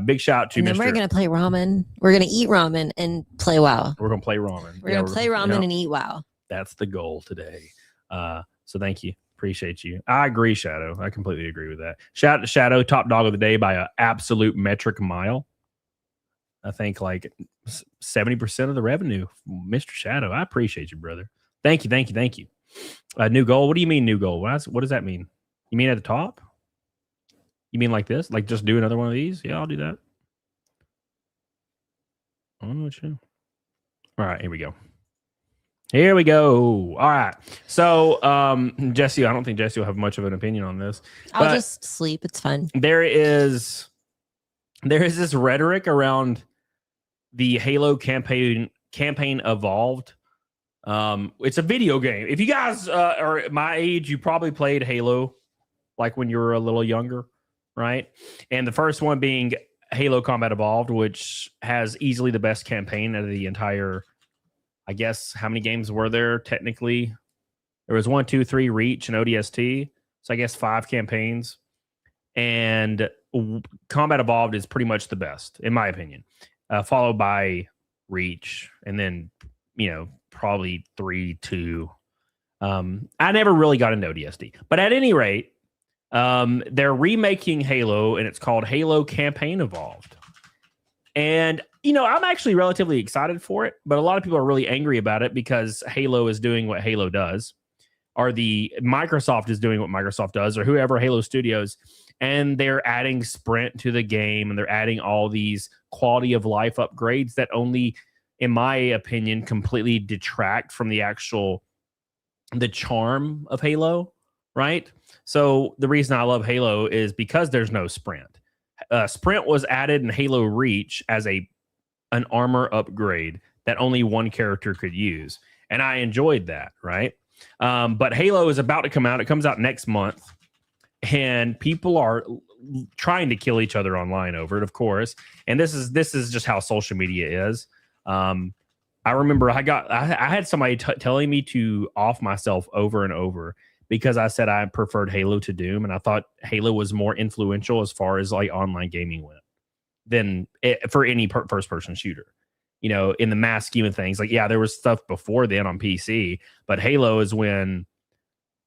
Big shout out to and then we're going to play ramen. We're going to eat ramen and play WoW. We're going to play ramen. We're going to play ramen and eat WoW. That's the goal today. So thank you. Appreciate you. I agree, Shadow. I completely agree with that. Shout out to Shadow, top dog of the day by an absolute metric mile. I think like 70% of the revenue, Mr. Shadow. I appreciate you, brother. Thank you. New goal. What do you mean new goal? What does that mean? You mean at the top? You mean like this? Like just do another one of these? Yeah, I'll do that. I don't know what you. All right, here we go. All right. So, Jesse, I don't think Jesse will have much of an opinion on this. I'll just sleep. It's fun. There is this rhetoric around the Halo campaign Evolved. It's a video game. If you guys are my age, you probably played Halo like when you were a little younger, right? And the first one being Halo Combat Evolved, which has easily the best campaign out of the entire, I guess, how many games were there technically? There was 1, 2, 3 Reach and ODST. So I guess 5 campaigns. And Combat Evolved is pretty much the best, in my opinion. Followed by Reach, and then, probably 3, 2. I never really got into ODST. But at any rate, they're remaking Halo, and it's called Halo Campaign Evolved. And I'm actually relatively excited for it, but a lot of people are really angry about it because Halo is doing what Halo does, or the Microsoft is doing what Microsoft does, or whoever, Halo Studios, and they're adding sprint to the game, and they're adding all these quality of life upgrades that only, in my opinion, completely detract from the charm of Halo, right? So the reason I love Halo is because there's no sprint. Sprint was added in Halo Reach as an armor upgrade that only one character could use, and I enjoyed that, right? But Halo is about to come out. It comes out next month, and people are trying to kill each other online over it, of course. And this is just how social media is. I remember I had somebody telling me to off myself over and over because I said I preferred Halo to Doom, and I thought Halo was more influential as far as like online gaming went than for any first person shooter. In the mass scheme of things, like, yeah, there was stuff before then on PC, but Halo is when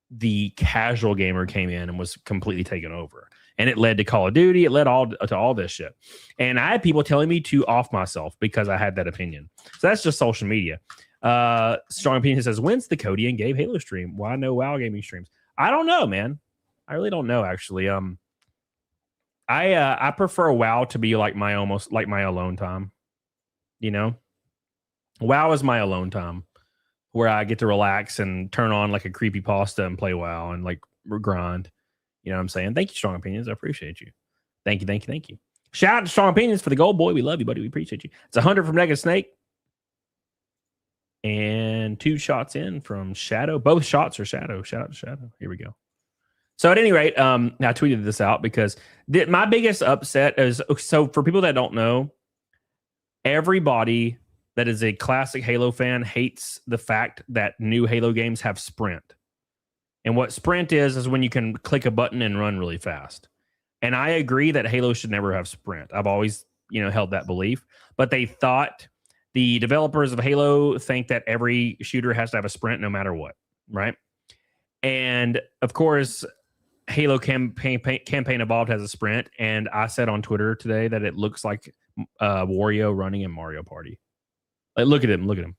the casual gamer came in and was completely taken over. And it led to Call of Duty. It led to all this shit. And I had people telling me to off myself because I had that opinion. So that's just social media. Strong Opinion says, when's the Cody and Gabe Halo stream? Why no WoW gaming streams? I don't know, man. I really don't know, actually. I prefer WoW to be like my alone time. WoW is my alone time where I get to relax and turn on like a creepypasta and play WoW and like grind. You know what I'm saying? Thank you, Strong Opinions. I appreciate you. Thank you. Shout out to Strong Opinions for the gold, boy. We love you, buddy. We appreciate you. It's 100 from Negative Snake. And 2 shots in from Shadow. Both shots are Shadow. Shout out to Shadow. Here we go. So at any rate, I tweeted this out because my biggest upset is, so for people that don't know, everybody that is a classic Halo fan hates the fact that new Halo games have sprint. And what sprint is when you can click a button and run really fast. And I agree that Halo should never have sprint. I've always, held that belief. But they thought, the developers of Halo think that every shooter has to have a sprint no matter what, right? And of course, Halo Campaign Evolved has a sprint. And I said on Twitter today that it looks like Wario running in Mario Party. Like, look at him.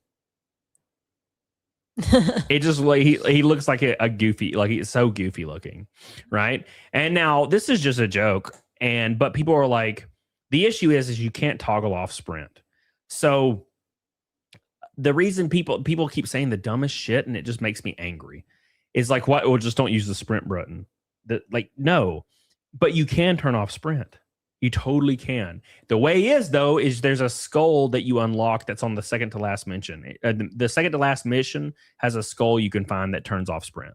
It just like he looks like a goofy, like he's so goofy looking, right? And now this is just a joke, but people are like, the issue is you can't toggle off sprint. So the reason people keep saying the dumbest shit, and it just makes me angry, is like, what? Well, just don't use the sprint button. No, but you can turn off sprint. You totally can. The way is there's a skull that you unlock that's on the second to last mission. The second to last mission has a skull you can find that turns off sprint.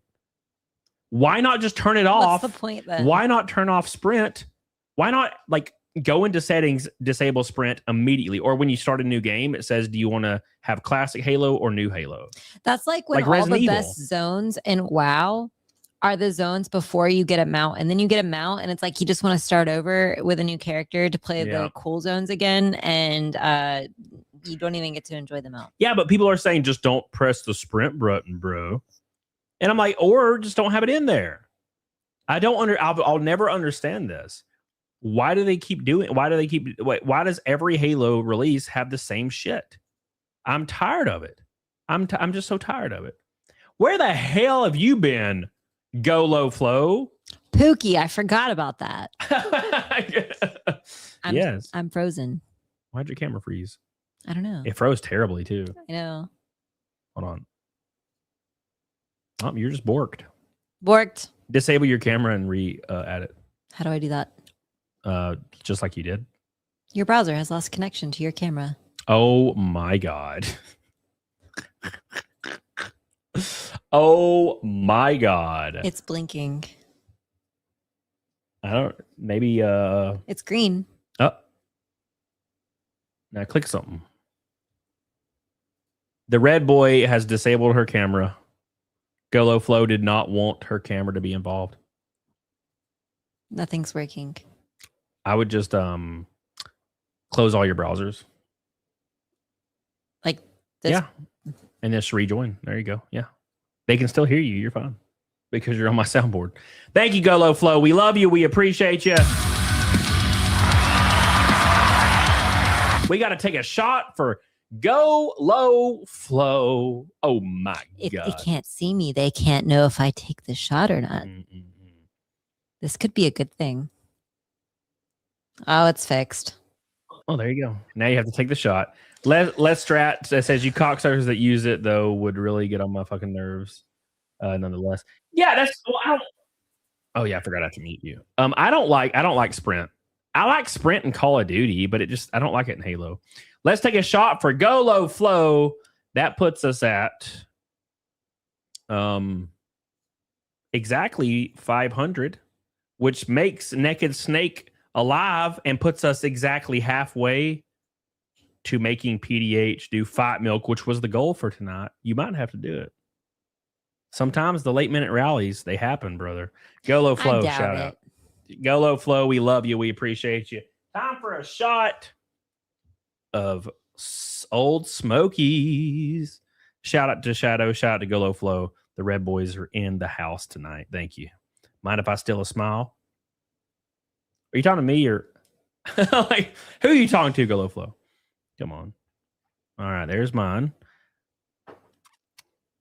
Why not just turn it off? What's the point then? Why not turn off sprint? Why not go into settings, disable sprint immediately? Or when you start a new game, it says, do you want to have classic Halo or new Halo? That's like when all Resident the Evil. best zones in WoW are the zones before you get a mount, and then you get a mount, and it's like you just want to start over with a new character to play the cool zones again, and you don't even get to enjoy the mount. Yeah, but people are saying just don't press the sprint button, bro. And I'm like, or just don't have it in there. I'll never understand this. Why do they keep doing? Why does every Halo release have the same shit? I'm tired of it. I'm just so tired of it. Where the hell have you been? Go low flow. Pookie, I forgot about that. Yes. I'm frozen. Why'd your camera freeze? I don't know. It froze terribly too. I know. Hold on. Oh, you're just borked. Borked. Disable your camera and add it. How do I do that? Just like you did. Your browser has lost connection to your camera. Oh my God. Oh my God. It's blinking. Maybe it's green. Oh. Now click something. The red boy has disabled her camera. Golo Flow did not want her camera to be involved. Nothing's working. I would just close all your browsers. Like this? Yeah. And just rejoin. There you go. Yeah. They can still hear you. You're fine. Because you're on my soundboard. Thank you, Golo Flow. We love you. We appreciate you. We got to take a shot for Go Low Flow. Oh my If God. they can't see me, they can't know if I take the shot or not. This could be a good thing. Oh, it's fixed. Oh, there you go. Now you have to take the shot. Les Strat says you cocksuckers that use it though would really get on my fucking nerves. Nonetheless, yeah, that's. Well, oh yeah, I forgot I have to mute you. I don't like Sprint. I like Sprint in Call of Duty, but I don't like it in Halo. Let's take a shot for Go Low Flow. That puts us at exactly 500, which makes Naked Snake alive and puts us exactly halfway to making PDH do Fight Milk, which was the goal for tonight. You might have to do it. Sometimes the late minute rallies, they happen, brother. Go Low Flow, shout out. Go Low Flow, we love you. We appreciate you. Time for a shot of Old Smokies. Shout out to Shadow. Shout out to Go Low Flow. The Red Boys are in the house tonight. Thank you. Mind if I steal a smile? Are you talking to me or like who are you talking to, Go Low Flow? Come on. All right, there's mine.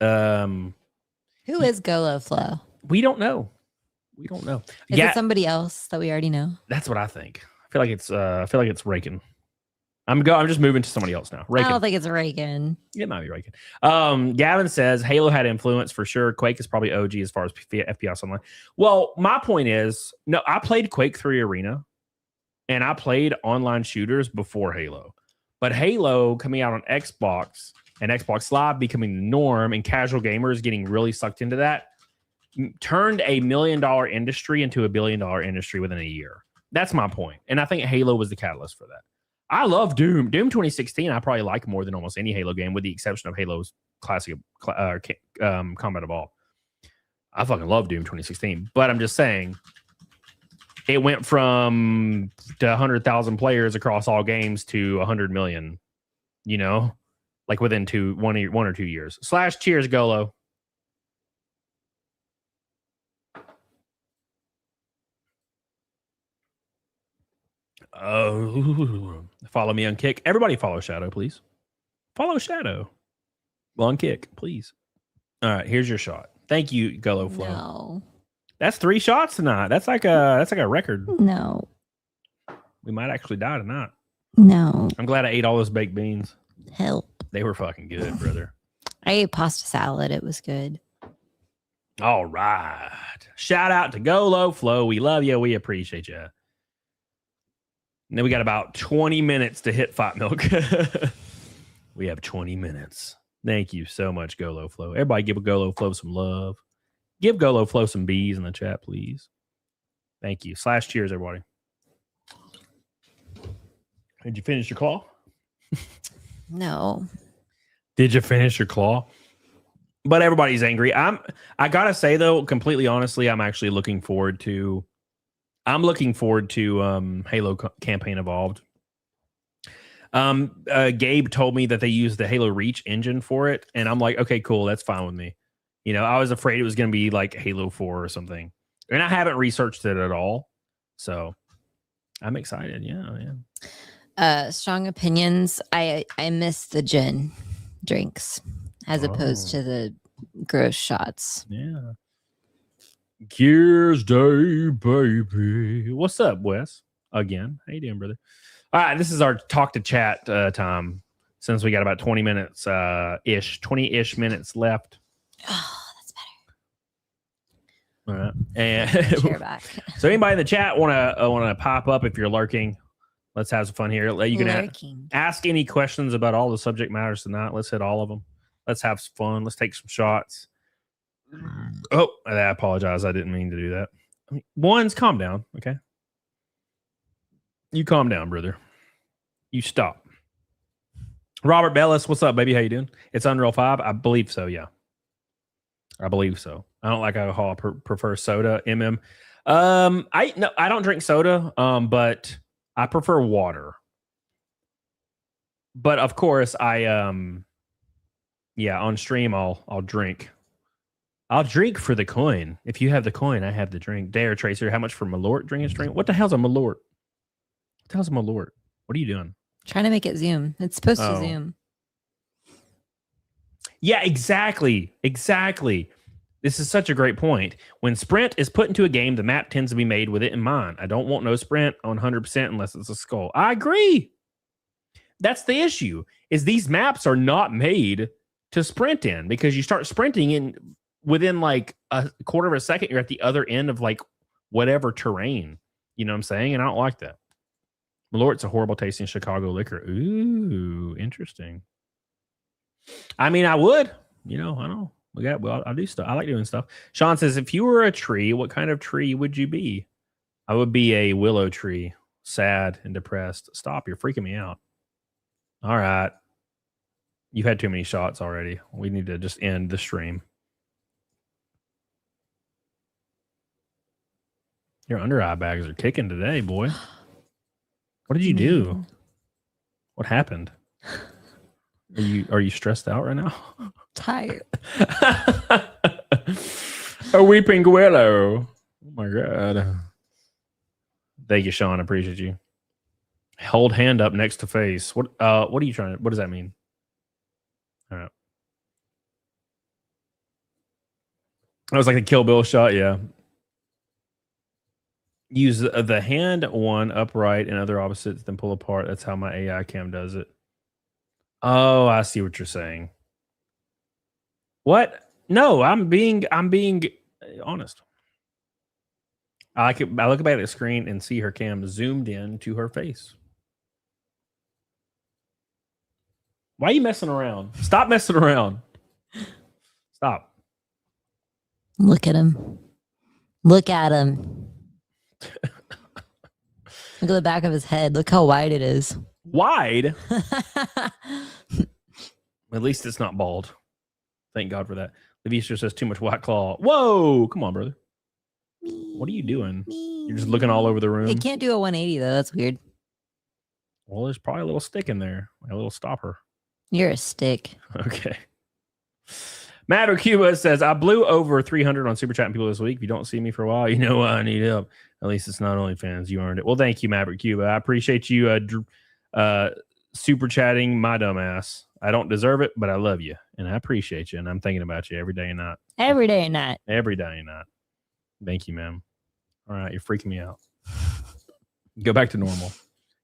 Who is Go Low Flow? We don't know. Is it somebody else that we already know? That's what I think. I feel like it's Reagan. I'm just moving to somebody else now. Reagan. I don't think it's Reagan. It might be Reagan. Gavin says Halo had influence for sure. Quake is probably OG as far as FPS online. Well, my point is, no, I played Quake 3 Arena and I played online shooters before Halo. But Halo coming out on Xbox and Xbox Live becoming the norm and casual gamers getting really sucked into that turned a $1 million industry into a $1 billion industry within a year. That's my point. And I think Halo was the catalyst for that. I love Doom. Doom 2016, I probably like more than almost any Halo game, with the exception of Halo's classic Combat Evolved. I fucking love Doom 2016. But I'm just saying, it went from 100,000 players across all games to 100 million, you know, like within 1 or 2 years. / cheers, Golo. Oh, follow me on Kick. Everybody follow Shadow, please. Follow Shadow. Well, on Kick, please. All right, here's your shot. Thank you, Golo Flow. No. That's 3 shots tonight. That's like a record. No. We might actually die tonight. No. I'm glad I ate all those baked beans. Help. They were fucking good, brother. I ate pasta salad. It was good. All right. Shout out to Golo Flow. We love you. We appreciate you. And then we got about 20 minutes to hit Fight Milk. We have 20 minutes. Thank you so much, Golo Flow. Everybody give a Golo Flow some love. Give Golo Flow some bees in the chat, please. Thank you. / cheers, everybody. Did you finish your claw? No. Did you finish your claw? But everybody's angry. I gotta say though, completely honestly, I'm actually looking forward to Halo Campaign Evolved. Gabe told me that they used the Halo Reach engine for it, and I'm like, okay, cool, that's fine with me. You know, I was afraid it was going to be like Halo 4 or something, and I haven't researched it at all, so I'm excited. Yeah. Strong opinions. I miss the gin drinks as opposed to the gross shots. Yeah. Gears Day, baby. What's up, Wes? Again, how you doing, brother? All right, this is our talk to chat time. Since we got about 20 minutes ish, 20-ish minutes left. Oh, that's better. All right, and back. So anybody in the chat wanna pop up if you're lurking? Let's have some fun here. You can ask any questions about all the subject matters tonight. Let's hit all of them. Let's have some fun. Let's take some shots. Oh, I apologize. I didn't mean to do that. Ones, calm down, okay? You calm down, brother. You stop. Robert Bellis, what's up, baby? How you doing? It's Unreal 5? I believe so, yeah. I believe so. I don't like alcohol. I prefer soda, MM. I don't drink soda, but I prefer water. But of course, on stream I'll drink. I'll drink for the coin. If you have the coin, I have the drink. Dare Tracer, how much for Malort? Drink? What the hell's a Malort? What the hell's a Malort? What are you doing? Trying to make it zoom. It's supposed to zoom. Yeah, exactly. Exactly. This is such a great point. When sprint is put into a game, the map tends to be made with it in mind. I don't want no sprint on 100% unless it's a skull. I agree. That's the issue, is these maps are not made to sprint in, because you start sprinting in within like a quarter of a second, you're at the other end of like whatever terrain. You know what I'm saying? And I don't like that. Malort, it's a horrible tasting Chicago liquor. Ooh, interesting. I mean, I would. I don't. I do stuff. I like doing stuff. Sean says, if you were a tree, what kind of tree would you be? I would be a willow tree, sad and depressed. Stop, you're freaking me out. All right. You've had too many shots already. We need to just end the stream. Your under eye bags are kicking today, boy. What did you do? What happened? Are you stressed out right now? Tired. A weeping willow. Oh my God. Thank you, Sean. I appreciate you. Hold hand up next to face. What are you trying to, what does that mean? All right. That was like a Kill Bill shot, yeah. Use the hand one upright and other opposites, then pull apart. That's how my AI cam does it. Oh, I see what you're saying. What? No, I'm being honest. I look back at the screen and see her cam zoomed in to her face. Why are you messing around? Stop messing around. Stop. Look at him. Look at him. Look at the back of his head. Look how wide it is. Wide? At least it's not bald. Thank God for that. Levistra says too much White Claw. Whoa, come on, brother. What are you doing? You're just looking all over the room. It can't do a 180 though. That's weird. Well, there's probably a little stick in there, a little stopper. You're a stick. Okay. Matt O'Cuba says, I blew over 300 on Super Chatting people this week. If you don't see me for a while, you know why I need help. At least it's not OnlyFans. You earned it. Well, thank you, Maverick Cuba. I appreciate you super chatting my dumb ass. I don't deserve it, but I love you, and I appreciate you, and I'm thinking about you every day and night. Every day and night. Every day and night. Thank you, ma'am. All right, you're freaking me out. Go back to normal.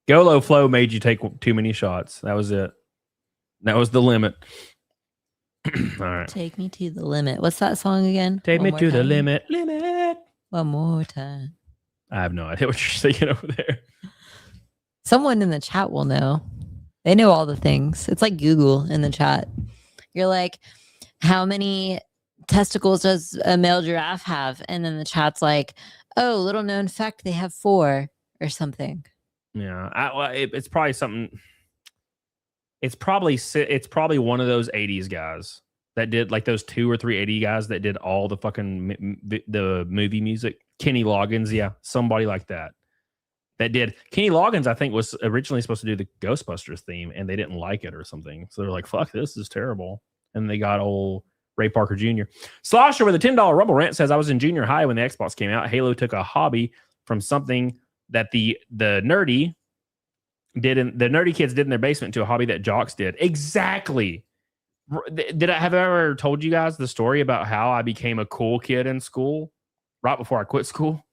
Golo Flow made you take too many shots. That was it. That was the limit. All right. Take me to the limit. What's that song again? Take me to the limit. Limit. One more time. I have no idea what you're saying over there. Someone in the chat will know. They know all the things. It's like Google in the chat. You're like, how many testicles does a male giraffe have? And then the chat's like, oh, little known fact, they have 4 or something. Yeah, it's probably something. It's probably one of those 80s guys that did like those 2 or 3 80 guys that did all the fucking the movie music. Kenny Loggins, yeah, somebody like that. That did. Kenny Loggins, I think, was originally supposed to do the Ghostbusters theme, and they didn't like it or something. So they're like, fuck, this is terrible. And they got old Ray Parker Jr. Slosher with a $10 Rumble rant says, I was in junior high when the Xbox came out. Halo took a hobby from something that the nerdy kids did in their basement to a hobby that jocks did. Exactly. Have I ever told you guys the story about how I became a cool kid in school right before I quit school?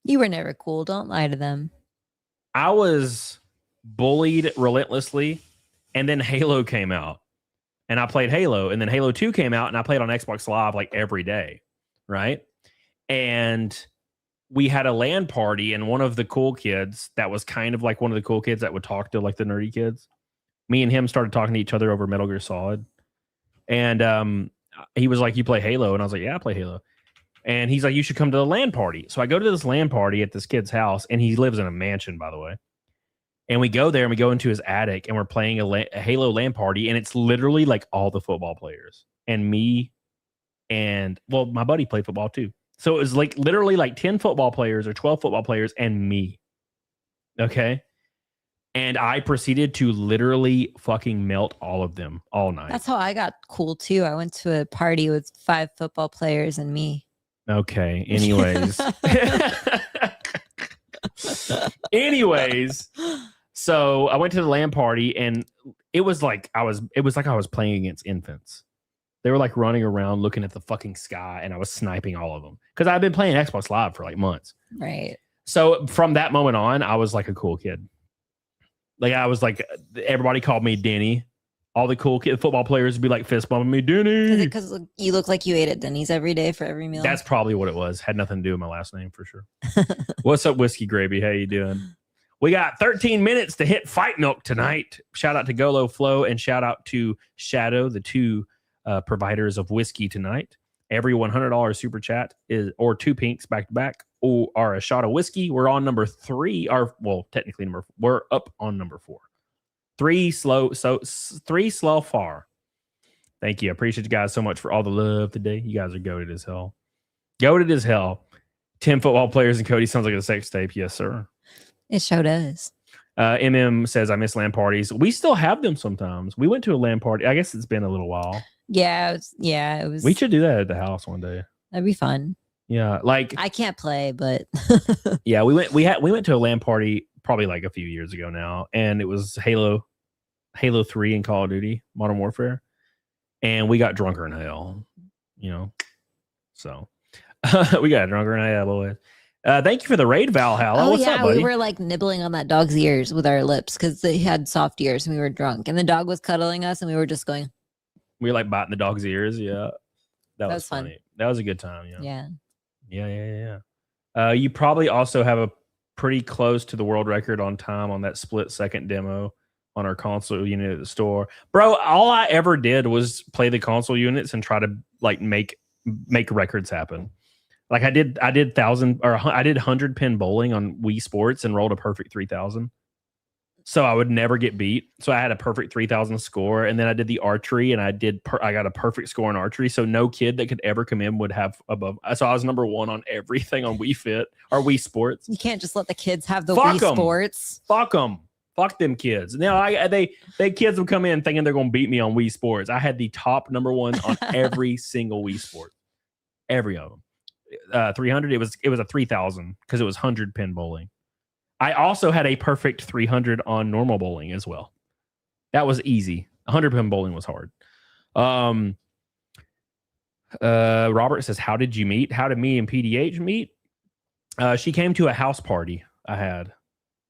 You were never cool. Don't lie to them. I was bullied relentlessly, and then Halo came out, and I played Halo, and then Halo 2 came out, and I played on Xbox Live like every day, right? And we had a LAN party, and one of the cool kids that was kind of like one of the cool kids that would talk to like the nerdy kids, me and him started talking to each other over Metal Gear Solid. And he was like, you play Halo? And I was like, yeah, I play Halo. And he's like, you should come to the LAN party. So I go to this LAN party at this kid's house, and he lives in a mansion, by the way. And we go there, and we go into his attic, and we're playing a Halo LAN party, and it's literally like all the football players and me, and well, my buddy played football too. So it was like literally like 10 football players or 12 football players and me. Okay. And I proceeded to literally fucking melt all of them all night. That's how I got cool too. I went to a party with 5 football players and me. Okay. Anyways. So I went to the LAN party, and it was like I was playing against infants. They were like running around looking at the fucking sky, and I was sniping all of them because I've been playing Xbox Live for like months. Right. So from that moment on, I was like a cool kid. Like I was like, everybody called me Denny. All the cool football players would be like fist bumping me, Denny. Is it because you look like you ate at Denny's every day for every meal? That's probably what it was. Had nothing to do with my last name for sure. What's up, Whiskey Gravy? How you doing? We got 13 minutes to hit Fight Milk tonight. Shout out to Golo Flow and shout out to Shadow, the two providers of whiskey tonight. Every $100 super chat is or 2 pinks back to back or a shot of whiskey. We're on number 3, or well, technically we're up on number 4. 3 slow far. Thank you. I appreciate you guys so much for all the love today. You guys are goated as hell. Goated as hell. 10 football players and Cody sounds like a sex tape. Yes, sir. It sure does. MM says, I miss LAN parties. We still have them sometimes. We went to a LAN party. I guess it's been a little while. Yeah, it was. We should do that at the house one day. That'd be fun. Yeah, like I can't play, but yeah, we went to a LAN party probably like a few years ago now, and it was Halo 3 and Call of Duty Modern Warfare, and we got drunker in hell, you know. So we got drunker in hell, boys. Thank you for the raid, Valhalla. Oh, what's up, buddy? We were like nibbling on that dog's ears with our lips because they had soft ears and we were drunk, and the dog was cuddling us, and we were just going. We were like biting the dog's ears. Yeah, that was funny. Fun. That was a good time. Yeah. You probably also have a pretty close to the world record on time on that split-second demo on our console unit at the store, bro. All I ever did was play the console units and try to like make records happen. Like I did 100 pin bowling on Wii Sports and rolled a perfect 3000. So I would never get beat. So I had a perfect 3000 score, and then I did the archery, and I got a perfect score in archery. So no kid that could ever come in would have above. So I was number 1 on everything on Wii Fit or Wii Sports. You can't just let the kids have the Fuck Wii 'em. Sports. Fuck them. Fuck them kids. Now they kids would come in thinking they're gonna beat me on Wii Sports. I had the top number 1 on every single Wii Sport, every of them. 300. It was a 3000 because it was 100 pin bowling. I also had a perfect 300 on normal bowling as well. That was easy. 100 pin bowling was hard. Robert says, how did you meet? How did me and PDH meet? She came to a house party I had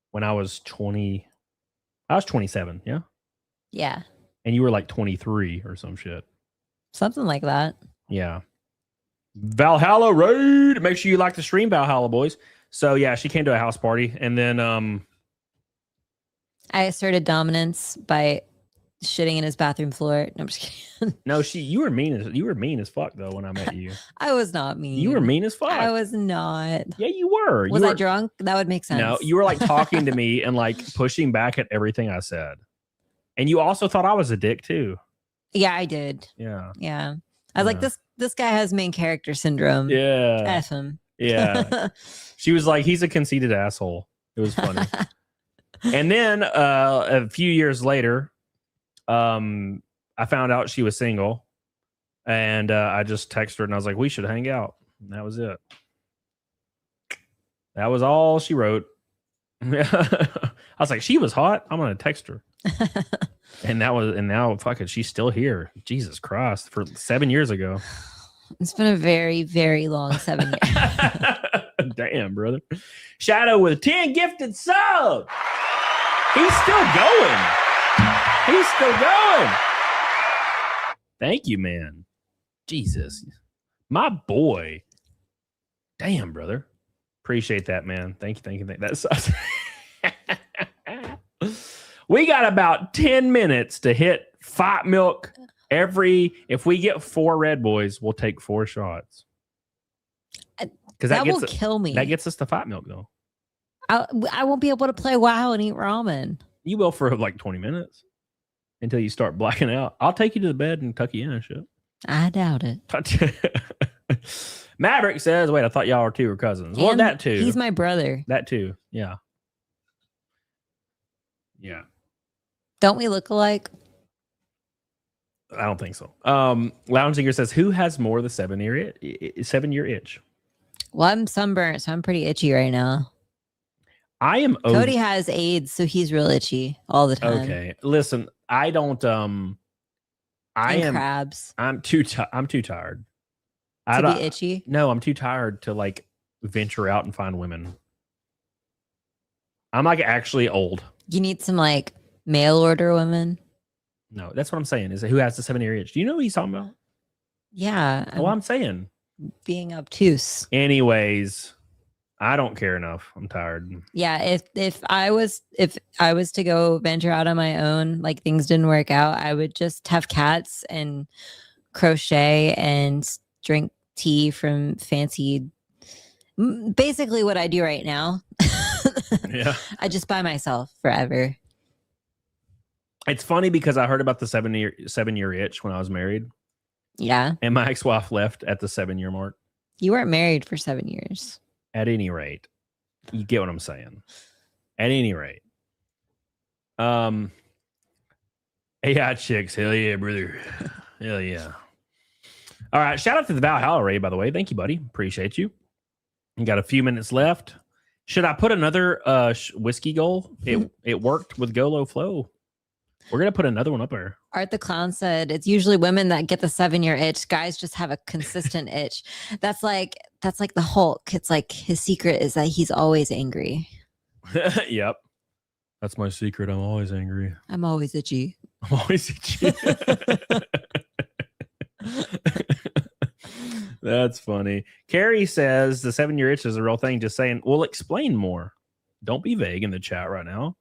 when I was 20. I was 27. Yeah. Yeah. And you were like 23 or some shit. Something like that. Yeah. Valhalla raid. Make sure you like the stream, Valhalla boys. So yeah, she came to a house party, and then I asserted dominance by shitting in his bathroom floor. No, I'm just kidding. No, you were mean as fuck though when I met you. I was not mean. You were mean as fuck. I was not. Yeah, you were. Was I drunk? That would make sense. No, you were like talking to me and like pushing back at everything I said. And you also thought I was a dick too. Yeah, I did. Yeah. Yeah. I was like, this guy has main character syndrome. Yeah. F him. Yeah. She was like, he's a conceited asshole. It was funny. And then a few years later, I found out she was single, and I just texted her and I was like, we should hang out. And that was it. That was all she wrote. I was like, she was hot. I'm going to text her. And now fuck it. She's still here. Jesus Christ. For 7 years ago. It's been a very, very long 7 years. Damn, brother. Shadow with 10 gifted subs. He's still going. He's still going. Thank you, man. Jesus. My boy. Damn, brother. Appreciate that, man. Thank you. That sucks. We got about 10 minutes to hit Fight Milk. If we get 4 Red Boys, we'll take 4 shots. Because that will kill me. That gets us to Fight Milk, though. I won't be able to play WoW and eat ramen. You will for like 20 minutes until you start blacking out. I'll take you to the bed and tuck you in and shit. I doubt it. Maverick says, wait, I thought y'all were cousins. Well, And that too. He's my brother. That too. Yeah. Yeah. Don't we look alike? I don't think so. Lounge Singer says, who has more the 7-year itch? Well, I'm sunburnt, so I'm pretty itchy right now. I am Cody has AIDS, so he's real itchy all the time. Okay. Listen, I don't crabs. I'm too tired. To be itchy? No, I'm too tired to like venture out and find women. I'm like actually old. You need some like mail order women. No, that's what I'm saying. Is who has the 7-year itch? Do you know what he's talking about? Yeah. Well, I'm saying being obtuse. Anyways, I don't care enough. I'm tired. Yeah, if I was to go venture out on my own, like things didn't work out, I would just have cats and crochet and drink tea from fancy, basically what I do right now. Yeah. I just by myself forever. It's funny because I heard about the 7-year itch when I was married. Yeah. And my ex-wife left at the 7-year mark. You weren't married for 7 years. At any rate, you get what I'm saying. At any rate. AI chicks, hell yeah, brother. Hell yeah. All right, shout out to the Valhalla Ray, by the way. Thank you, buddy. Appreciate you. You got a few minutes left. Should I put another whiskey goal? It worked with Golo Flow. We're gonna put another one up there. Art the Clown said it's usually women that get the 7-year itch. Guys just have a consistent itch. That's like the Hulk. It's like his secret is that he's always angry. Yep. That's my secret. I'm always angry. I'm always itchy. I'm always itchy. That's funny. Carrie says the 7-year itch is a real thing. Just saying, well, explain more. Don't be vague in the chat right now.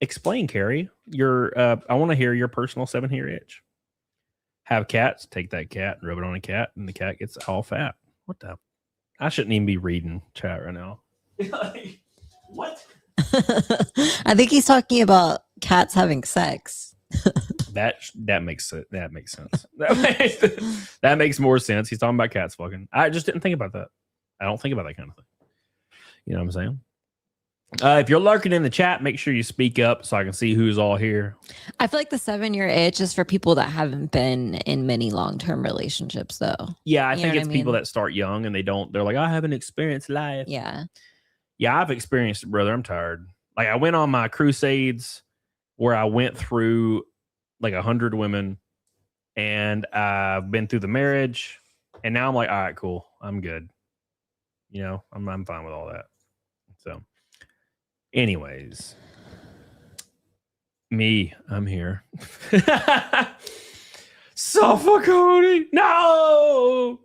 Explain, Carrie. I want to hear your personal 7-year itch. Have cats, take that cat and rub it on a cat, and the cat gets all fat. What the? I shouldn't even be reading chat right now. What? I think he's talking about cats having sex. That makes sense. That makes more sense. He's talking about cats fucking. I just didn't think about that. I don't think about that kind of thing. You know what I'm saying? If you're lurking in the chat, make sure you speak up so I can see who's all here. I feel like the 7-year itch is for people that haven't been in many long-term relationships, though. Yeah, I think it's people that start young and they're like, I haven't experienced life. Yeah. Yeah, I've experienced it, brother. I'm tired. Like I went on my crusades where I went through like 100 women, and I've been through the marriage, and now I'm like, all right, cool. I'm good. You know, I'm fine with all that. So anyways, I'm here. Suffocating. No!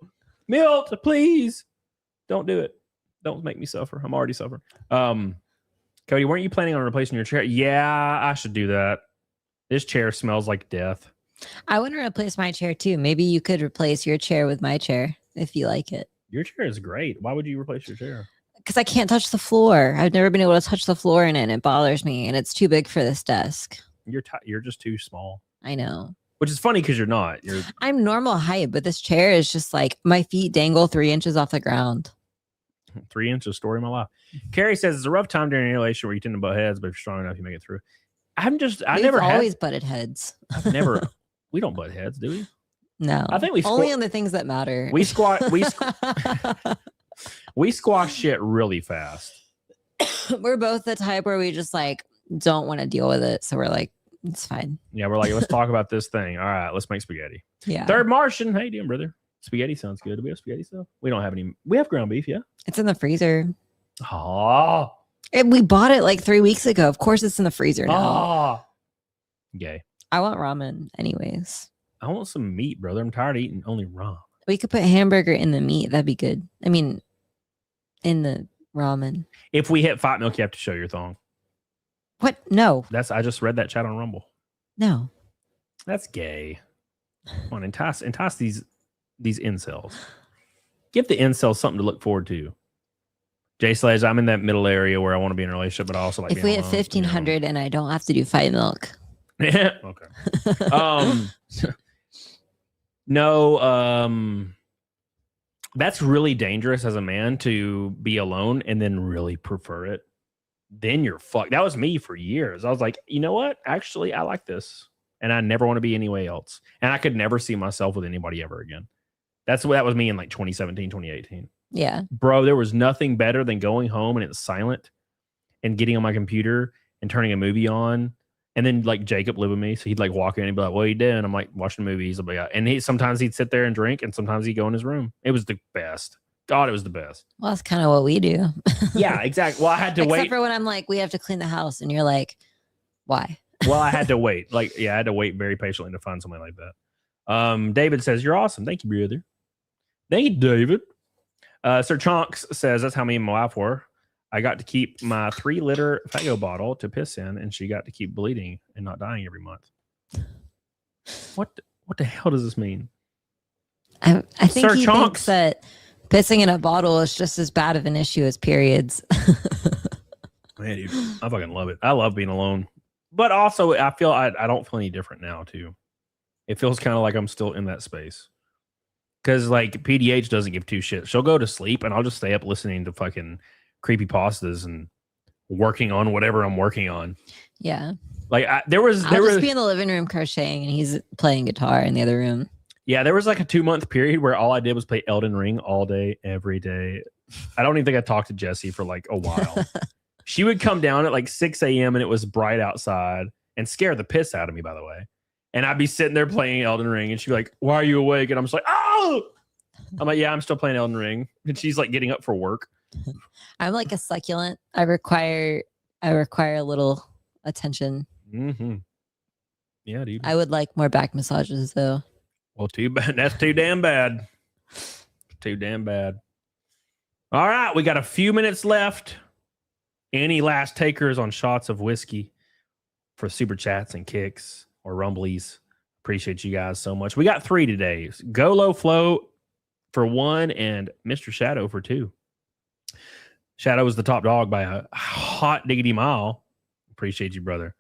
Milt, please. Don't do it. Don't make me suffer. I'm already suffering. Cody, weren't you planning on replacing your chair? Yeah, I should do that. This chair smells like death. I want to replace my chair too. Maybe you could replace your chair with my chair if you like it. Your chair is great. Why would you replace your chair? Because I can't touch the floor. I've never been able to touch the floor in it, and it bothers me, and it's too big for this desk. You're just too small. I know. Which is funny because you're not. I'm normal height, but this chair is just like my feet dangle 3 inches off the ground. 3 inches story of my life. Carrie says it's a rough time during a relation where you tend to butt heads, but if you're strong enough, you make it through. We've always butted heads. We don't butt heads, do we? No. I think we only on the things that matter. We squash shit really fast. We're both the type where we just like don't want to deal with it. So we're like, it's fine. Yeah, we're like, let's talk about this thing. All right, let's make spaghetti. Yeah. Third Martian. How you doing, brother? Spaghetti sounds good. Do we have spaghetti stuff? We don't have any. We have ground beef, yeah? It's in the freezer. Oh. We bought it like 3 weeks ago. Of course it's in the freezer now. Oh. Gay. I want ramen anyways. I want some meat, brother. I'm tired of eating only raw. We could put hamburger in the meat. That'd be good. I mean, in the ramen. If we hit Fight Milk, you have to show your thong. What? No. I just read that chat on Rumble. No. That's gay. Come on, entice these incels. Give the incels something to look forward to. Jay Sledge, I'm in that middle area where I want to be in a relationship, but I also like if we hit 1,500 and I don't have to do Fight Milk. Yeah. Okay. No, that's really dangerous as a man to be alone and then really prefer it. Then you're fucked. That was me for years. I was like, you know what? Actually, I like this. And I never want to be anywhere else. And I could never see myself with anybody ever again. That was me in like 2017, 2018. Yeah. Bro, there was nothing better than going home and it's silent and getting on my computer and turning a movie on. And then like Jacob lived with me, so he'd like walk in and be like, "What are you doing?" I'm like, "Watching movies." I'll be out. And sometimes he'd sit there and drink, and sometimes he'd go in his room. It was the best. God, it was the best. Well, that's kind of what we do. Yeah, exactly. Well, I had to Except wait. for when I'm like, we have to clean the house, and you're like, why? Well, I had to wait. Like, yeah, I had to wait very patiently to find something like that. David says, "You're awesome. Thank you, brother." Thank you, David. Sir Chonks says, "That's how me and my wife were. I got to keep my 3-liter Fago bottle to piss in, and she got to keep bleeding and not dying every month." What the hell does this mean? I think Sir he Chonks. thinks that pissing in a bottle is just as bad of an issue as periods. Man, dude, I fucking love it. I love being alone. But also, I feel I don't feel any different now, too. It feels kind of like I'm still in that space. Because, like, PDH doesn't give two shits. She'll go to sleep, and I'll just stay up listening to fucking creepypastas and working on whatever I'm working on. Yeah. Like, there was just be in the living room crocheting, and he's playing guitar in the other room. Yeah, there was like a 2-month period where all I did was play Elden Ring all day, every day. I don't even think I talked to Jessie for like a while. She would come down at like 6 a.m. and it was bright outside and scare the piss out of me, by the way. And I'd be sitting there playing Elden Ring and she'd be like, "Why are you awake?" And I'm just like, "Oh!" I'm like, "Yeah, I'm still playing Elden Ring." And she's like getting up for work. I'm like a succulent. I require a little attention. Mm-hmm. Yeah, dude. I would like more back massages though. Well, too bad. That's too damn bad. Too damn bad. All right, we got a few minutes left. Any last takers on shots of whiskey for super chats and kicks or rumblies? Appreciate you guys so much. We got 3 today. Go Low Flow for 1 and Mr. Shadow for 2. Shadow is the top dog by a hot diggity mile. Appreciate you, brother.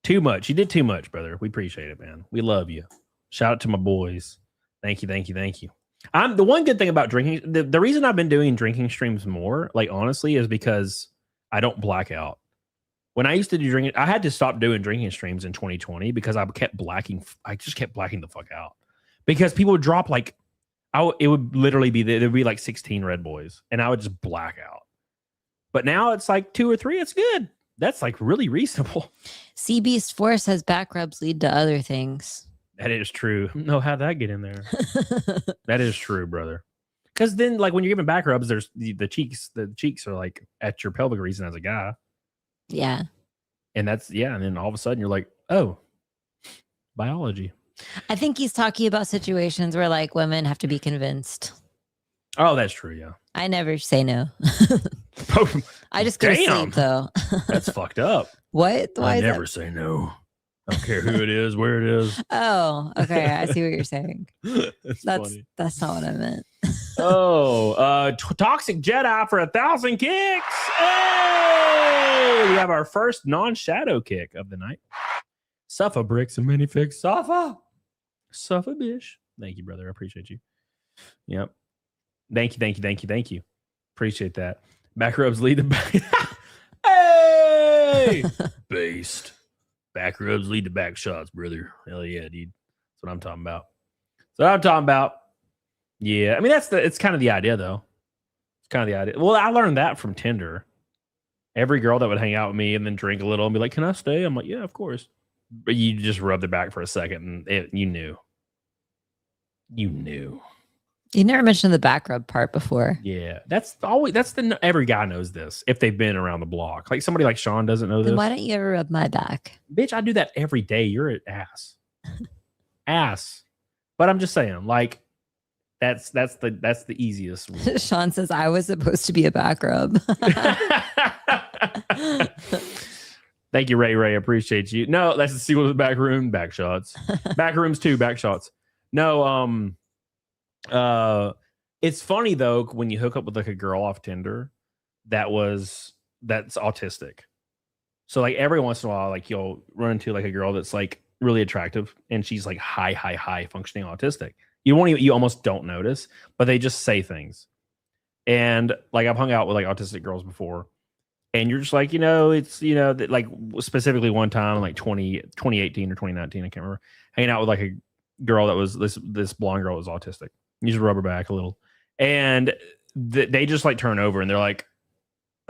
Too much. You did too much, brother. We appreciate it, man. We love you. Shout out to my boys. Thank you, thank you, thank you. I'm the one good thing about drinking. The reason I've been doing drinking streams more, like honestly, is because I don't black out. When I used to do drinking, I had to stop doing drinking streams in 2020 because I kept blacking. I just kept blacking the fuck out because people would drop like, it would literally be there'd be like 16 Red Boys, and I would just black out. But now it's like 2 or 3. It's good. That's like really reasonable. Sea Beast Force says back rubs lead to other things. That is true. No, how'd that get in there? That is true, brother. Because then, like, when you're giving back rubs, there's the cheeks. The cheeks are like at your pelvic region as a guy. Yeah. And that's, yeah. And then all of a sudden you're like, oh, biology. I think he's talking about situations where like women have to be convinced. Oh, that's true. Yeah. I never say no. I just go to sleep though. That's fucked up. What? Why I never say no. I don't care who it is, where it is. Oh, okay. I see what you're saying. That's funny. That's not what I meant. Toxic Jedi for 1,000 kicks. Hey! We have our first non-shadow kick of the night. Suffa bricks and minifix. Suffa bish. Thank you, brother. I appreciate you. Yep. Thank you. Appreciate that. Back rubs lead to back. Hey! Based. Back rubs lead to back shots, brother. Hell yeah, dude. That's what I'm talking about. Yeah, I mean it's kind of the idea though. It's kind of the idea. Well, I learned that from Tinder. Every girl that would hang out with me and then drink a little and be like, "Can I stay?" I'm like, "Yeah, of course." But you just rub their back for a second and you knew. You never mentioned the back rub part before. Yeah, every guy knows this if they've been around the block. Like somebody like Sean doesn't know Then this. why don't you ever rub my back? Bitch, I do that every day. You're an ass. But I'm just saying, like, that's the easiest one. Sean says I was supposed to be a back rub. Thank you, Ray. Appreciate you. No, that's the sequel to the back room, back shots. Back rooms 2, back shots. No, it's funny though when you hook up with like a girl off Tinder that's autistic. So like every once in a while, like you'll run into like a girl that's like really attractive and she's like high functioning autistic. You almost don't notice, but they just say things. And like I've hung out with like autistic girls before, and you're just like, it's that like specifically one time like 2018 or 2019, I can't remember, hanging out with like a girl that was this blonde girl was autistic. You just rub her back a little, and they just like turn over and they're like,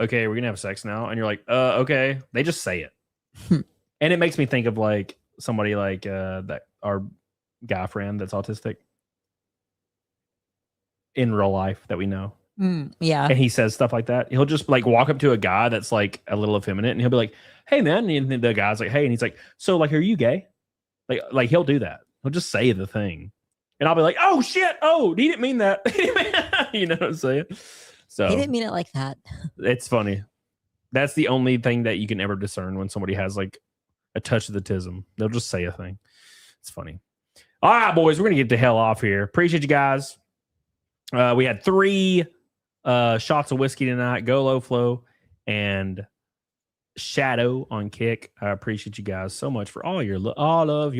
okay, we're gonna have sex now, and you're like, okay. They just say it, and it makes me think of like somebody like that our guy friend that's autistic in real life that we know. Yeah. And he says stuff like that. He'll just like walk up to a guy that's like a little effeminate, and he'll be like, "Hey, man," and the guy's like, "Hey," and he's like, "So, like, are you gay?" Like he'll do that. He'll just say the thing, and I'll be like, "Oh shit! Oh, he didn't mean that." You know what I'm saying? So He didn't mean it like that. it's funny. That's the only thing that you can ever discern when somebody has like a touch of the tism. They'll just say a thing. It's funny. All right, boys, we're gonna get the hell off here. Appreciate you guys. We had 3 shots of whiskey tonight. Go Low Flow and Shadow on Kick. I appreciate you guys so much for all of your love.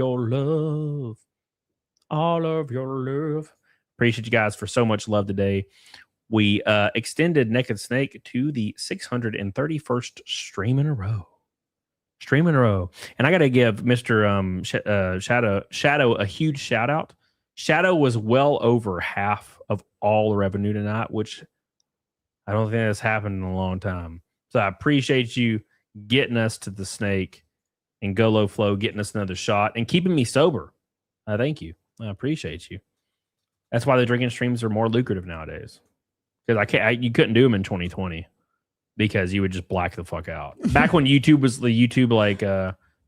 Appreciate you guys for so much love today. We extended Naked Snake to the 631st stream in a row. And I got to give Mr. Shadow a huge shout out. Shadow was well over half of all the revenue tonight, which I don't think that's happened in a long time. So I appreciate you getting us to the snake and Go Low Flow, getting us another shot and keeping me sober. Thank you. I appreciate you. That's why the drinking streams are more lucrative nowadays. Because you couldn't do them in 2020 because you would just black the fuck out. Back when YouTube like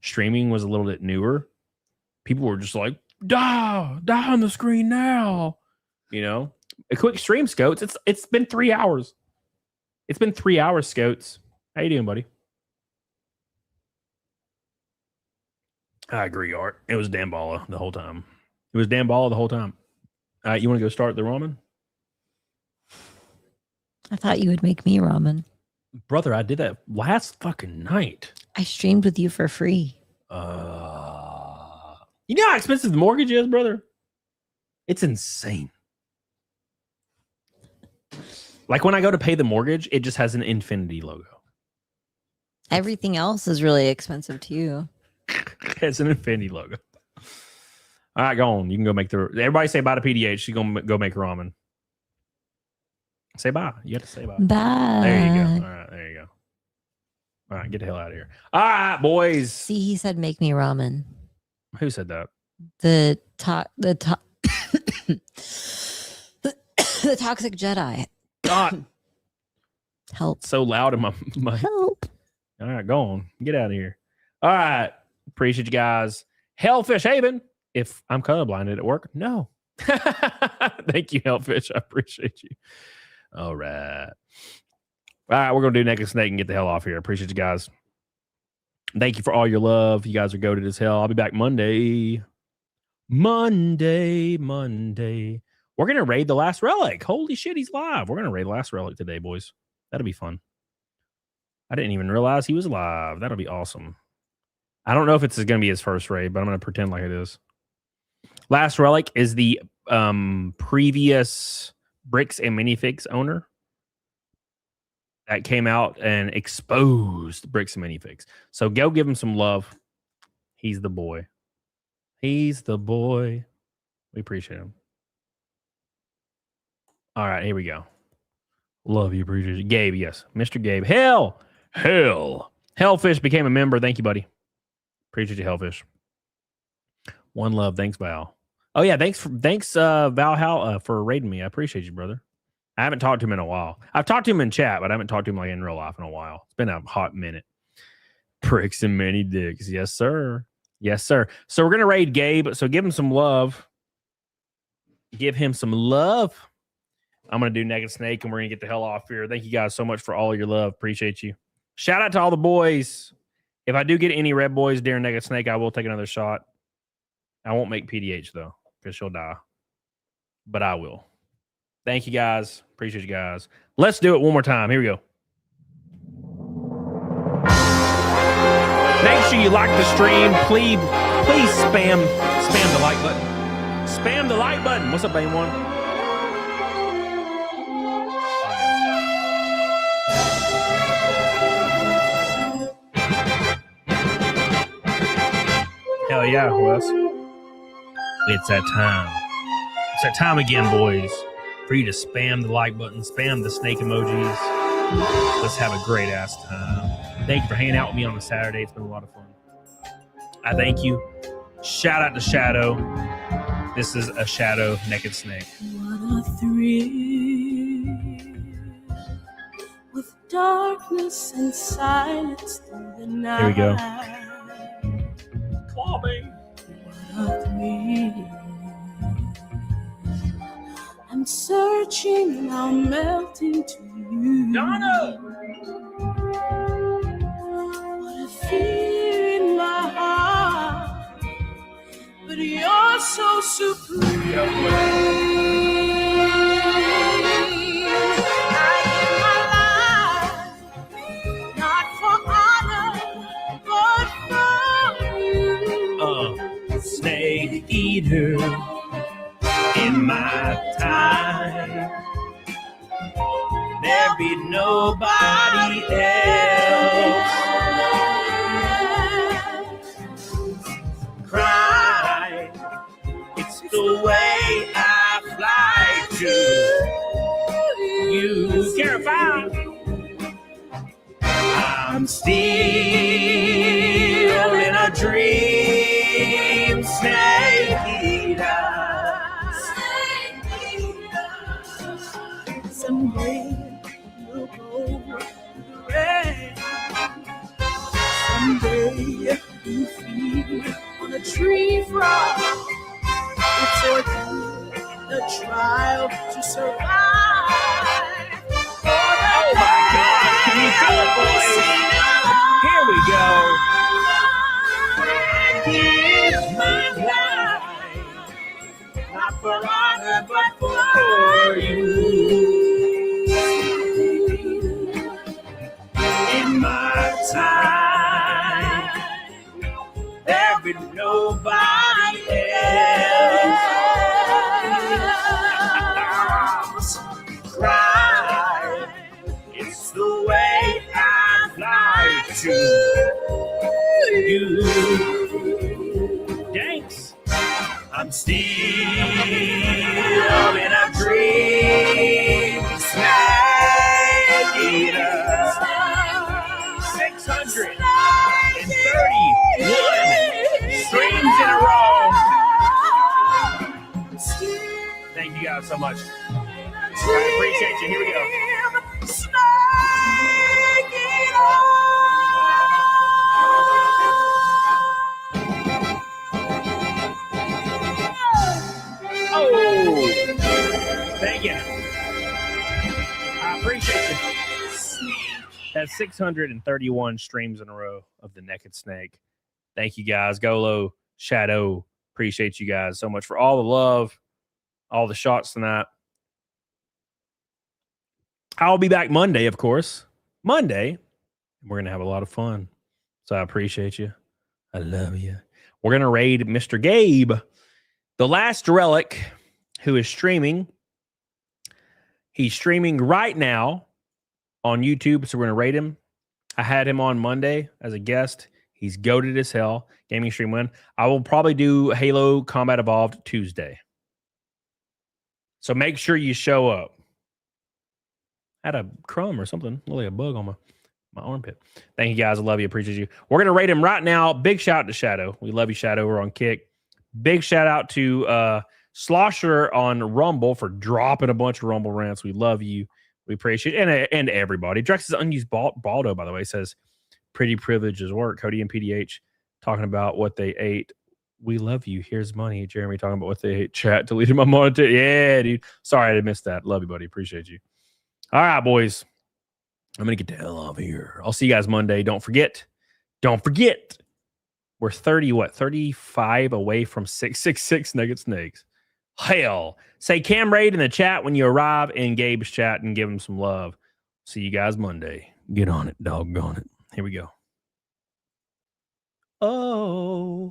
streaming was a little bit newer, people were just like, die on the screen now. You know, a quick stream, Scoats. It's been 3 hours. It's been 3 hours, Scoats. How you doing, buddy? I agree, Art. It was Damballa the whole time. You want to go start the ramen? I thought you would make me ramen. Brother, I did that last fucking night. I streamed with you for free. You know how expensive the mortgage is, brother? It's insane. Like when I go to pay the mortgage, it just has an infinity logo. Everything else is really expensive too. It's an infinity logo. All right, go on. You can go make everybody say bye to PDH. She's going to go make ramen. Say bye. You have to say bye. Bye. There you go. All right, there you go. All right, get the hell out of here. All right, boys. See, he said make me ramen. Who said that? The toxic Jedi. God. Help. So loud in my help. All right, go on. Get out of here. All right. Appreciate you guys. Hellfish Haven. If I'm colorblinded at work, no. Thank you, Hellfish. I appreciate you. All right. All right, we're going to do Naked Snake and get the hell off here. Appreciate you guys. Thank you for all your love. You guys are goated as hell. I'll be back Monday. Monday. We're going to raid the last relic. Holy shit, he's live. We're going to raid the last relic today, boys. That'll be fun. I didn't even realize he was live. That'll be awesome. I don't know if it's going to be his first raid, but I'm going to pretend like it is. Last relic is the previous Bricks and Minifigs owner that came out and exposed Bricks and Minifigs. So go give him some love. He's the boy. We appreciate him. All right, here we go. Love you, appreciate you. Gabe, yes. Mr. Gabe. Hellfish became a member. Thank you, buddy. Appreciate you, Hellfish. One love. Thanks, Val. Oh, yeah. Thanks, Valhalla, for raiding me. I appreciate you, brother. I haven't talked to him in a while. I've talked to him in chat, but I haven't talked to him like in real life in a while. It's been a hot minute. Pricks and many dicks. Yes, sir. Yes, sir. So we're going to raid Gabe. So give him some love. Give him some love. I'm going to do Naked Snake, and we're going to get the hell off here. Thank you guys so much for all your love. Appreciate you. Shout out to all the boys. If I do get any red boys during Naked Snake, I will take another shot. I won't make PDH, though, because she'll die. But I will. Thank you, guys. Appreciate you guys. Let's do it one more time. Here we go. Make sure you like the stream. Please spam the like button. Spam the like button. What's up, Bane One? Hell yeah, Wes. It's that time. It's that time again, boys. For you to spam the like button, spam the snake emojis. Let's have a great ass time. Thank you for hanging out with me on a Saturday. It's been a lot of fun. I thank you. Shout out to Shadow. This is a Shadow Naked Snake. What a thrill with darkness and silence through the night. Here we go. Call me. What a thrill. I'm searching, now melting to you. Donna! What a fear in my heart, but you're so supreme. I give my life, not for honor, but for you. Snake eater in my time. There be nobody else. Cry. It's the way I fly to you. Terrified. I'm still in a dream. Snake eater. Someday we'll go through the rain. Someday you feed on a tree frog. It's the trial to survive. Oh my God! Can you feel it, boys? Here we go. I give my life, not for honor, but for you. In my time, there be nobody else. Cry, it's the way I fly to you. Thanks. I'm still in a dream. Snake eater. 631 streams in a row. Thank you guys so much. I appreciate you. Here we go. Oh, thank you. I appreciate you. That's 631 streams in a row of the Naked Snake. Thank you guys. Golo, Shadow, appreciate you guys so much for all the love, all the shots tonight. I'll be back Monday, of course. Monday, we're going to have a lot of fun. So I appreciate you. I love you. We're going to raid Mr. Gabe, the last relic, who is streaming. He's streaming right now on YouTube, so we're going to rate him. I had him on Monday as a guest. He's goated as hell. Gaming stream win. I will probably do Halo Combat Evolved Tuesday. So make sure you show up. I had a crumb or something, like a bug on my armpit. Thank you guys. I love you. Appreciate you. We're going to rate him right now. Big shout out to Shadow. We love you, Shadow. We're on Kick. Big shout out to Slosher on Rumble for dropping a bunch of Rumble rants. We love you. We appreciate it. And everybody. Drex's unused Baldo, by the way, says, pretty privileges work. Cody and PDH talking about what they ate. We love you. Here's money. Jeremy talking about what they ate. Chat deleted my monitor. Yeah, dude. Sorry I missed that. Love you, buddy. Appreciate you. All right, boys. I'm going to get the hell off here. I'll see you guys Monday. Don't forget. We're 35 away from 666 Nugget Snakes. Hell. Say Cam Raid in the chat when you arrive in Gabe's chat and give him some love. See you guys Monday. Get on it, doggone it. Here we go. Oh.